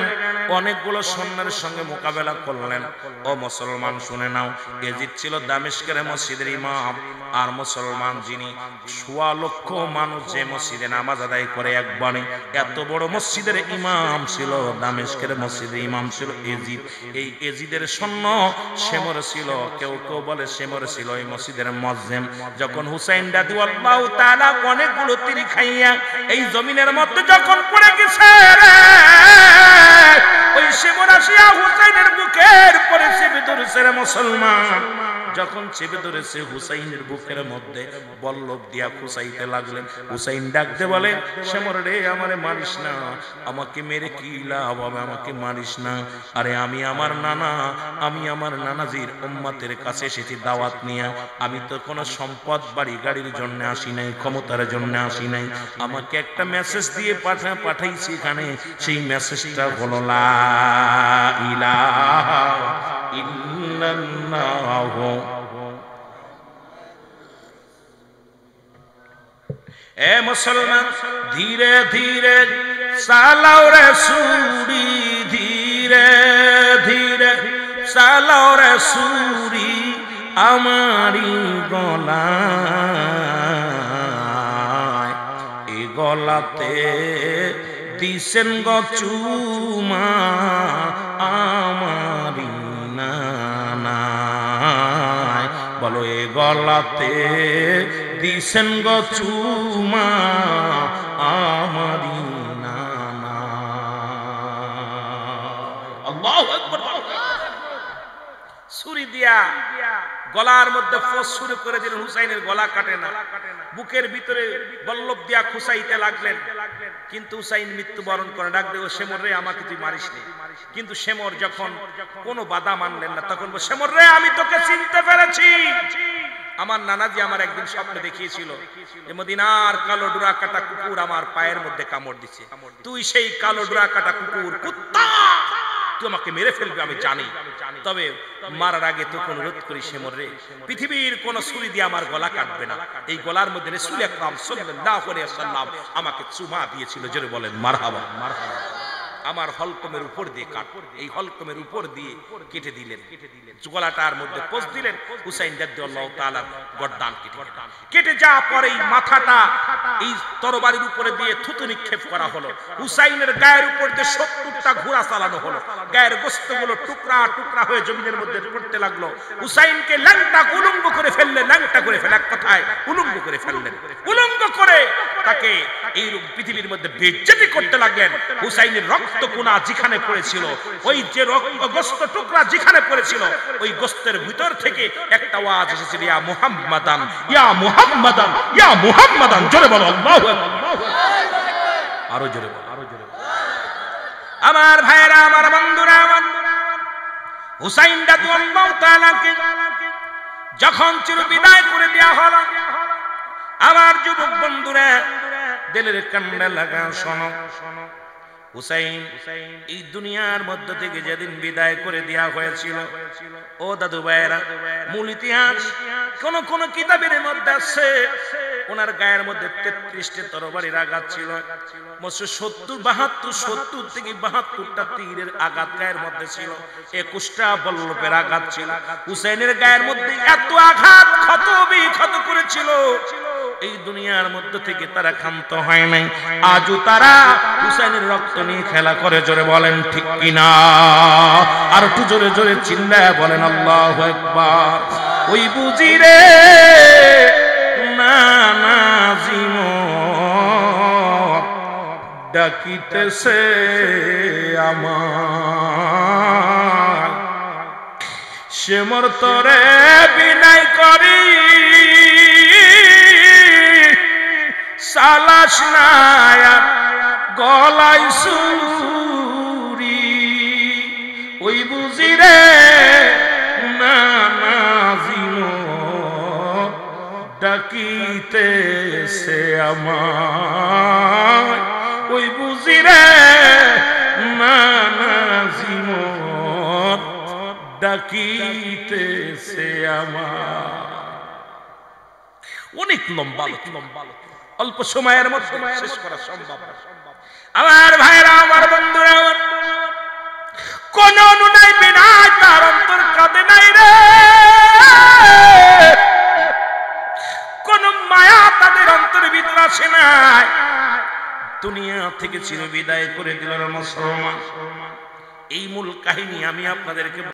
অনেকগুলো সৈন্যের সঙ্গে মোকাবেলা করলেন। ও মুসলমান শুনে নাও, ইয়াজিদ ছিল দামেস্কের মসজিদের ইমাম, আর মুসলমান যিনি ১৬ লক্ষ মানুষ যে মসজিদে নামাজ আদায় করে একবারে, এত বড় মসজিদের ইমাম ছিল, দামেস্কের মসজিদের ইমাম ছিল ইয়াজিদ। এই ইয়াজিদের সৈন্য শেমর ছিল, কেউ কেউ বলে শেমর ছিল এই মসজিদের মুয়াজ্জিম। যখন হুসাইন রাদিয়াল্লাহু তাআলা অনেকগুলো তীর খাইয়া এই জমিনের মধ্যে যখন পড়ে গেছে, ওই শেমর আসিয়া হুসাইনের বুকের পরে চেপে ধরেছে। মুসলমান যখন চেপে ধরেছে হুসাইনের বুকের মধ্যে বল্লভ দিয়া খুসাইতে লাগলেন। হুসাইন ডাকতে বলে শেমর রে আমারে মারিস না, আমাকে মেরে কি লাভ হবে, আমাকে মারিস না। আরে আমি আমার নানাজির উম্মতের কাছে এসেছি দাওয়াত নিয়ে, আমি তো কোনো সম্পদ বাড়ি গাড়ির জন্য আসি নাই, ক্ষমতার জন্য আসি নাই, আমাকে একটা মেসেজ দিয়ে পাঠাইছি এখানে, সেই মেসেজটা হলো লা ইলাহা ইল্লাল্লাহ। এ মুসলমান ধীরে ধীরে চালাও রে সুরি, ধীরে ধীরে চালাও রে সুরি আমারি গলায়, এ গলাতে দিছেন গো চুমা আমারি নানায়, বলো এ গলাতে দিছেন গো চুমা আমারি নানা। আল্লাহু আকবার। ছুরি দিয়া গলার মধ্যে ফোঁস শুরু করে দিলেন, হুসাইনের গলা কাটে না, বুকের ভিতরে বল্লভ দিয়া খুসাইতে লাগলেন, কিন্তু হুসাইন মৃত্যুবরণ করে। ডাক দেব শেমর রে আমাকে তুই মারিস নি, কিন্তু শেমর যখন কোনো বাধা মানলেন না, তখন শেমর রে আমি তোকে চিনতে পেরেছি, আমার নানাজি আমার একদিন স্বপ্নে দেখিয়েছিল যে মদিনার কালো ডোরা কাটা কুকুর আমার পায়ের মধ্যে কামড় দিচ্ছে, তুই সেই কালো ডোরা কাটা কুকুর, কুত্তা, তুই আমাকে মেরে ফেলবে আমি জানি, তবে মারার আগে তোকে অনুরোধ করি শেমর রে, পৃথিবীর কোন ছুরি দিয়ে আমার গলা কাটবে না, এই গলার মধ্যে রাসূল আকরাম সাল্লাল্লাহু আলাইহি ওয়াসাল্লাম আমাকে চুমা দিয়েছিল, জোরে বলেন মারহাবা। আমার হলকমের উপর দিয়ে কাট, এই হলকমের উপর দিয়ে কেটে দিলেন, গলাটার মধ্যে পোঁছ দিলেন। হুসাইন রাদিয়াল্লাহু তাআলা গর্দান কেটে যাওয়ার পরে এই মাথাটা এই তরবারির উপরে দিয়ে থুতু নিক্ষেপ করা হলো। হুসাইনের গায়ের উপর দিয়ে 70টা ঘোড়া চালানো হলো, গায়ের গোশতগুলো টুকরা টুকরা হয়ে জমিনের মধ্যে পড়তে লাগলো। হুসাইনকে ল্যাংটা উলঙ্গ করে ফেললেন, ল্যাংটা করে ফেলে এক কথায় উলঙ্গ করে ফেললেন। উলঙ্গ করে তাকে এই পৃথিবীর মধ্যে বেইজ্জতি করতে লাগলেন। হুসাইনের রক্ত কোনা যেখানে পড়েছিল, ওই যে গোশত টুকরা যেখানে পড়েছিল, ওই গোশতের ভিতর থেকে একটা আওয়াজ এসেছিল, ইয়া মুহাম্মাদান, ইয়া মুহাম্মাদান, ইয়া মুহাম্মাদান। জোরে বলো আল্লাহু আকবার, আরো জোরে বলো, আরো জোরে বলো। আমার ভাইরা, আমার বন্ধুরা, হুসাইন রাদিয়াল্লাহু তাআলাকে যখন চির বিদায় করে দেয়া হলো, আমার যুবক বন্ধুরা দিলের কান্না লাগা শোনো, হুসাইন এই দুনিয়ার মধ্য থেকে যেদিন বিদায় করে দেয়া হয়েছিল, ও দাদু ভাইরা, মূল ইতিহাস কোন কোন কিতাবের মধ্যে আছে ওনার গায়ের মধ্যে 33টা তরবারির আঘাত ছিল, 70 থেকে 72টা তীরের আঘাত গায়ের মধ্যে ছিল, 21টা বল্লভের আঘাত ছিল। হুসাইনের গায়ের মধ্যে এত আঘাত ক্ষত বিক্ষত করেছিল, এই দুনিয়ার মধ্যে থেকে তারা ক্ষান্ত হয় নাই। আজও তারা হুসাইনের রক্ত নিয়ে খেলা করে। জোরে বলেন ঠিক কিনা? আর একটু জোরে জোরে চিল্লায় বলেন আল্লাহু আকবার। ওই বুঝি রে না নাজিম ডাকিতেছে আমার, সে মোর তরে বিনয় করি সালাস নায়া গলায় সুরি। ওই বুঝি রে না নাজিম ডাকিতেছে আমার, ওই বুঝি রে না নাজিম ডাকিতেছে আমার। অনেক লম্বা অল্প সময়ের মধ্যে শেষ করা সম্ভব না। আমার ভাইরা, আমার বন্ধুরা, কোন অনুনাই বিনায় তার অন্তর কাঁদে নাই রে, কোন মায়া তাদের অন্তরের ভিতরে আসে নাই। দুনিয়া থেকে চির বিদায় করে দিল মুসলমান। এই মূল কাহিনী আমি আপনাদেরকে